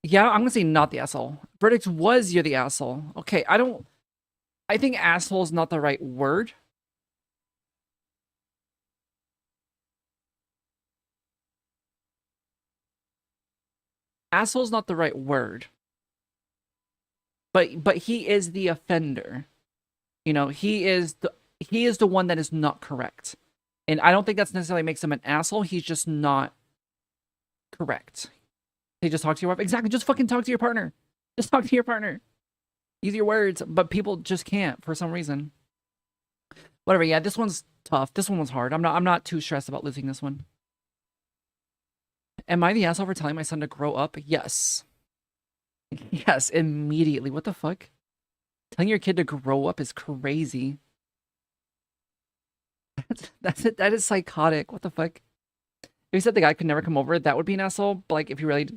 yeah, I'm gonna say not the asshole. Verdict was you're the asshole. Okay, I think asshole is not the right word. Asshole's not the right word. But he is the offender. You know, he is the one that is not correct. And I don't think that's necessarily makes him an asshole. He's just not correct. Hey, just talk to your wife. Exactly. Just fucking talk to your partner. Just talk to your partner. Use your words, but people just can't for some reason. Whatever. Yeah, this one's tough. This one was hard. I'm not too stressed about losing this one. Am I the asshole for telling my son to grow up? Yes. Yes, immediately. What the fuck? Telling your kid to grow up is crazy. That's it. That is psychotic. What the fuck? If you said the guy could never come over, that would be an asshole. But like, if you really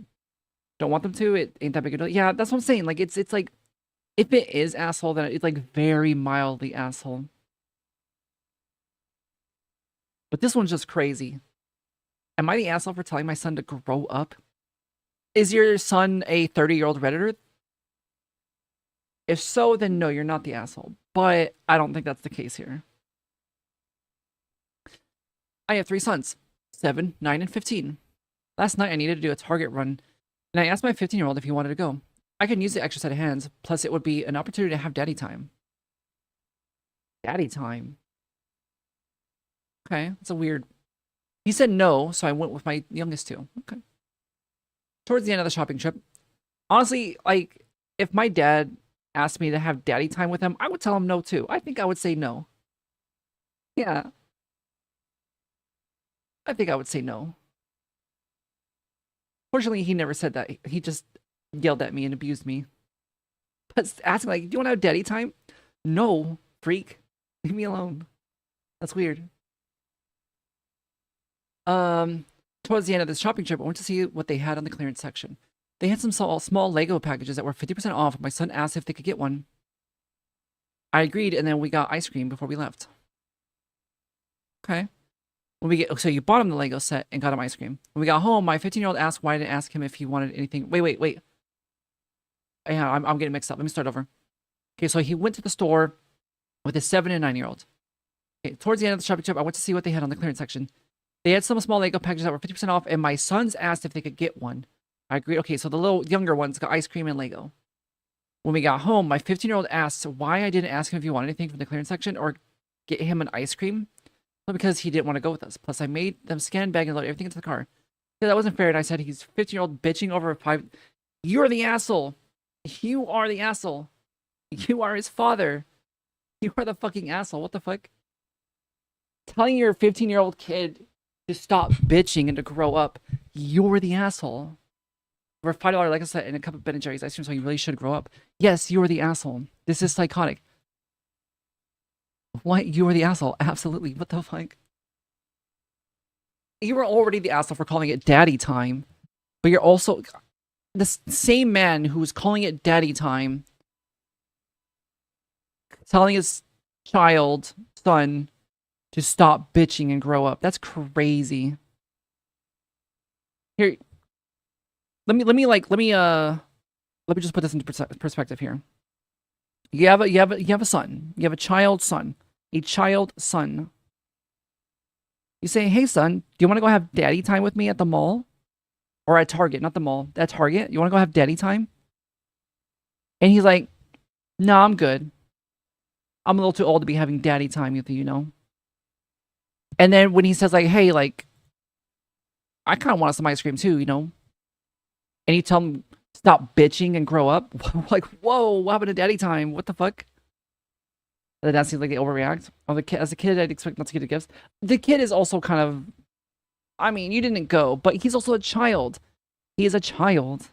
don't want them to, it ain't that big a deal. Yeah, that's what I'm saying. Like, it's like, if it is asshole, then it's like very mildly asshole. But this one's just crazy. Am I the asshole for telling my son to grow up? Is your son a 30-year-old Redditor? If so, then no, you're not the asshole. But I don't think that's the case here. I have 3 sons, 7, 9, and 15. Last night I needed to do a Target run, and I asked my 15-year-old if he wanted to go. I can use the extra set of hands, plus it would be an opportunity to have daddy time. Daddy time? Okay, that's a weird He said no, so I went with my youngest two. Okay. Towards the end of the shopping trip, honestly, like, if my dad asked me to have daddy time with him, I would tell him no too. I think I would say no. Yeah. I think I would say no. Fortunately, he never said that. He just yelled at me and abused me. But asking, like, do you want to have daddy time? No, freak. Leave me alone. That's weird. Towards the end of this shopping trip, I went to see what they had on the clearance section. They had some small Lego packages that were 50% off. My son asked if they could get one. I agreed, and then we got ice cream before we left. Okay. So you bought him the Lego set and got him ice cream. When we got home, my 15-year-old asked why I didn't ask him if he wanted anything. Wait. Yeah, I'm getting mixed up. Let me start over. Okay, so he went to the store with his 7 and 9-year-old. Okay, towards the end of the shopping trip, I went to see what they had on the clearance section. They had some small Lego packages that were 50% off, and my sons asked if they could get one. I agreed. Okay, so the little younger ones got ice cream and Lego. When we got home, my 15-year-old asked why I didn't ask him if he wanted anything from the clearance section or get him an ice cream. Well, because he didn't want to go with us. Plus, I made them scan bag and load everything into the car. Yeah, that wasn't fair, and I said he's 15-year-old bitching over a 5. You're the asshole. You are the asshole. You are his father. You are the fucking asshole. What the fuck? Telling your 15-year-old kid to stop bitching and to grow up. You're the asshole. For a $5 Lego set and a cup of Ben & Jerry's ice cream, so you really should grow up. Yes, you are the asshole. This is psychotic. What? You are the asshole. Absolutely. What the fuck? You were already the asshole for calling it daddy time. But you're also the same man who's calling it daddy time, telling his son, to stop bitching and grow up. That's crazy. Here, let me just put this into perspective here. You have a son. You have a child son. A child son. You say, hey son, do you want to go have daddy time with me at the mall? Or at Target, not the mall. At Target? You want to go have daddy time? And he's like, no, I'm good. I'm a little too old to be having daddy time with you, you know? And then when he says like, hey, like, I kind of want some ice cream too, you know? And you tell him, stop bitching and grow up. Like, whoa, what happened to daddy time? What the fuck? And that seems like they overreact. As a kid, I'd expect not to get gifts. The kid is also kind of, I mean, you didn't go, but he's also a child. He is a child.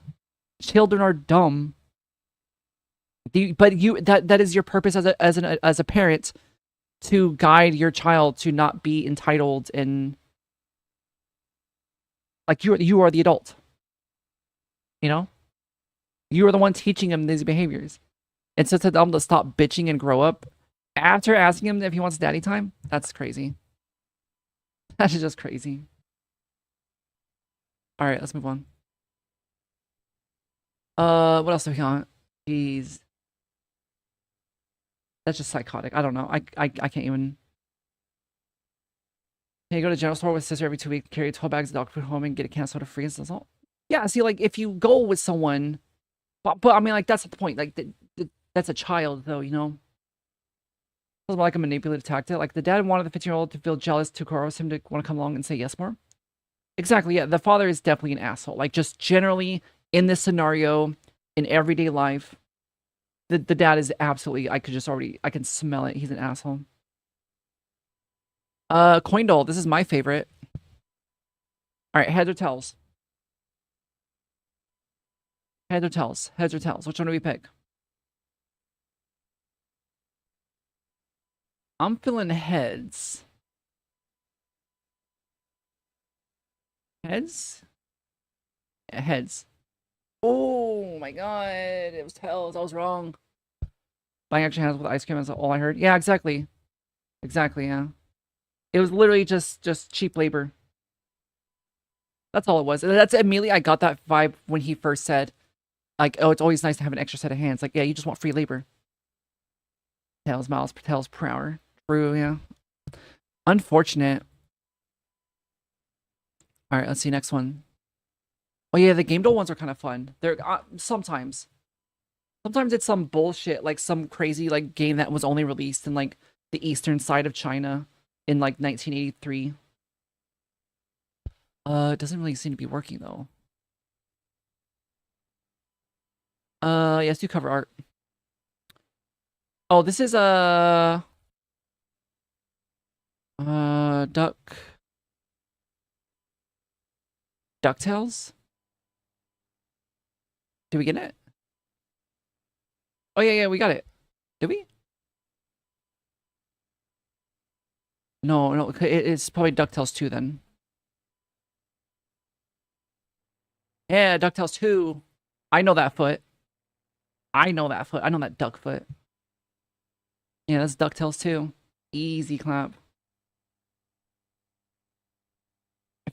Children are dumb. But that is your purpose as a parent, to guide your child to not be entitled and like you are the adult. You know? You are the one teaching him these behaviors. And so to tell him to stop bitching and grow up after asking him if he wants daddy time, that's crazy. That is just crazy. Alright, let's move on. What else do we got? Jeez. That's just psychotic. I don't know. I can't even. Can you go to the general store with sister every 2 weeks, carry 12 bags of dog food home and get a can of soda free? That's all. Yeah, see, like, if you go with someone, but I mean, like, that's the point. Like, that's a child, though, you know? It was like a manipulative tactic. Like, the dad wanted the 15-year-old to feel jealous, to coerce him to want to come along and say yes more. Exactly, yeah. The father is definitely an asshole. Like, just generally, in this scenario, in everyday life, the dad is absolutely, I can smell it. He's an asshole. Coindole, this is my favorite. Alright, heads or tails? Heads or tails? Heads or tails? Which one do we pick? I'm feeling heads. Heads? Yeah, heads. Oh my god, it was tails. I was wrong. Buying extra hands with ice cream is all I heard. Yeah, exactly. Exactly, yeah. It was literally just cheap labor. That's all it was. That's immediately I got that vibe when he first said, like, oh, it's always nice to have an extra set of hands. Like, yeah, you just want free labor. Miles per hour. True, yeah. Unfortunate. Alright, let's see, next one. Oh yeah, the Game Doll ones are kind of fun. They're sometimes it's some bullshit, like some crazy like game that was only released in like the eastern side of China in like 1983. It doesn't really seem to be working though. Yes, do cover art. Oh, this is DuckTales? Did we get it? Oh yeah, we got it. Did we? No, it's probably DuckTales 2 then. Yeah, DuckTales 2. I know that foot. I know that foot. I know that duck foot. Yeah, that's DuckTales 2. Easy clap.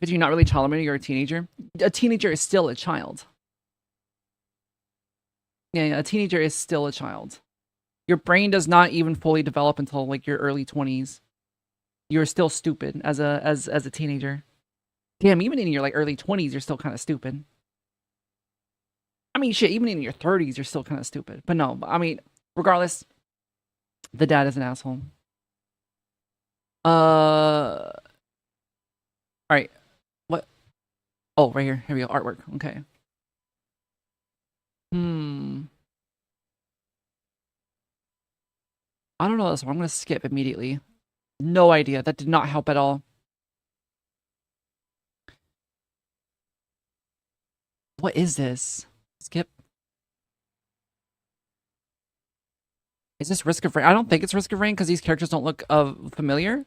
If you're not really child limited, you're a teenager. A teenager is still a child. Yeah, a teenager is still a child. Your brain does not even fully develop until like your early 20s. You're still stupid as a teenager. Damn, even in your like early 20s, you're still kind of stupid. I mean, shit, even in your 30s, you're still kind of stupid. But no, I mean, regardless, the dad is an asshole. All right. What? Oh, right here. Here we go. Artwork. Okay. I don't know this one. I'm gonna skip immediately. No idea. That did not help at all. What is this? Skip. Is this Risk of Rain? I don't think it's Risk of Rain because these characters don't look familiar.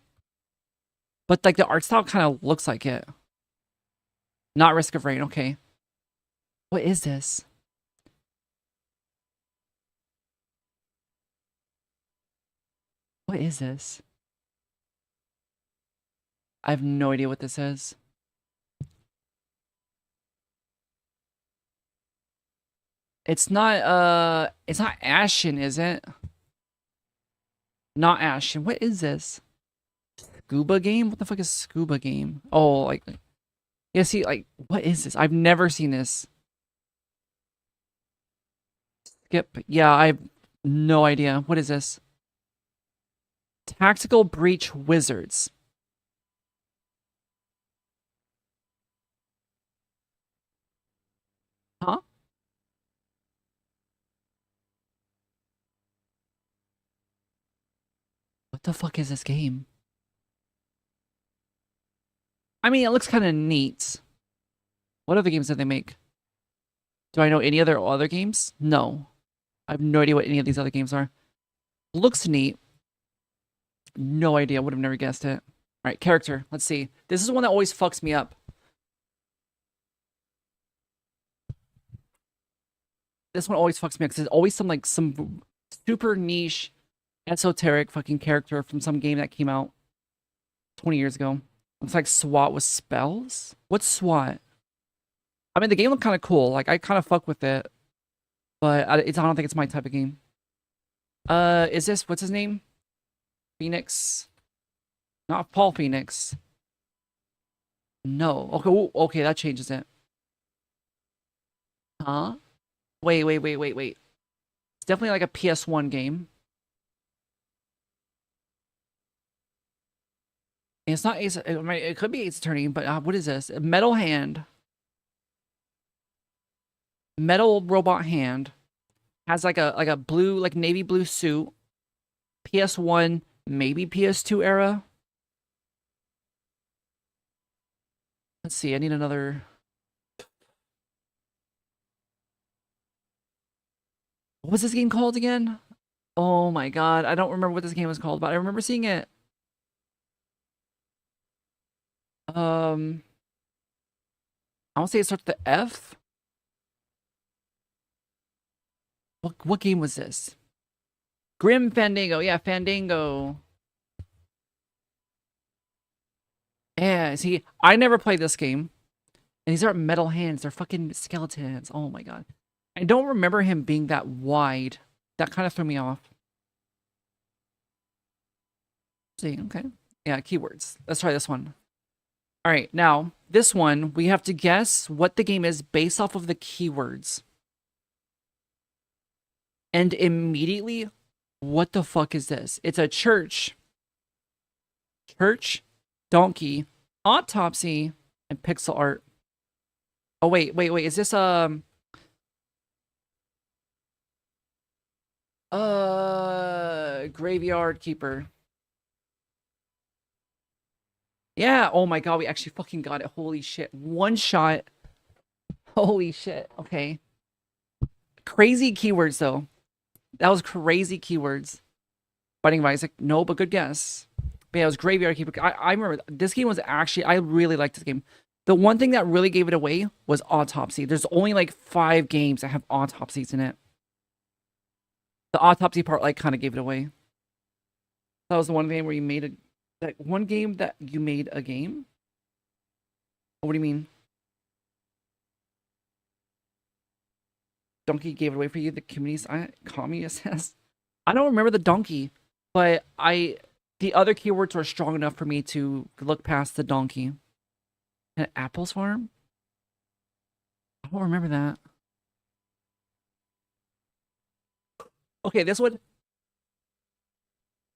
But like the art style kind of looks like it. Not Risk of Rain. Okay. What is this? What is this? I have no idea what this is. It's not Ashen, is it? Not Ashen. What is this? Scuba game? What the fuck is Scuba game? Oh, like yeah, see, like, what is this? I've never seen this. Skip. Yeah, I have no idea. What is this? Tactical Breach Wizards. Huh? What the fuck is this game? I mean, it looks kind of neat. What other games did they make? Do I know any other games? No. I have no idea what any of these other games are. Looks neat. No idea. Would have never guessed it. All right, character. Let's see. This is one that always fucks me up. This one always fucks me up because there's always some super niche, esoteric fucking character from some game that came out 20 years ago. Looks like SWAT with spells? What's SWAT? I mean, the game looked kind of cool. Like, I kind of fuck with it. But I don't think it's my type of game. Is this, what's his name? Phoenix? Not Paul Phoenix. No. Okay, ooh, okay, that changes it. Huh? Wait. It's definitely like a PS1 game. It's not Ace. It could be Ace Attorney, but what is this? A metal hand. Metal robot hand. Has like a blue, like navy blue suit. PS1, maybe PS2 era. Let's see. I need another. What was this game called again? Oh my god, I don't remember what this game was called, but I remember seeing it. I want to say it starts with the F. What game was this? Grim Fandango. Yeah, Fandango. Yeah, see, I never played this game. And these aren't metal hands, they're fucking skeleton hands. Oh my god. I don't remember him being that wide. That kind of threw me off. See, okay. Yeah, keywords. Let's try this one. All right, now, this one, we have to guess what the game is based off of the keywords. And immediately, what the fuck is this? It's a church. Church, donkey, autopsy, and pixel art. Oh wait. Is this Graveyard Keeper? Yeah. Oh my god, we actually fucking got it. Holy shit. One shot. Holy shit. Okay. Crazy keywords though. That was crazy keywords. Fighting of Isaac. No, but good guess. But yeah, it was Graveyard Keeper. I remember this game was actually, I really liked this game. The one thing that really gave it away was Autopsy. There's only like 5 games that have autopsies in it. The autopsy part like kind of gave it away. That was the one game where you made that one game that you made a game? What do you mean? Donkey gave it away for you, the community says. I don't remember the donkey, but the other keywords were strong enough for me to look past the donkey. An apples farm? I don't remember that. Okay, this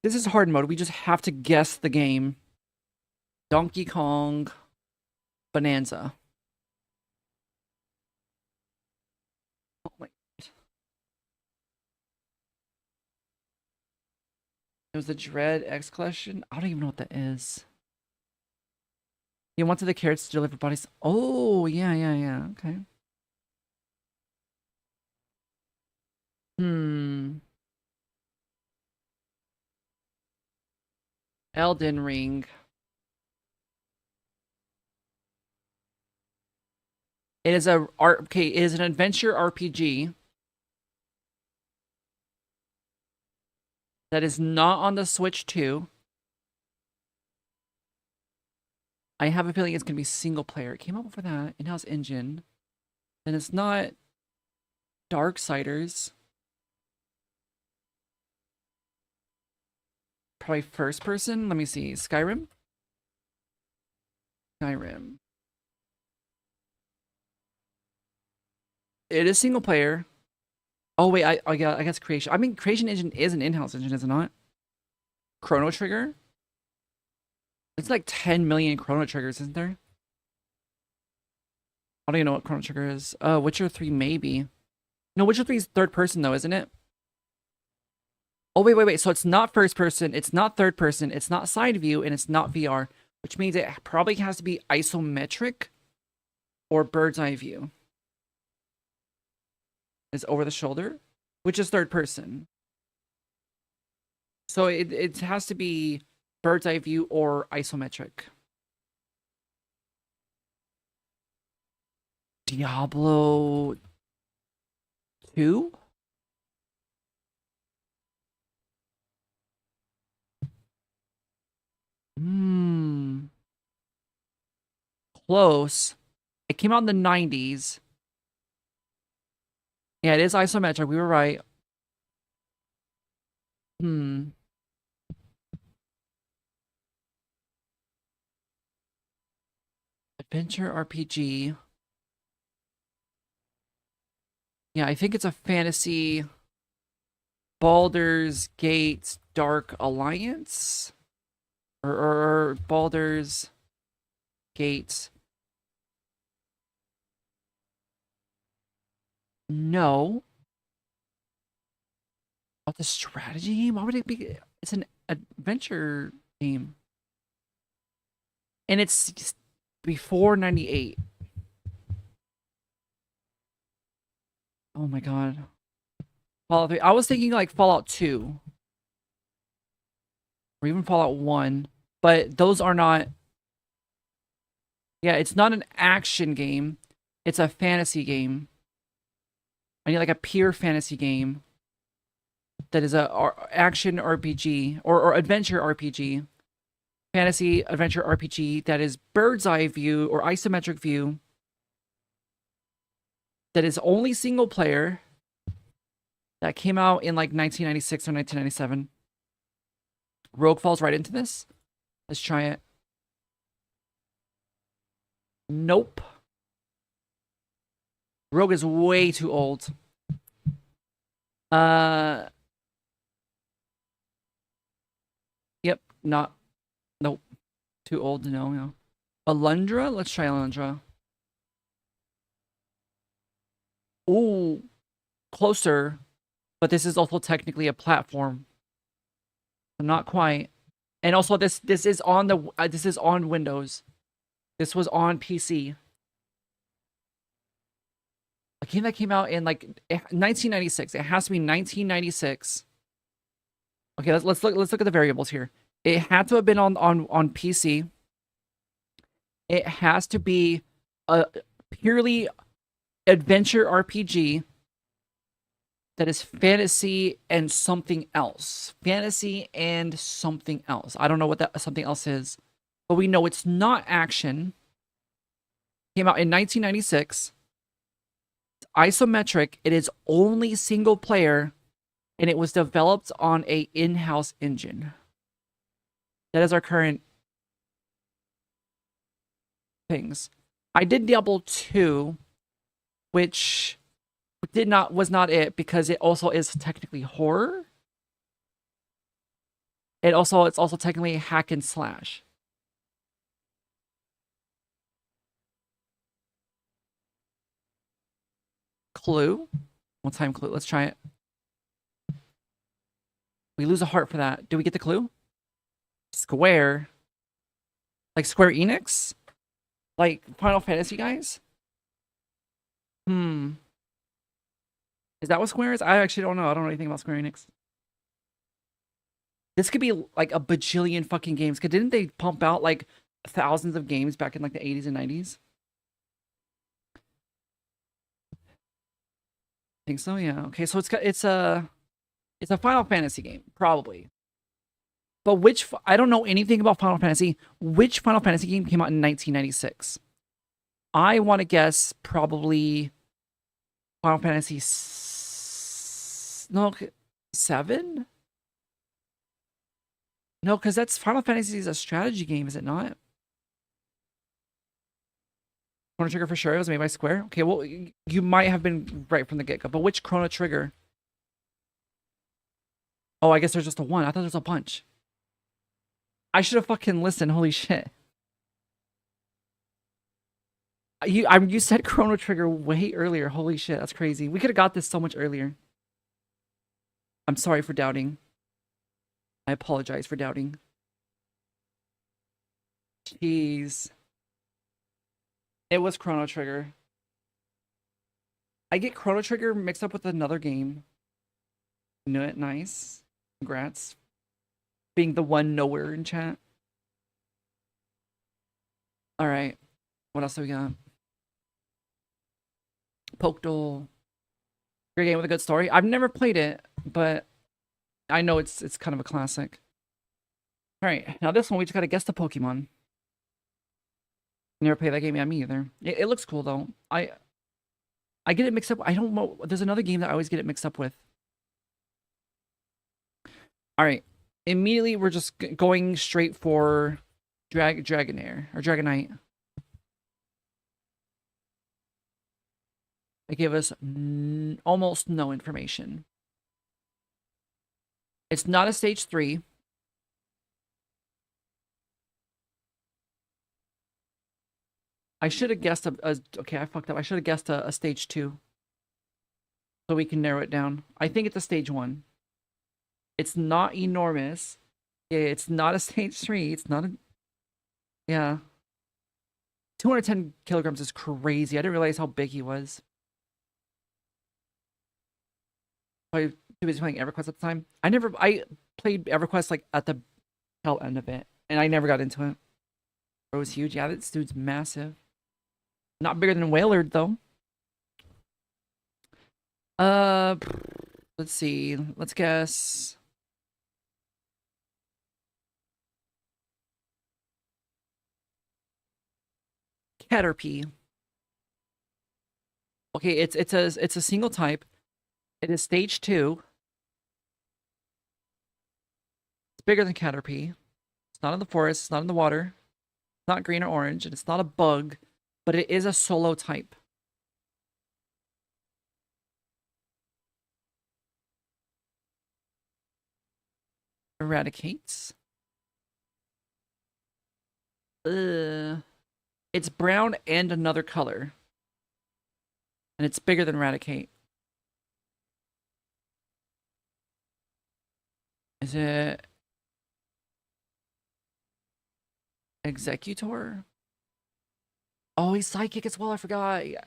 is hard mode. We just have to guess the game. Donkey Kong Bonanza. Oh my god. It was the Dread X collection. I don't even know what that is. He wanted the carrots to deliver bodies. Oh, yeah. Okay. Elden Ring. It is it is an adventure RPG that is not on the Switch 2. I have a feeling it's going to be single player. It came out for that in-house engine. And it's not Darksiders. Probably first person. Let me see. Skyrim? Skyrim. It is single player. Oh wait, I guess Creation. I mean, Creation Engine is an in-house engine, is it not? Chrono Trigger? It's like 10 million Chrono Triggers, isn't there? I don't even know what Chrono Trigger is. Witcher 3 maybe. No, Witcher 3 is third person though, isn't it? Oh wait. So it's not first person, it's not third person, it's not side view, and it's not VR, which means it probably has to be isometric or bird's eye view. Is over the shoulder, which is third person. So it has to be bird's eye view or isometric. Diablo 2? Close. It came out in the 90s. Yeah, it is isometric. We were right. Adventure RPG. Yeah, I think it's a fantasy. Baldur's Gate Dark Alliance? Or Baldur's Gate. No. What, the strategy game? Why would it be? It's an adventure game. And it's before 98. Oh my god. Fallout 3. I was thinking like Fallout 2. Or even Fallout 1. But those are not... Yeah, it's not an action game. It's a fantasy game. I need like a pure fantasy game that is a action RPG or adventure RPG. Fantasy adventure RPG that is bird's eye view or isometric view. That is only single player. That came out in like 1996 or 1997. Rogue falls right into this. Let's try it. Nope. Rogue is way too old. Yep, nope. Too old to know, Alundra? Let's try Alundra. Ooh, closer. But this is also technically a platform. Not quite. And also this is on the this is on Windows. This was on PC. A game that came out in like 1996. It has to be 1996. Okay, let's look at the variables here. It had to have been on PC. It has to be a purely adventure RPG that is fantasy and something else. Fantasy and something else. I don't know what that something else is, but we know it's not action. Came out in 1996. It's isometric. It is only single player, and it was developed on a in-house engine. That is our current things. I did Diablo 2, which was not it because it also is technically horror. It's also technically hack and slash. Clue? One time Clue. Let's try it. We lose a heart for that. Do we get the clue? Square. Like Square Enix? Like Final Fantasy guys? Is that what Square is? I actually don't know. I don't know anything about Square Enix. This could be like a bajillion fucking games. Cause didn't they pump out like thousands of games back in like the 80s and 90s? I think so, yeah. Okay, so it's a Final Fantasy game, probably. But I don't know anything about Final Fantasy. Which Final Fantasy game came out in 1996? I want to guess probably Final Fantasy 7? No, because that's Final Fantasy is a strategy game, is it not? Chrono Trigger for sure. It was made by Square. Okay, well, you might have been right from the get-go. But which Chrono Trigger? Oh, I guess there's just a one. I thought there was a bunch. I should have fucking listened. Holy shit. You said Chrono Trigger way earlier. Holy shit, that's crazy. We could have got this so much earlier. I'm sorry for doubting. I apologize for doubting. Jeez. It was Chrono Trigger. I get Chrono Trigger mixed up with another game. Knew it. Nice. Congrats. Being the one nowhere in chat. Alright. What else do we got? Pokedol. Great game with a good story. I've never played it, but I know it's kind of a classic. Alright, now this one we just gotta guess the Pokemon. Never played that game. Yeah, me either. It looks cool though. I get it mixed up. I don't know. There's another game that I always get it mixed up with. Alright. Immediately we're just going straight for Dragonair or Dragonite. They gave us almost no information. It's not a stage 3. I should have guessed okay, I fucked up. I should have guessed a stage 2. So we can narrow it down. I think it's a stage 1. It's not enormous. Yeah, it's not a stage 3. It's not a... Yeah. 210 kilograms is crazy. I didn't realize how big he was. I was too busy playing EverQuest at the time. I played EverQuest like at the tail end of it, and I never got into it. It was huge. Yeah, this dude's massive. Not bigger than Wailord though. Let's see. Let's guess. Caterpie. Okay, it's a single type. It is stage 2. It's bigger than Caterpie. It's not in the forest. It's not in the water. It's not green or orange, and it's not a bug, but it is a solo type. Eradicates. It's brown and another color. And it's bigger than Raticate. Is it Executor? Oh, he's Psychic as well. I forgot. Yeah.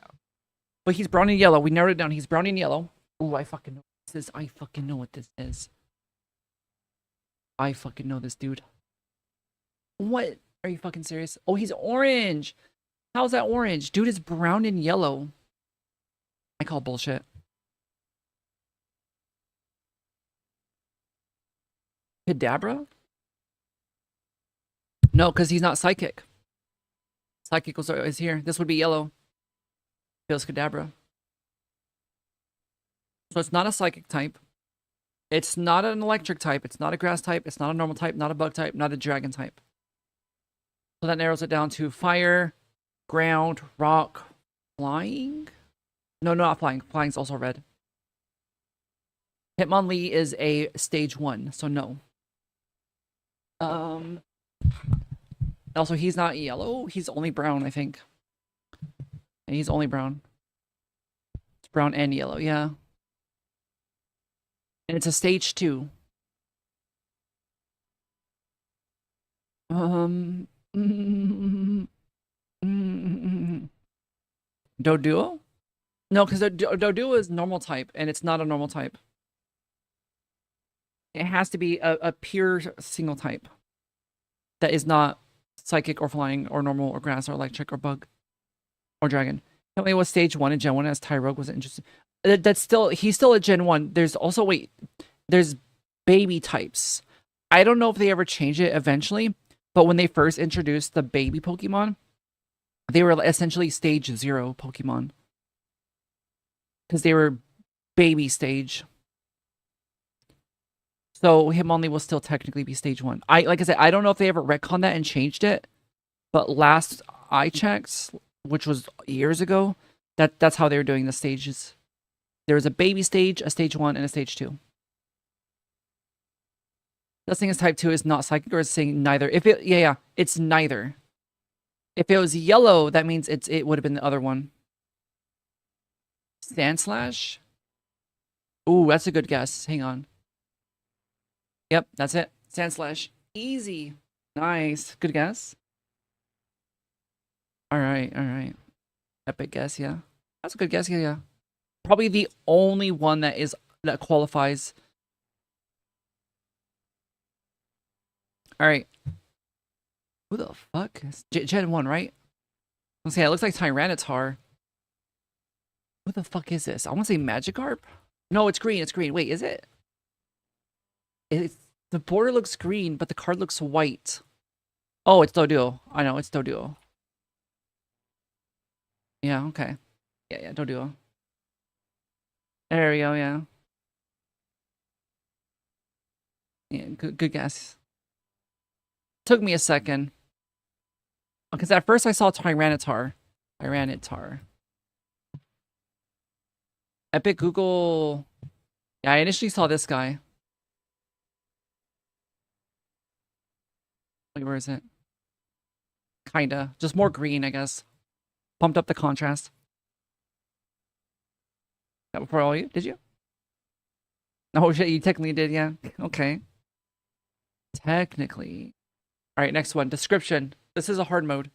But he's brown and yellow. We narrowed it down. He's brown and yellow. Oh, I fucking know what this is. I fucking know what this is. I fucking know this dude. What? Are you fucking serious? Oh, he's orange. How's that orange? Dude is brown and yellow. I call bullshit. Kadabra? No, because he's not Psychic. Psychic is here. This would be yellow. Feels Kadabra. So it's not a Psychic type. It's not an electric type. It's not a grass type. It's not a normal type. Not a bug type. Not a dragon type. So that narrows it down to fire, ground, rock, flying? No, not flying. Flying's also red. Hitmonlee is a stage 1, so no. Also, he's not yellow. He's only brown, I think. And he's only brown. It's brown and yellow, yeah. And it's a stage 2. Doduo? No, because Doduo is normal type, and it's not a normal type. It has to be a pure single type that is not Psychic or flying or normal or grass or electric or bug or dragon. Tell me what stage 1 in Gen 1 as Tyrogue was interesting. That's still, he's still a Gen 1. There's also, wait, there's baby types. I don't know if they ever change it eventually, but when they first introduced the baby Pokemon, they were essentially stage 0 Pokemon. Because they were baby stage. So Hitmonlee will still technically be stage 1. Like I said, I don't know if they ever retconned that and changed it. But last I checked, which was years ago, that's how they were doing the stages. There was a baby stage, a stage 1, and a stage 2. This thing is type 2 is not Psychic, or is saying neither. If it, yeah, it's neither. If it was yellow, that means it would have been the other one. Sandslash? Ooh, that's a good guess. Hang on. Yep, that's it. Sandslash. Easy. Nice. Good guess. Alright, alright. Epic guess, yeah. That's a good guess, yeah. Probably the only one that qualifies. Alright. Who the fuck? Gen 1, right? Let's see, it looks like Tyranitar. Who the fuck is this? I want to say Magikarp? No, it's green. It's green. Wait, is it? The border looks green, but the card looks white. Oh, it's Doduo. I know, it's Doduo. Yeah, okay. Yeah, Doduo. There we go, yeah. Yeah, good guess. Took me a second. Because at first I saw Tyranitar. Epic Google. Yeah, I initially saw this guy. Wait, where is it? Kinda. Just more green, I guess. Pumped up the contrast. That before all you? Did you? Oh shit, you technically did, yeah. Okay. Technically. Alright, next one. Description. This is a hard mode.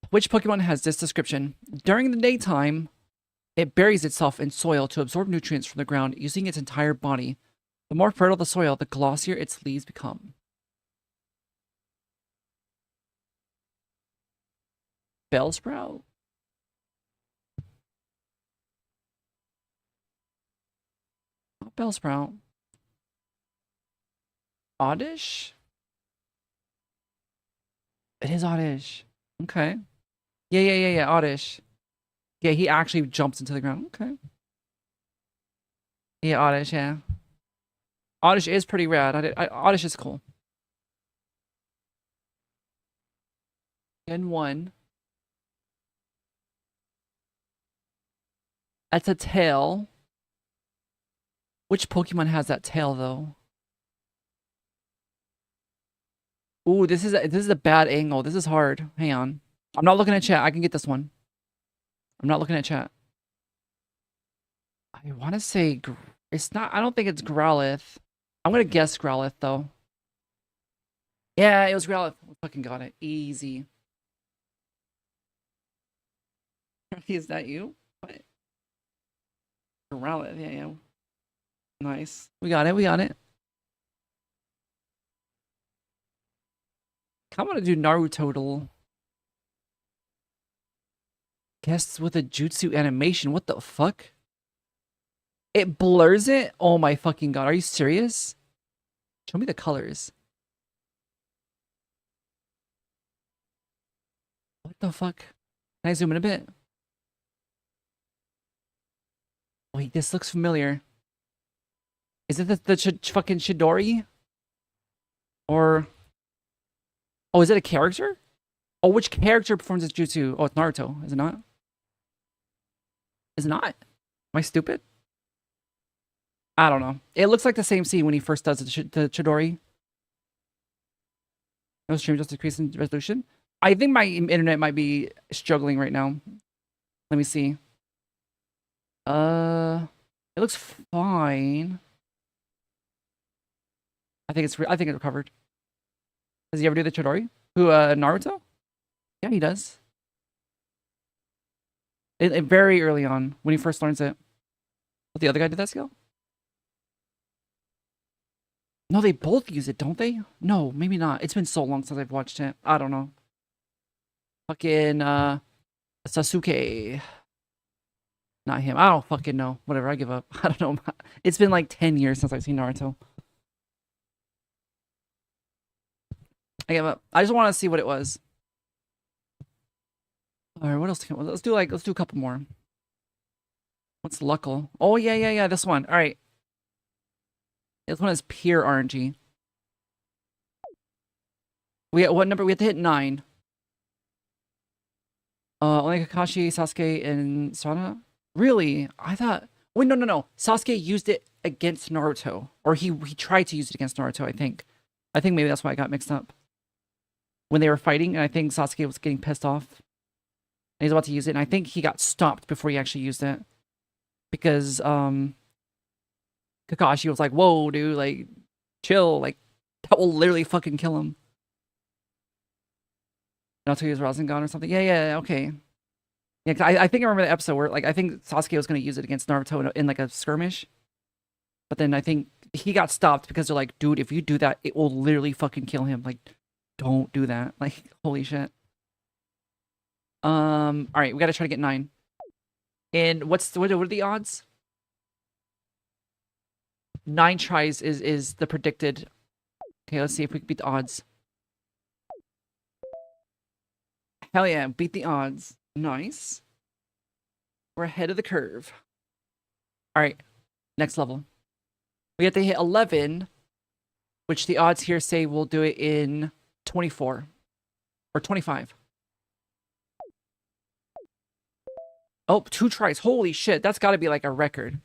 Which Pokemon has this description? During the daytime, it buries itself in soil to absorb nutrients from the ground using its entire body. The more fertile the soil, the glossier its leaves become. Bellsprout? Not Bellsprout. Oddish? It is Oddish. Okay. Yeah, Oddish. Yeah, he actually jumps into the ground. Okay. Yeah, Oddish, yeah. Oddish is pretty rad. Oddish is cool. Gen 1. That's a tail. Which Pokemon has that tail, though? Ooh, this is a bad angle. This is hard. Hang on. I'm not looking at chat. I can get this one. I'm not looking at chat. I want to say it's not. I don't think it's Growlithe. I'm gonna guess Growlithe though. Yeah, it was Growlithe. We fucking got it. Easy. Is that you? What? Growlithe. Yeah, yeah. Nice. We got it. We got it. I'm gonna do Naruto. Guess with a jutsu animation. What the fuck? It blurs it? Oh my fucking god. Are you serious? Show me the colors. What the fuck? Can I zoom in a bit? Wait, this looks familiar. Is it the fucking Chidori? Or... Oh, is it a character? Oh, which character performs this jutsu? Oh, it's Naruto. Is it not? Is it not? Am I stupid? I don't know. It looks like the same scene when he first does the Chidori. No stream, just decrease in resolution. I think my internet might be struggling right now. Let me see. It looks fine. I think it recovered. Does he ever do the Chidori? Who, Naruto? Yeah, he does. Very early on, when he first learns it. But the other guy did that skill? No, they both use it, don't they? No, maybe not. It's been so long since I've watched it. I don't know. Fucking, Sasuke. Not him. I don't fucking know. Whatever, I give up. I don't know. It's been like 10 years since I've seen Naruto. I give up. I just want to see what it was. Alright, what else can let's do a couple more. What's Luckle? Oh yeah, this one. Alright. This one is pure RNG. What number? We have to hit 9. Only Kakashi, Sasuke, and Sana? Really? I thought... Wait, no. Sasuke used it against Naruto. Or he tried to use it against Naruto, I think. I think maybe that's why I got mixed up. When they were fighting, and I think Sasuke was getting pissed off. And he's about to use it, and I think he got stopped before he actually used it. Because, Kakashi was like, whoa, dude, like, chill, like, that will literally fucking kill him. Not to use Rasengan or something. Yeah, okay. Yeah, 'cause I think I remember the episode where, like, I think Sasuke was going to use it against Naruto in like, a skirmish. But then I think he got stopped because they're like, dude, if you do that, it will literally fucking kill him. Like, don't do that. Like, holy shit. Alright, we gotta try to get 9. And what are the odds? 9 tries is the predicted. Okay, let's see if we can beat the odds. Hell yeah, beat the odds. Nice. We're ahead of the curve. Alright, next level. We have to hit 11, which the odds here say we'll do it in 24. Or 25. Oh, 2 tries. Holy shit, that's gotta be like a record.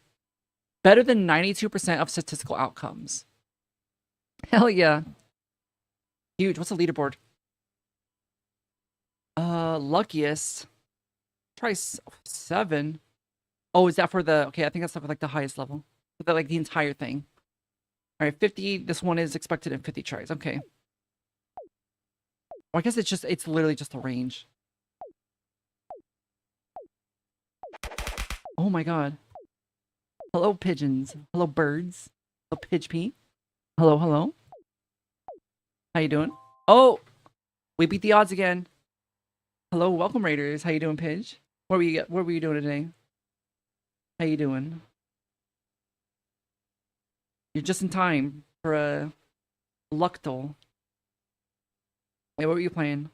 Better than 92% of statistical outcomes. Hell yeah. Huge. What's the leaderboard? Luckiest. Try 7. Oh, is that for the... Okay, I think that's for like the highest level. For the, like the entire thing. Alright, 50. This one is expected in 50 tries. Okay. Well, I guess it's literally just a range. Oh my god. Hello, pigeons. Hello, birds. Hello, Pidgey. Hello. How you doing? Oh! We beat the odds again. Hello, welcome Raiders. How you doing, Pidge? What were you doing today? How you doing? You're just in time for a Luctol. Wait, what were you playing?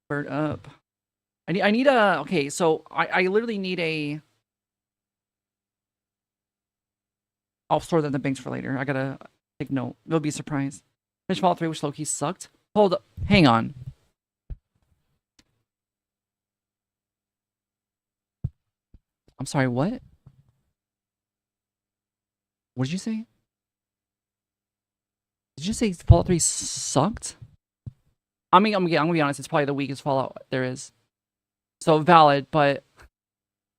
Bird up. I need a... Okay, so I literally need a... I'll store that in the banks for later. I gotta take note. You'll be surprised. Finish Fallout 3, which low-key sucked. Hold up. Hang on. I'm sorry, what? What did you say? Did you say Fallout 3 sucked? I mean, I'm gonna be honest. It's probably the weakest Fallout there is. So valid, but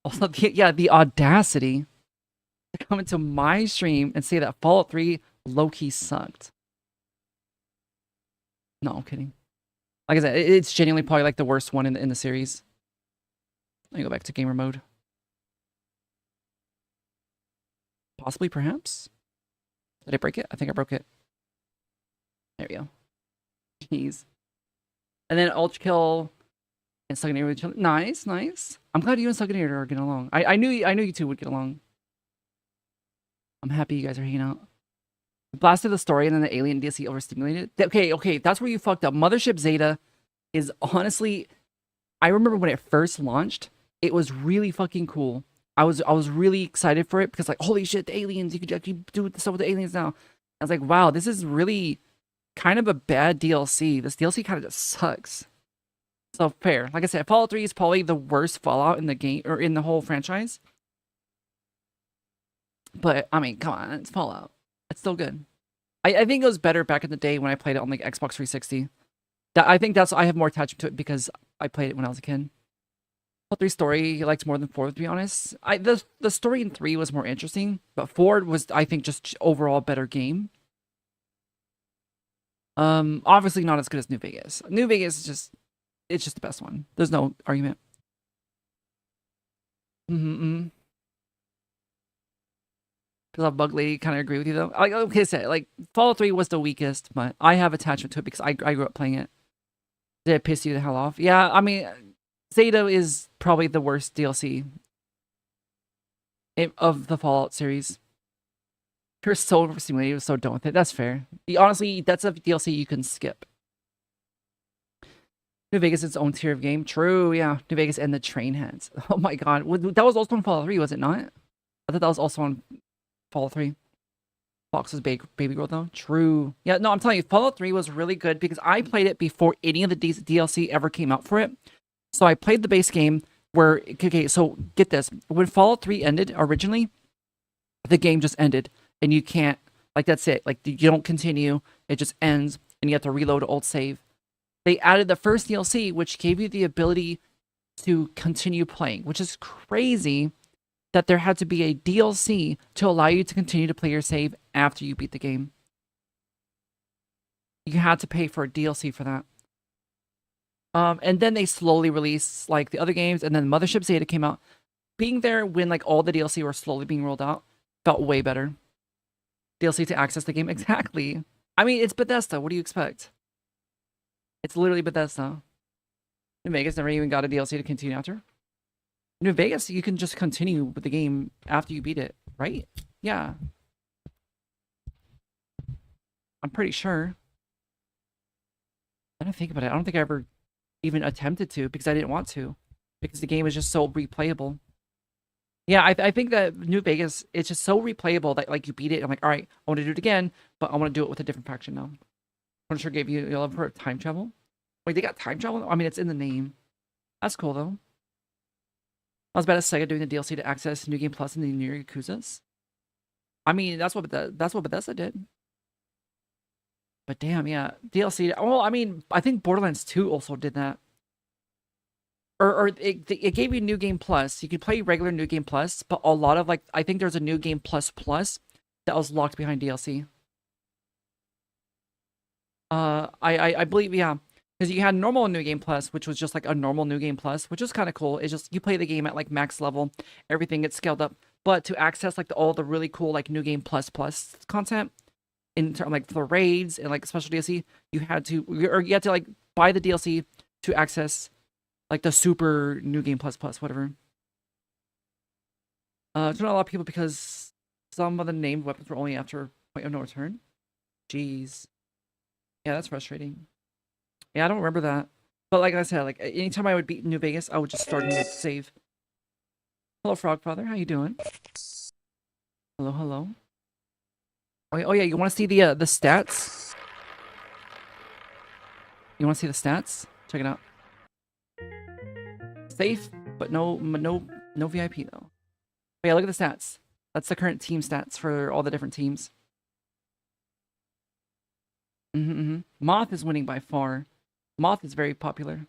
also the audacity to come into my stream and say that Fallout 3 low-key sucked. No, I'm kidding. Like I said, it's genuinely probably like the worst one in the series. Let me go back to gamer mode. Possibly, perhaps. Did I break it? I think I broke it. There we go. Jeez. And then Ultra Kill and Succaneer with each other. Nice, nice. I'm glad you and Succaneer are getting along. I knew you two would get along. I'm happy you guys are hanging out. Blasted the story and then the alien DLC overstimulated. Okay, that's where you fucked up. Mothership Zeta is honestly, I remember when it first launched, it was really fucking cool. I was really excited for it because like, holy shit, the aliens, you could actually do stuff with the aliens now. I was like, wow, this is really kind of a bad DLC. This DLC kind of just sucks. So fair. Like I said, Fallout 3 is probably the worst Fallout in the game or in the whole franchise. But I mean, come on, it's Fallout. It's still good. I think it was better back in the day when I played it on like Xbox 360. I think I have more attachment to it because I played it when I was a kid. Fallout 3 story I liked more than 4, to be honest. The story in 3 was more interesting, but 4 was, I think, just overall better game. Obviously not as good as New Vegas. New Vegas is just, it's just the best one. There's no argument. Because Bug Lady kind of agree with you though. Like I said, like Fallout 3 was the weakest, but I have attachment to it because I grew up playing it. Did it piss you the hell off? Yeah, I mean, Zeta is probably the worst DLC of the Fallout series. You're so overstimulated, so done with it. That's fair. Honestly, that's a DLC you can skip. New Vegas is its own tier of game. True, yeah. New Vegas and the train heads. Oh my god. That was also on Fallout 3, was it not? I thought that was also on Fallout 3. Fox's Baby Girl, though. True. Yeah, no, I'm telling you, Fallout 3 was really good because I played it before any of the DLC ever came out for it. So I played the base game where, okay, so get this. When Fallout 3 ended originally, the game just ended. And you can't, like, that's it. Like, you don't continue. It just ends. And you have to reload an old save. They added the first DLC, which gave you the ability to continue playing, which is crazy that there had to be a DLC to allow you to continue to play your save after you beat the game. You had to pay for a DLC for that. And then they slowly released like the other games, and then Mothership Zeta came out. Being there when like all the DLC were slowly being rolled out felt way better. DLC to access the game, exactly. I mean, it's Bethesda. What do you expect? It's literally Bethesda. New Vegas never even got a DLC to continue after. New Vegas, you can just continue with the game after you beat it, right? Yeah. I'm pretty sure. I don't think about it. I don't think I ever even attempted to because I didn't want to. Because the game is just so replayable. Yeah, I think that New Vegas, it's just so replayable that like you beat it. I'm like, all right, I want to do it again, but I want to do it with a different faction now. I'm sure gave you love for time travel. Wait, they got time travel? I mean, it's in the name. That's cool though. I was about to say doing the DLC to access New Game Plus and the New Yakuzas. I mean, that's what Bethesda did. But damn, yeah, DLC. Well, I mean, I think Borderlands 2 also did that. Or it gave you New Game Plus. You could play regular New Game Plus, but a lot of like, I think there's a New Game Plus Plus that was locked behind DLC. I believe, yeah. Because you had normal New Game Plus, which was just like a normal New Game Plus, which was kind of cool. It's just, you play the game at like max level, everything gets scaled up. But to access like all the really cool like New Game Plus content, in terms like for the raids and like special DLC, you had to like buy the DLC to access like the super New Game Plus whatever. It's not a lot of people because some of the named weapons were only after point of no return. Jeez. Yeah, that's frustrating. Yeah, I don't remember that. But like I said, like anytime I would beat New Vegas, I would just start a new save. Hello, Frogfather. How you doing? Hello, hello. Oh yeah, you want to see the stats? You want to see the stats? Check it out. Safe, but no VIP though. But yeah, look at the stats. That's the current team stats for all the different teams. Moth is winning by far. Moth is very popular.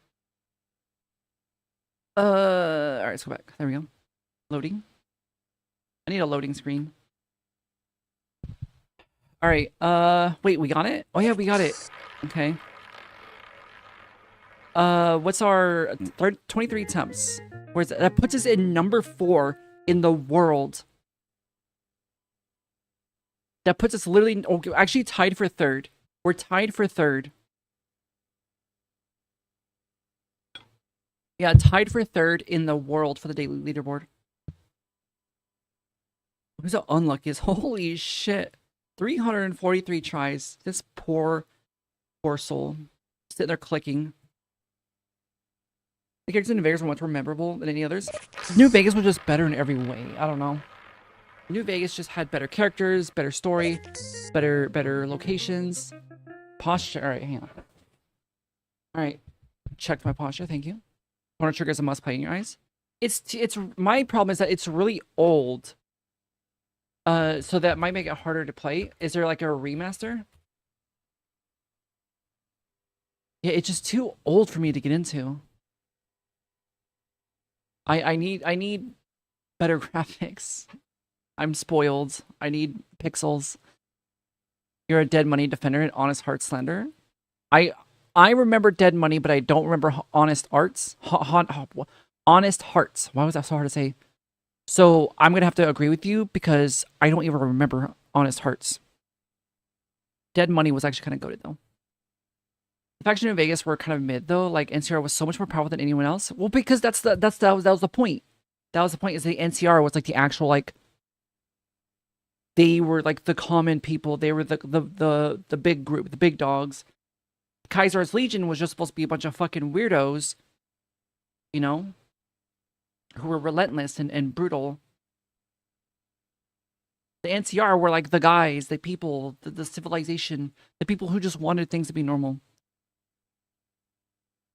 All right, let's go back. There we go. Loading. I need a loading screen. All right. Wait, we got it? Oh yeah, we got it. Okay. What's our 23 attempts? Where's that? That puts us in number 4 in the world. That puts us literally, actually tied for 3rd. We're tied for 3rd. Yeah, tied for 3rd in the world for the daily leaderboard. Who's the unluckiest? Holy shit. 343 tries. This poor soul. Sitting there clicking. The characters in New Vegas were much more memorable than any others. New Vegas was just better in every way. I don't know. New Vegas just had better characters, better story, better locations. Posture. Alright, hang on. Alright. Checked my posture, thank you. Chrono Trigger is a must play in your eyes. It's my problem is that it's really old. So that might make it harder to play. Is there like a remaster? Yeah, it's just too old for me to get into. I need better graphics. I'm spoiled. I need pixels. You're a Dead Money defender and Honest Hearts slander. I remember Dead Money, but I don't remember Honest Arts. Honest Hearts. Why was that so hard to say? So I'm gonna have to agree with you because I don't even remember Honest Hearts. Dead Money was actually kind of goated though. The faction in Vegas were kind of mid though. Like NCR was so much more powerful than anyone else. Well, because that was the point. That was the point. Is the NCR was like the actual like. They were like the common people. They were the big group, the big dogs. Kaiser's Legion was just supposed to be a bunch of fucking weirdos, you know, who were relentless and brutal. The NCR were like the guys, the people, the civilization, the people who just wanted things to be normal.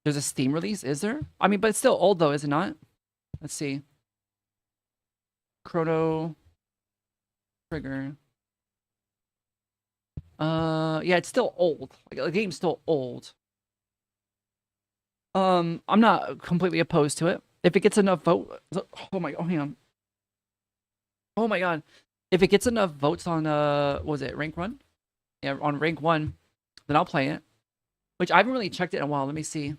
There's a Steam release, is there? I mean, but it's still old though, is it not? Let's see. Chrono Trigger. Yeah, it's still old. Like the game's still old. I'm not completely opposed to it. If it gets enough vote, oh my, oh hang on. Oh my god, if it gets enough votes on what was it, rank 1? Yeah, on rank 1, then I'll play it. Which I haven't really checked it in a while. Let me see.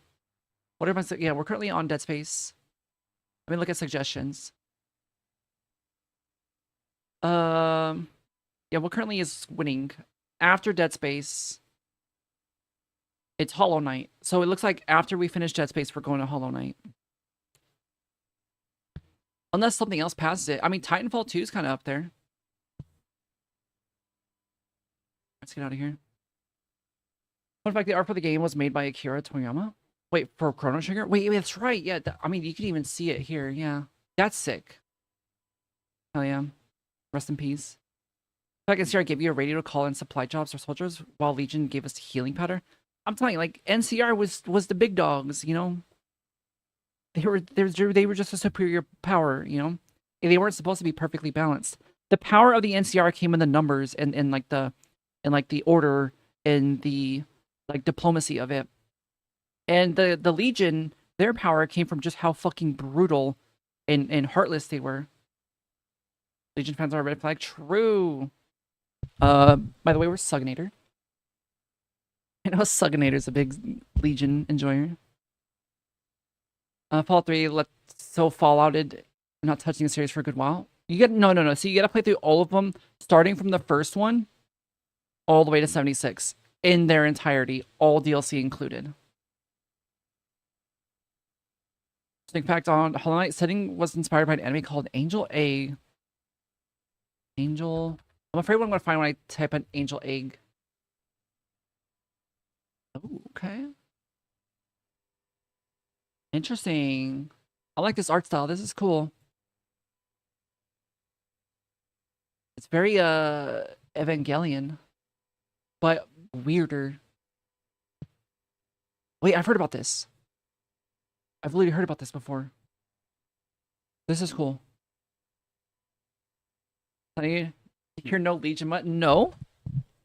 What am I? Yeah, we're currently on Dead Space. Let me look at suggestions. Yeah, what currently is winning after Dead Space? It's Hollow Knight. So it looks like after we finish Dead Space, we're going to Hollow Knight. Unless something else passes it. I mean, Titanfall 2 is kind of up there. Let's get out of here. Fun fact, the art for the game was made by Akira Toriyama. Wait, for Chrono Trigger? Wait, that's right. Yeah, I mean, you can even see it here. Yeah, that's sick. Hell yeah. Rest in peace. I can see I gave you a radio to call in supply jobs for soldiers, while Legion gave us healing powder. I'm telling you, like, NCR was the big dogs, you know? They were just a superior power, you know? They weren't supposed to be perfectly balanced. The power of the NCR came in the numbers and like the order and the like diplomacy of it. And the Legion, their power came from just how fucking brutal and heartless they were. Legion fans are a red flag. True. By the way, we're Sugnator. I know Sugnator's a big Legion enjoyer. Fallout 3, Fallouted, not touching the series for a good while. You get no. So you gotta play through all of them, starting from the first one, all the way to 76 in their entirety, all DLC included. In fact, on Hollow Knight, setting was inspired by an anime called Angel Egg. Angel. I'm afraid what I'm gonna find when I type in Angel Egg. Oh, okay. Interesting. I like this art style. This is cool. It's very Evangelion, but weirder. Wait, I've heard about this. I've literally heard about this before. This is cool. Honey, you're no Legion mutt? No?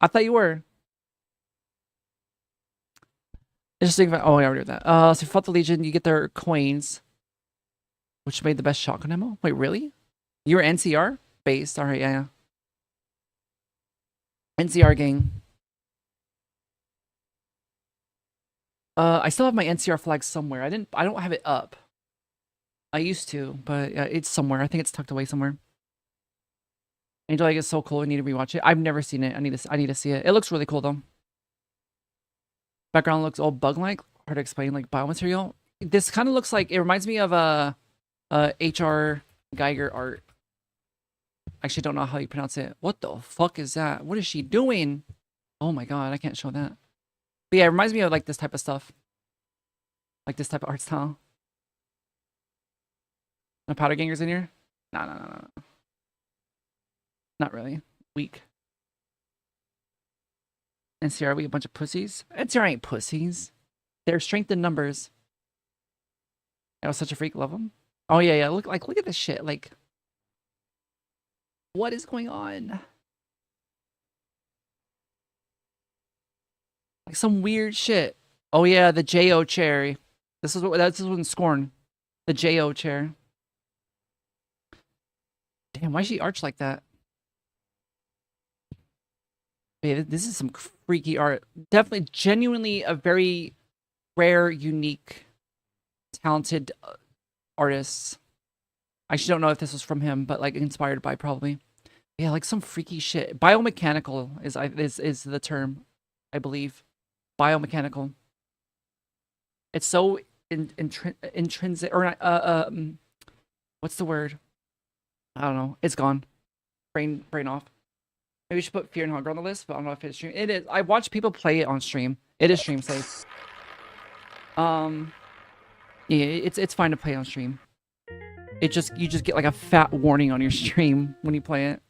I thought you were. Interesting. Oh, I already did that. So if you fought the Legion, you get their coins, which made the best shotgun ammo. Wait, really? You were NCR based? All right, yeah. NCR gang. I still have my NCR flag somewhere. I don't have it up. I used to, but it's somewhere. I think it's tucked away somewhere. Angel Egg is so cool. I need to rewatch it. I've never seen it. I need to see it. It looks really cool though. Background looks all bug-like. Hard to explain, like biomaterial. This kind of looks like, it reminds me of HR Geiger art. Actually, don't know how you pronounce it. What the fuck is that? What is she doing? Oh my god, I can't show that. But yeah, it reminds me of like this type of stuff. Like this type of art style. No powder gangers in here? No. Not really. Weak. NCR, we a bunch of pussies? NCR ain't pussies. They're strength in numbers. I was such a freak, love them. Oh yeah. Look at this shit. Like, what is going on? Like some weird shit. Oh yeah, the JO chair. This is when Scorn. The JO chair. Damn, why is she arched like that? Yeah, this is some freaky art. Definitely, genuinely a very rare, unique, talented artist. I actually don't know if this was from him, but like inspired by probably. Yeah, like some freaky shit. Biomechanical is the term, I believe. Biomechanical. It's so intrinsic, or what's the word? I don't know. It's gone. Brain off. Maybe we should put Fear and Hunger on the list, but I don't know if it's stream. It is. I watch people play it on stream. It is stream safe. Yeah, it's fine to play on stream. You just get like a fat warning on your stream when you play it.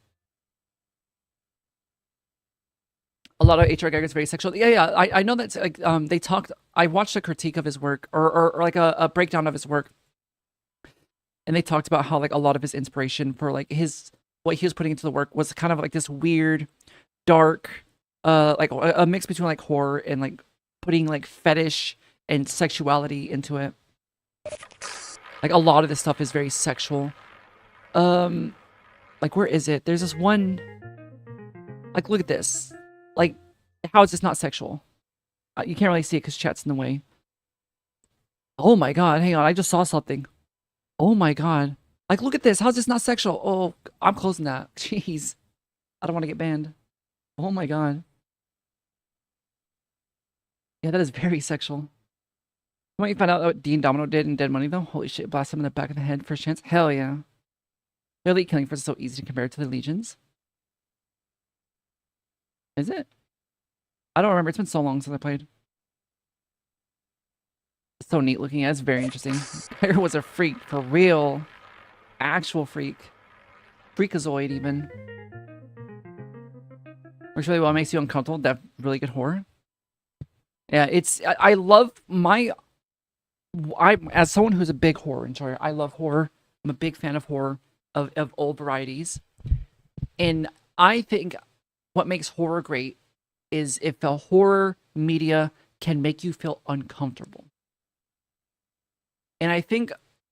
A lot of HR Geiger is very sexual. Yeah. I know that's like they talked. I watched a critique of his work or like a breakdown of his work, and they talked about how like a lot of his inspiration for like what he was putting into the work was kind of like this weird, dark, like a mix between like horror and like putting like fetish and sexuality into it. Like a lot of this stuff is very sexual. Like where is it? There's this one. Like look at this. Like how is this not sexual? You can't really see it because chat's in the way. Oh my god! Hang on, I just saw something. Oh my god. Like, look at this. How's this not sexual? Oh, I'm closing that. Jeez. I don't want to get banned. Oh my god. Yeah, that is very sexual. When you find out what Dean Domino did in Dead Money, though? Holy shit, blast him in the back of the head first chance. Hell yeah. The elite killing force is so easy to compare to the legions. Is it? I don't remember. It's been so long since I played. It's so neat looking. Yeah, it's very interesting. Pyro was a freak, for real. Actual freak. Freakazoid, even. Works really well, makes you uncomfortable. That really good horror. Yeah, it's... I love my... as someone who's a big horror enjoyer, I love horror. I'm a big fan of horror, of all varieties. And I think what makes horror great is if the horror media can make you feel uncomfortable. And I think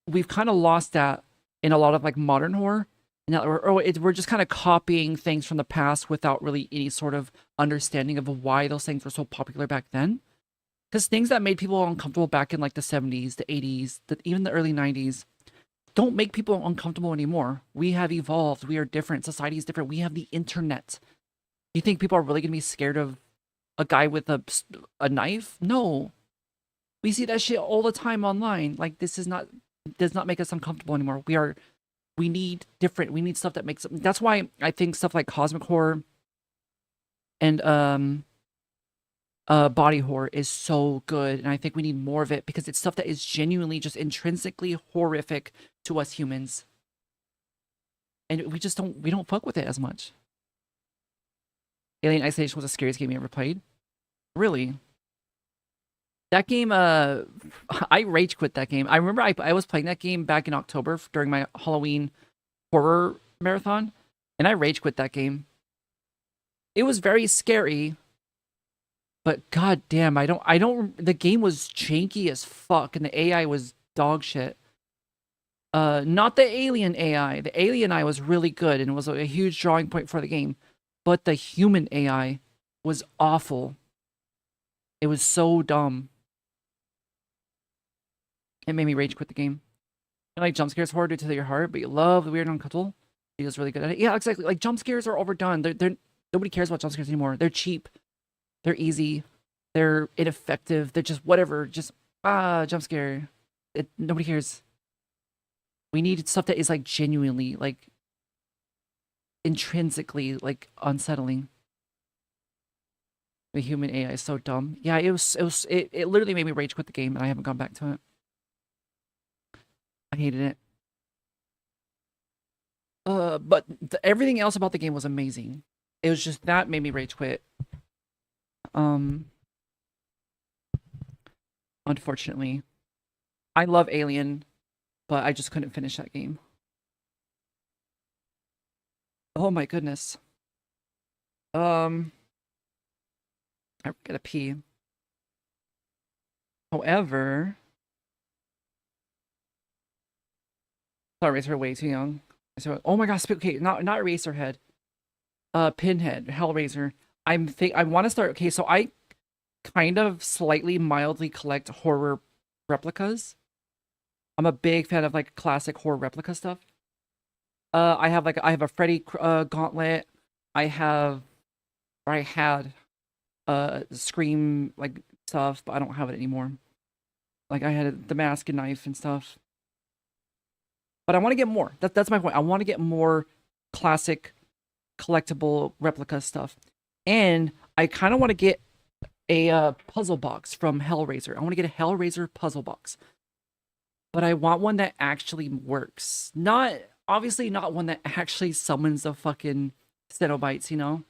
we've kind of lost that in a lot of like modern horror. And that we're just kind of copying things from the past without really any sort of understanding of why those things were so popular back then. Because things that made people uncomfortable back in like the 70s, the 80s, even the early 90s, don't make people uncomfortable anymore. We have evolved. We are different. Society is different. We have the internet. You think people are really going to be scared of a guy with a knife? No. We see that shit all the time online. Like, this does not make us uncomfortable anymore. We need stuff that makes... That's why I think stuff like cosmic horror and body horror is so good. And I think we need more of it because it's stuff that is genuinely just intrinsically horrific to us humans. And we don't fuck with it as much. Alien Isolation was the scariest game you ever played? Really? That game, I rage quit that game. I remember I was playing that game back in October during my Halloween horror marathon. And I rage quit that game. It was very scary, but god damn, the game was janky as fuck and the AI was dog shit. Not the alien AI. The alien AI was really good and was a huge drawing point for the game. But the human AI was awful. It was so dumb. It made me rage quit the game. You like jump scares horror due to your heart, but you love the weird and uncomfortable. He was really good at it. Yeah, exactly. Like jump scares are overdone. They're nobody cares about jump scares anymore. They're cheap. They're easy. They're ineffective. They're just whatever. Just jump scare. Nobody cares. We need stuff that is like genuinely, like intrinsically, like unsettling. The human AI is so dumb. Yeah, it literally made me rage quit the game, and I haven't gone back to it. I hated it. But everything else about the game was amazing. It was just that made me rage quit. Unfortunately, I love Alien, but I just couldn't finish that game. Oh my goodness. I gotta pee. However, sorry, Eraser way too young. So, oh my gosh, okay, not Eraserhead. Pinhead, Hellraiser. I want to start. Okay, so I kind of slightly mildly collect horror replicas. I'm a big fan of like classic horror replica stuff. I have a Freddy gauntlet. I had Scream like stuff, but I don't have it anymore. Like I had the mask and knife and stuff. But I want to get more. That's my point. I want to get more classic collectible replica stuff. And I kind of want to get a puzzle box from Hellraiser. I want to get a Hellraiser puzzle box. But I want one that actually works. Obviously not one that actually summons the fucking Cenobites, you know?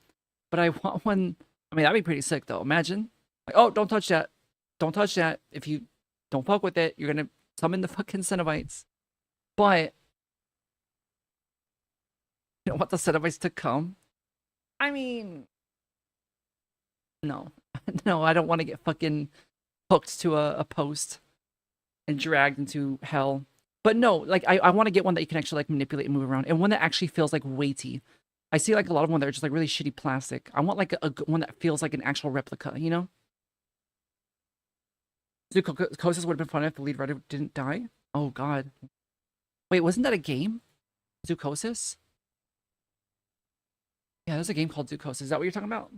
But I want one. I mean, that'd be pretty sick though. Imagine. Like, oh, don't touch that. Don't touch that. If you don't fuck with it, you're gonna summon the fucking Cenobites. But you don't want the Cenobites to come? I mean, no. No, I don't want to get fucking hooked to a post and dragged into hell. But no, like I want to get one that you can actually like manipulate and move around, and one that actually feels like weighty. I see like a lot of them that are just like really shitty plastic. I want like a one that feels like an actual replica, you know? Zoocosis would have been fun if the lead writer didn't die. Oh god. Wait, wasn't that a game? Zoocosis? Yeah, there's a game called Zoocosis. Is that what you're talking about?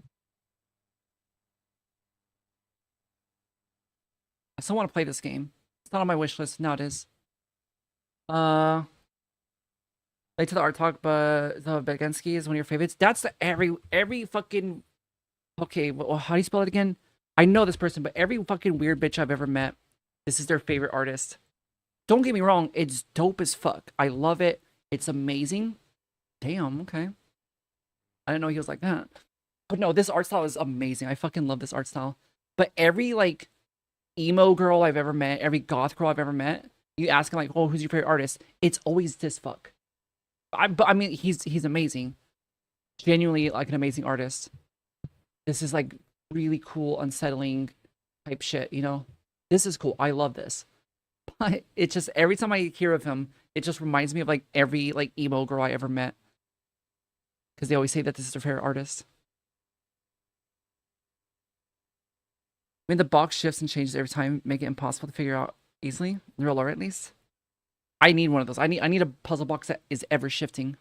I still want to play this game. It's not on my wish list. Now it is. Late to the art talk, but the Begensky is one of your favorites. That's the every fucking. Okay, well, how do you spell it again? I know this person, but every fucking weird bitch I've ever met, this is their favorite artist. Don't get me wrong, it's dope as fuck. I love it. It's amazing. Damn, okay. I didn't know he was like that. But no, this art style is amazing. I fucking love this art style. But every like emo girl I've ever met, every goth girl I've ever met, you ask him like, "Oh, who's your favorite artist?" It's always this fuck. But I mean, he's amazing. Genuinely like an amazing artist. This is like really cool, unsettling type shit, you know? This is cool. I love this. But it's just every time I hear of him, it just reminds me of like every like emo girl I ever met. Because they always say that this is their favorite artist. I mean, the box shifts and changes every time, make it impossible to figure out easily. Real lore, at least. I need one of those. I need a puzzle box that is ever shifting.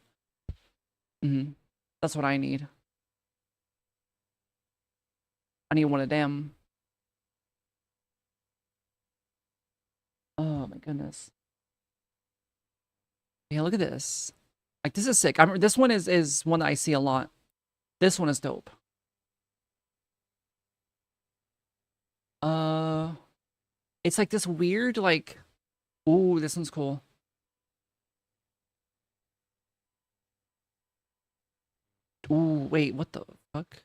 That's what I need. I need one of them. Oh my goodness. Yeah, look at this. Like, this is sick. This one is one that I see a lot. This one is dope. It's like this weird, like... Ooh, this one's cool. Ooh, wait, what the fuck?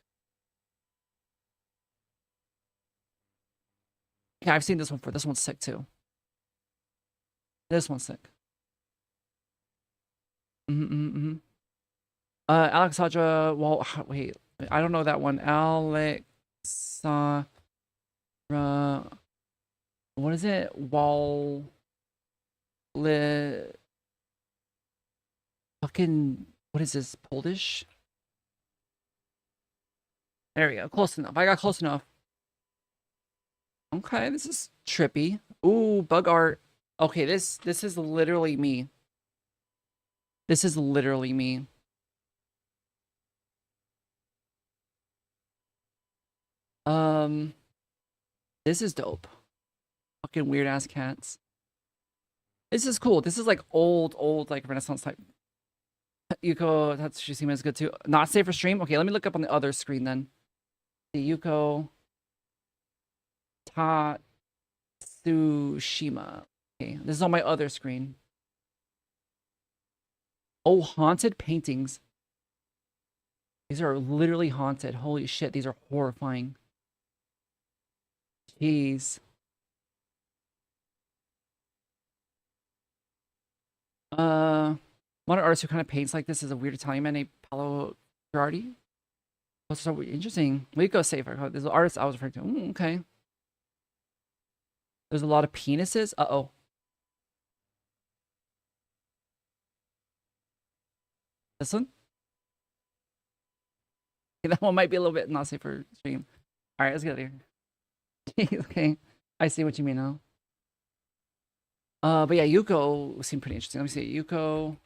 Yeah, I've seen this one before. This one's sick, too. This one's sick. Alexandra, well, wait, I don't know that one. Alexandra, what is it? Fucking, what is this? Polish? There we go. Close enough. I got close enough. Okay, this is trippy. Ooh, bug art. Okay, this is literally me. This is literally me. This is dope. Fucking weird ass cats. This is cool. This is like old like Renaissance type. Yuko Tatsushima is good too. Not safe for stream. Okay, let me look up on the other screen then. The Yuko Tatsushima. Okay, this is on my other screen. Oh, haunted paintings. These are literally haunted. Holy shit, these are horrifying. Jeez. One artist who kind of paints like this is a weird Italian man named Paolo Girardi. What's so interesting? We go safer. There's an artist I was referring to. Ooh, okay. There's a lot of penises. Uh-oh. This one? Okay, that one might be a little bit not safe for stream. All right, let's get out of here. Okay, I see what you mean now. But yeah, Yuko seemed pretty interesting. Let me see. Yuko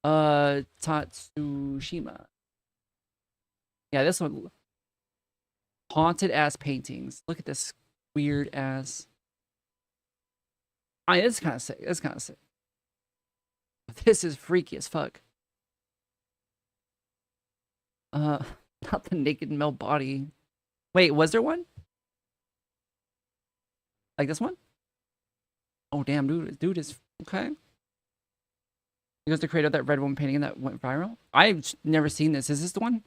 Tatsushima. Yeah, this one. Haunted ass paintings. Look at this weird ass. I mean, it's kind of sick. It's kind of sick. This is freaky as fuck. Not the naked male body. Wait, was there one? Like this one? Oh damn, dude is okay. Because the creator of that red woman painting that went viral. I've never seen this. Is this the one?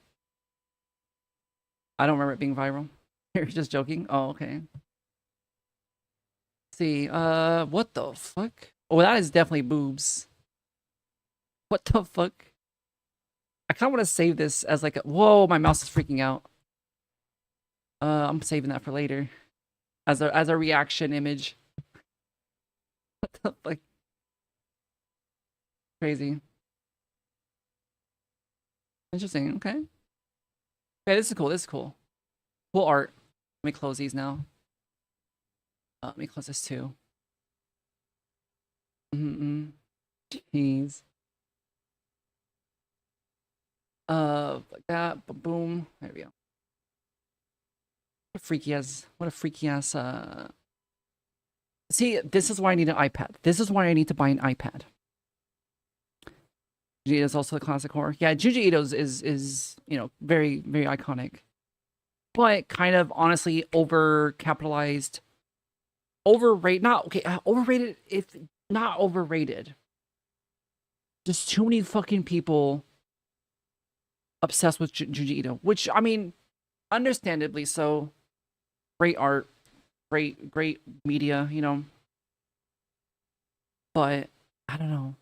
I don't remember it being viral. You're just joking. Oh, okay. Let's see, what the fuck? Oh, that is definitely boobs. What the fuck? I kind of want to save this as like a... Whoa, my mouse is freaking out. I'm saving that for later. As a reaction image. What the fuck? Crazy. Interesting, okay. Okay, this is cool, this is cool. Cool art. Let me close these now. Let me close this too. Jeez. Like that, boom. There we go. What a freaky ass, See, this is why I need an iPad. This is why I need to buy an iPad. Junji Ito is also a classic horror. Yeah, Junji Ito is you know, very, very iconic. But kind of honestly overcapitalized. Overrated, not okay, overrated if not overrated. Just too many fucking people obsessed with Junji Ito, which I mean, understandably so. Great art, great media, you know. But I don't know.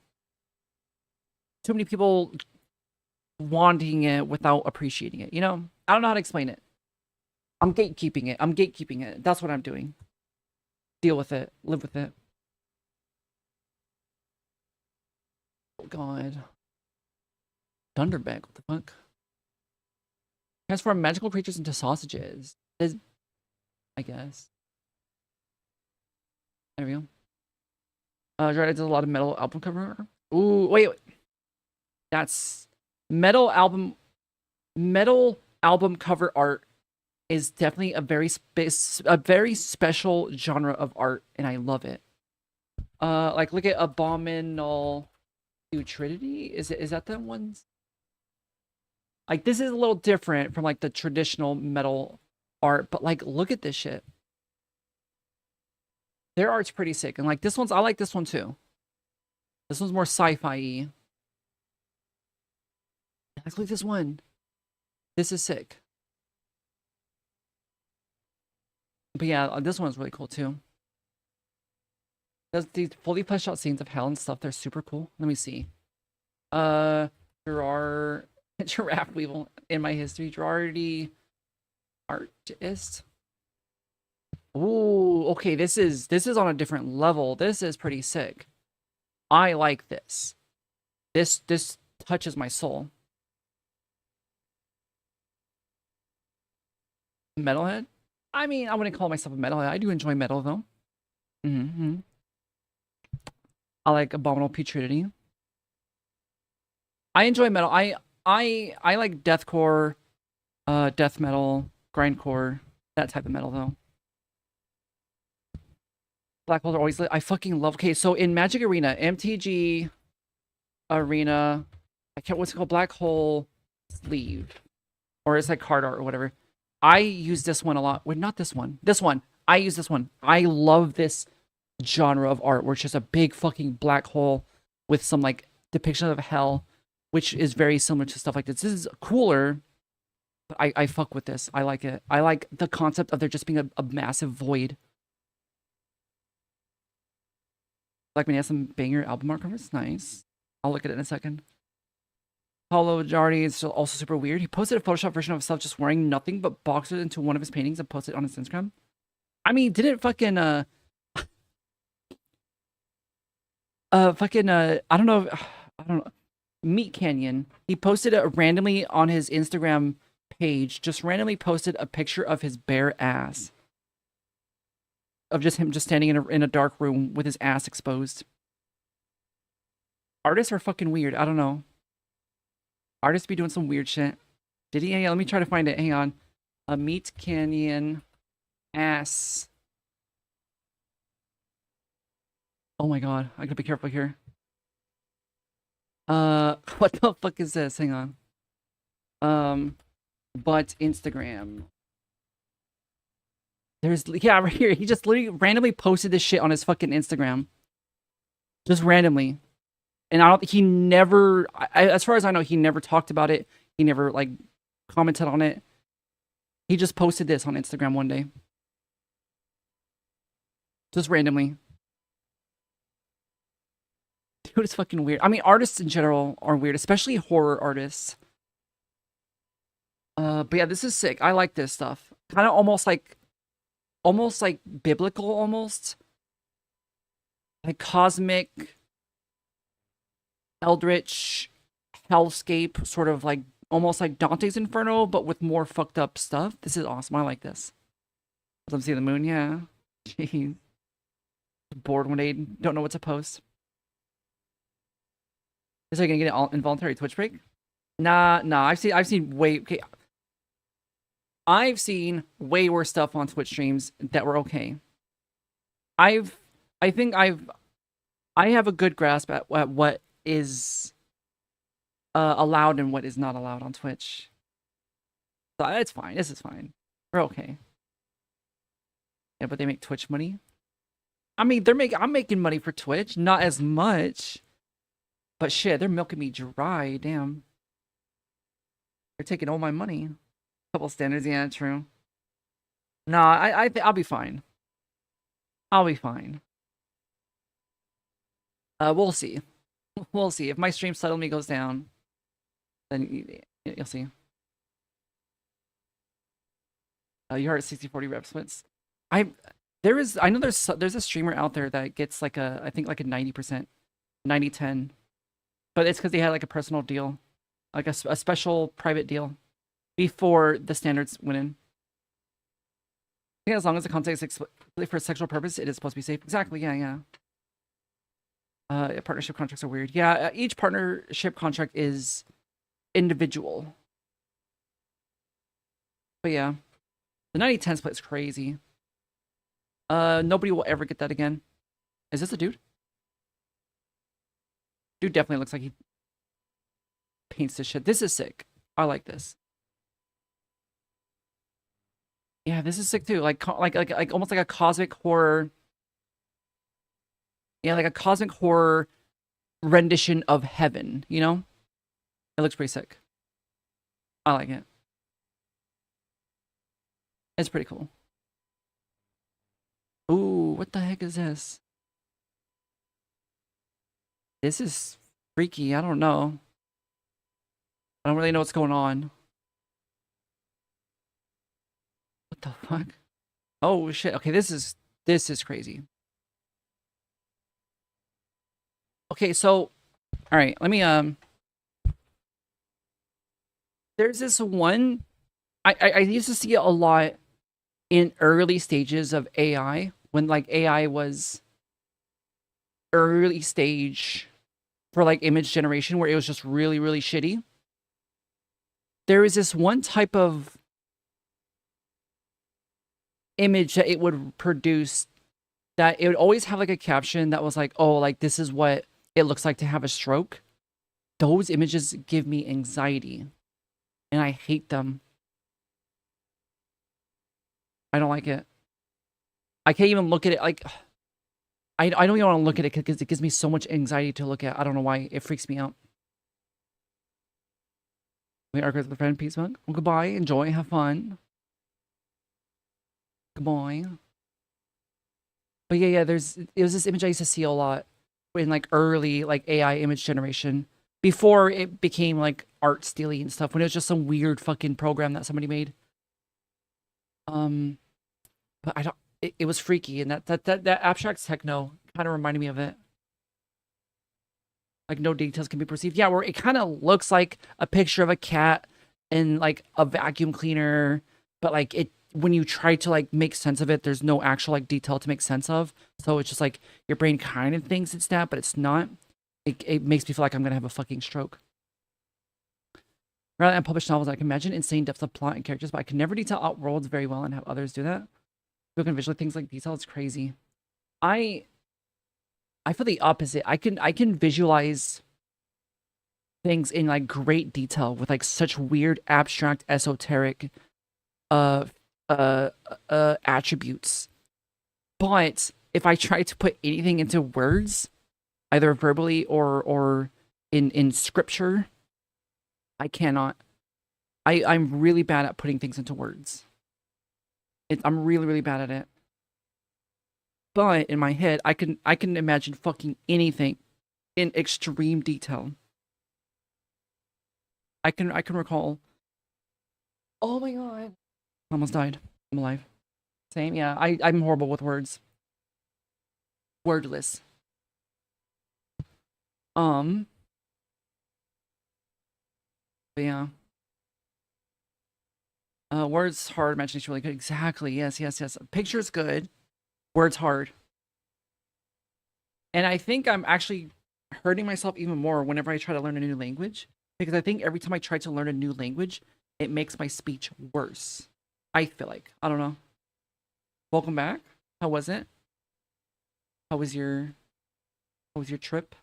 Too many people wanting it without appreciating it, you know? I don't know how to explain it. I'm gatekeeping it. I'm gatekeeping it. That's what I'm doing. Deal with it. Live with it. Oh god. Thunderbeck, what the fuck? Transform magical creatures into sausages. I guess. There we go. Jared does a lot of metal album cover. Ooh, wait. That's metal album cover art is definitely a very special genre of art, and I love it. Like look at Abominable Trinity. Is that the ones? Like this is a little different from like the traditional metal art, but like look at this shit. Their art's pretty sick, and like this one's, I like this one too. This one's more sci-fi-y. Like look at this one. This is sick. But yeah, this one's really cool too. There's these fully fleshed out scenes of hell and stuff. They're super cool. Let me see. Dragon Gerard Giraffe Weevil in my history. Girardi artist. Ooh, okay, this is on a different level. This is pretty sick. I like this. This touches my soul. Metalhead? I mean, I wouldn't call myself a metalhead. I do enjoy metal though. Mm-hmm. I like Abominable Putridity. I enjoy metal. I like deathcore, death metal, grindcore, that type of metal though. Black holes are always lit. I fucking love. Okay, so in Magic Arena, MTG Arena, I can't. What's it called? Black hole sleeve, or it's like card art or whatever. I use this one a lot. Wait, not this one. This one. I use this one. I love this genre of art where it's just a big fucking black hole with some like depiction of hell, which is very similar to stuff like this. This is cooler, but I fuck with this. I like it. I like the concept of there just being a massive void. Like when he has some banger album art covers. Nice. I'll look at it in a second. Paulo Jardi is also super weird. He posted a Photoshop version of himself just wearing nothing but boxers into one of his paintings and posted it on his Instagram. I mean, didn't fucking I don't know, Meat Canyon. He posted it randomly on his Instagram page. Just randomly posted a picture of his bare ass. Of just him just standing in a dark room with his ass exposed. Artists are fucking weird. I don't know. Artists be doing some weird shit. Did he? Hang on, let me try to find it. Hang on. A Meat Canyon ass. Oh my god. I gotta be careful here. What the fuck is this? Hang on. But Instagram. There's, yeah, right here. He just literally randomly posted this shit on his fucking Instagram. Just randomly. And he never, as far as I know, he never talked about it. He never, like, commented on it. He just posted this on Instagram one day. Just randomly. Dude, it's fucking weird. I mean, artists in general are weird, especially horror artists. But yeah, this is sick. I like this stuff. Kind of almost like biblical, almost. Like cosmic, eldritch, hellscape, sort of like, almost like Dante's Inferno, but with more fucked up stuff. This is awesome. I like this. Let them see the moon, yeah. Jeez. Bored one day, don't know what to post. Is I gonna get an involuntary Twitch break? Nah. I've seen way. Okay. I've seen way worse stuff on Twitch streams that were okay. I have a good grasp at what is allowed and what is not allowed on Twitch. So it's fine. This is fine. We're okay. Yeah, but they make Twitch money. I mean, I'm making money for Twitch, not as much. But shit, they're milking me dry. Damn. They're taking all my money. Couple standards, yeah, true. Nah, I'll be fine. I'll be fine. We'll see. We'll see. If my stream suddenly goes down, then you'll see. You heard 60-40 rep splits. I know there's a streamer out there that gets like I think like a 90%, 90-10. But it's because they had like a personal deal, like a special private deal before the standards went in. I think as long as the content is explicitly for a sexual purpose, it is supposed to be safe. Exactly, yeah. Partnership contracts are weird. Yeah, each partnership contract is individual. But yeah, the 90-10 split is crazy. Nobody will ever get that again. Is this a dude? Dude definitely looks like he paints this shit. This is sick. I like this. Yeah, this is sick too. Like almost like a cosmic horror. Yeah, like a cosmic horror rendition of heaven, you know? It looks pretty sick. I like it. It's pretty cool. Ooh, what the heck is this? This is freaky. I don't know. I don't really know what's going on. What the fuck? Oh shit. Okay, this is crazy. Okay, so all right, let me there's this one I used to see it a lot in early stages of AI when like AI was early stage for like image generation where it was just really really shitty. There is this one type of image that it would produce that it would always have like a caption that was like, oh, like this is what it looks like to have a stroke. Those images give me anxiety and I hate them. I don't like it. I can't even look at it. Like, I don't even want to look at it because it gives me so much anxiety to look at. I don't know why. It freaks me out. We are with a friend. Peace, Monk. Well, goodbye. Enjoy. Have fun. Goodbye. But yeah, it was this image I used to see a lot in like early like AI image generation before it became like art stealing and stuff, when it was just some weird fucking program that somebody made. But I don't. It was freaky, and that abstract techno kind of reminded me of it. Like no details can be perceived. Yeah, where it kind of looks like a picture of a cat and like a vacuum cleaner, but like it when you try to like make sense of it, there's no actual like detail to make sense of. So it's just like your brain kind of thinks it's that, but it's not. It makes me feel like I'm gonna have a fucking stroke. Rather than published novels, I can imagine insane depth of plot and characters, but I can never detail out worlds very well and have others do that. People can visualize things like detail. It's crazy. I feel the opposite. I can visualize things in like great detail with like such weird abstract esoteric attributes. But if I try to put anything into words, either verbally or in scripture, I cannot. I'm really bad at putting things into words. I'm really, really bad at it. But in my head, I can imagine fucking anything in extreme detail. I can recall. Oh my god. I almost died. I'm alive. Same, yeah. I'm horrible with words. Wordless. But yeah. Words hard, imagination really good. Exactly. Yes. Picture's good. Words hard. And I think I'm actually hurting myself even more whenever I try to learn a new language. Because I think every time I try to learn a new language, it makes my speech worse. I feel like. I don't know. Welcome back. How was it? How was your trip?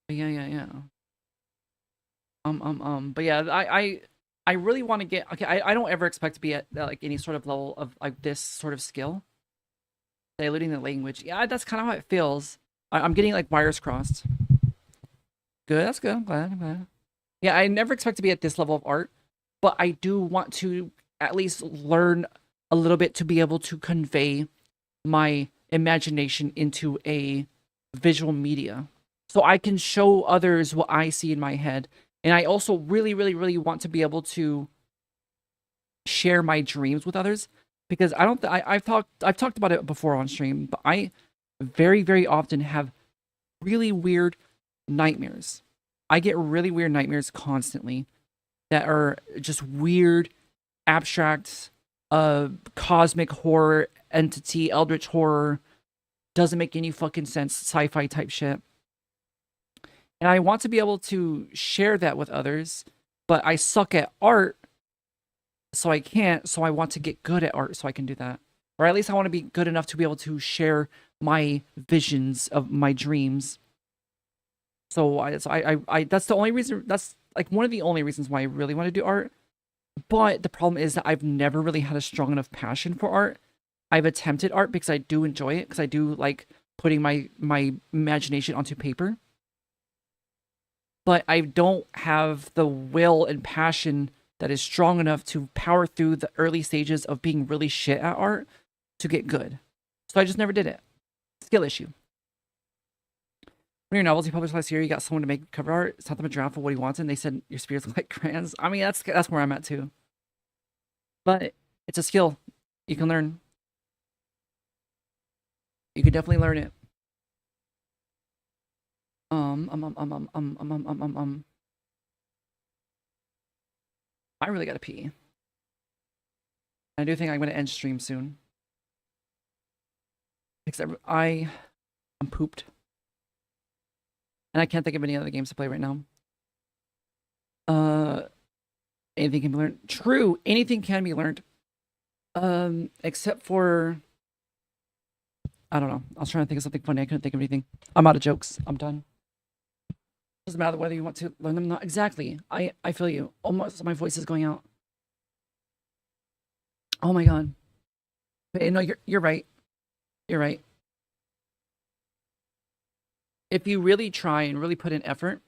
Yeah. But yeah, I really want to get, okay, I don't ever expect to be at like any sort of level of like this sort of skill. Diluting the language. Yeah, that's kind of how it feels. I'm getting like wires crossed. Good, that's good. I'm glad. Yeah, I never expect to be at this level of art, but I do want to at least learn a little bit to be able to convey my imagination into a visual media. So I can show others what I see in my head. And I also really, really, really want to be able to share my dreams with others, because I don't. I've talked about it before on stream, but I very, very often have really weird nightmares. I get really weird nightmares constantly that are just weird, abstract, cosmic horror entity, eldritch horror, doesn't make any fucking sense, sci-fi type shit. And I want to be able to share that with others, but I suck at art, so I can't. So I want to get good at art so I can do that. Or at least I want to be good enough to be able to share my visions of my dreams. So I that's the only reason, that's like one of the only reasons why I really want to do art. But the problem is that I've never really had a strong enough passion for art. I've attempted art because I do enjoy it, because I do like putting my imagination onto paper. But I don't have the will and passion that is strong enough to power through the early stages of being really shit at art to get good. So I just never did it. Skill issue. One of your novels you published last year, you got someone to make cover art, sent them a draft of what he wants, and they said your spirits look like crayons. I mean, that's where I'm at too. But it's a skill you can learn. You can definitely learn it. I really gotta pee. I do think I'm gonna end stream soon. Because I'm pooped. And I can't think of any other games to play right now. Anything can be learned. True, anything can be learned. Except for, I don't know. I was trying to think of something funny. I couldn't think of anything. I'm out of jokes. I'm done. Doesn't matter whether you want to learn them or not. Exactly. I feel you. Almost my voice is going out. Oh my god. But, no, you're right. You're right. If you really try and really put in effort,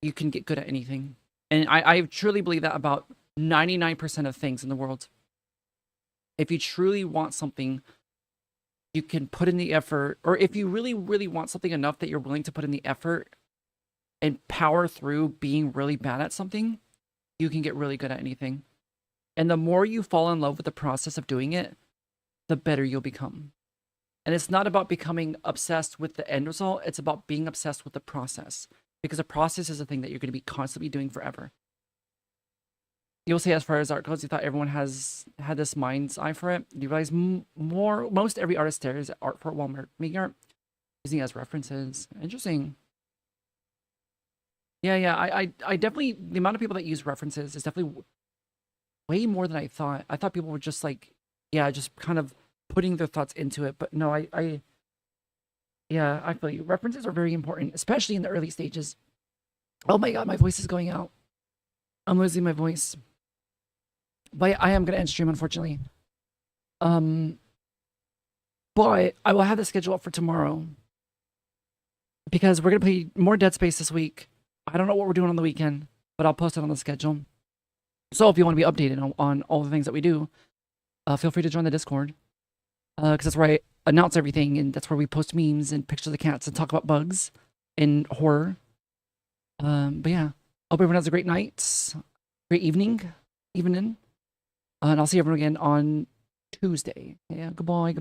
you can get good at anything. And I truly believe that about 99% of things in the world. If you truly want something, you can put in the effort. Or if you really, really want something enough that you're willing to put in the effort and power through being really bad at something, you can get really good at anything. And the more you fall in love with the process of doing it, the better you'll become. And it's not about becoming obsessed with the end result. It's about being obsessed with the process. Because the process is a thing that you're going to be constantly doing forever. You'll say as far as art goes, you thought everyone has had this mind's eye for it. You realize most every artist stares at art for while making art, using it as references. Interesting. Yeah. I definitely, the amount of people that use references is definitely way more than I thought. I thought people were just like, yeah, just kind of putting their thoughts into it. But no, yeah, I feel you. References are very important, especially in the early stages. Oh my god, my voice is going out. I'm losing my voice. But I am going to end stream, unfortunately. But I will have the schedule up for tomorrow. Because we're going to play more Dead Space this week. I don't know what we're doing on the weekend, but I'll post it on the schedule. So if you want to be updated on all the things that we do, feel free to join the Discord. Because that's where I announce everything, and that's where we post memes and pictures of cats and talk about bugs and horror. But yeah, hope everyone has a great night, great evening, and I'll see everyone again on Tuesday. Yeah, goodbye.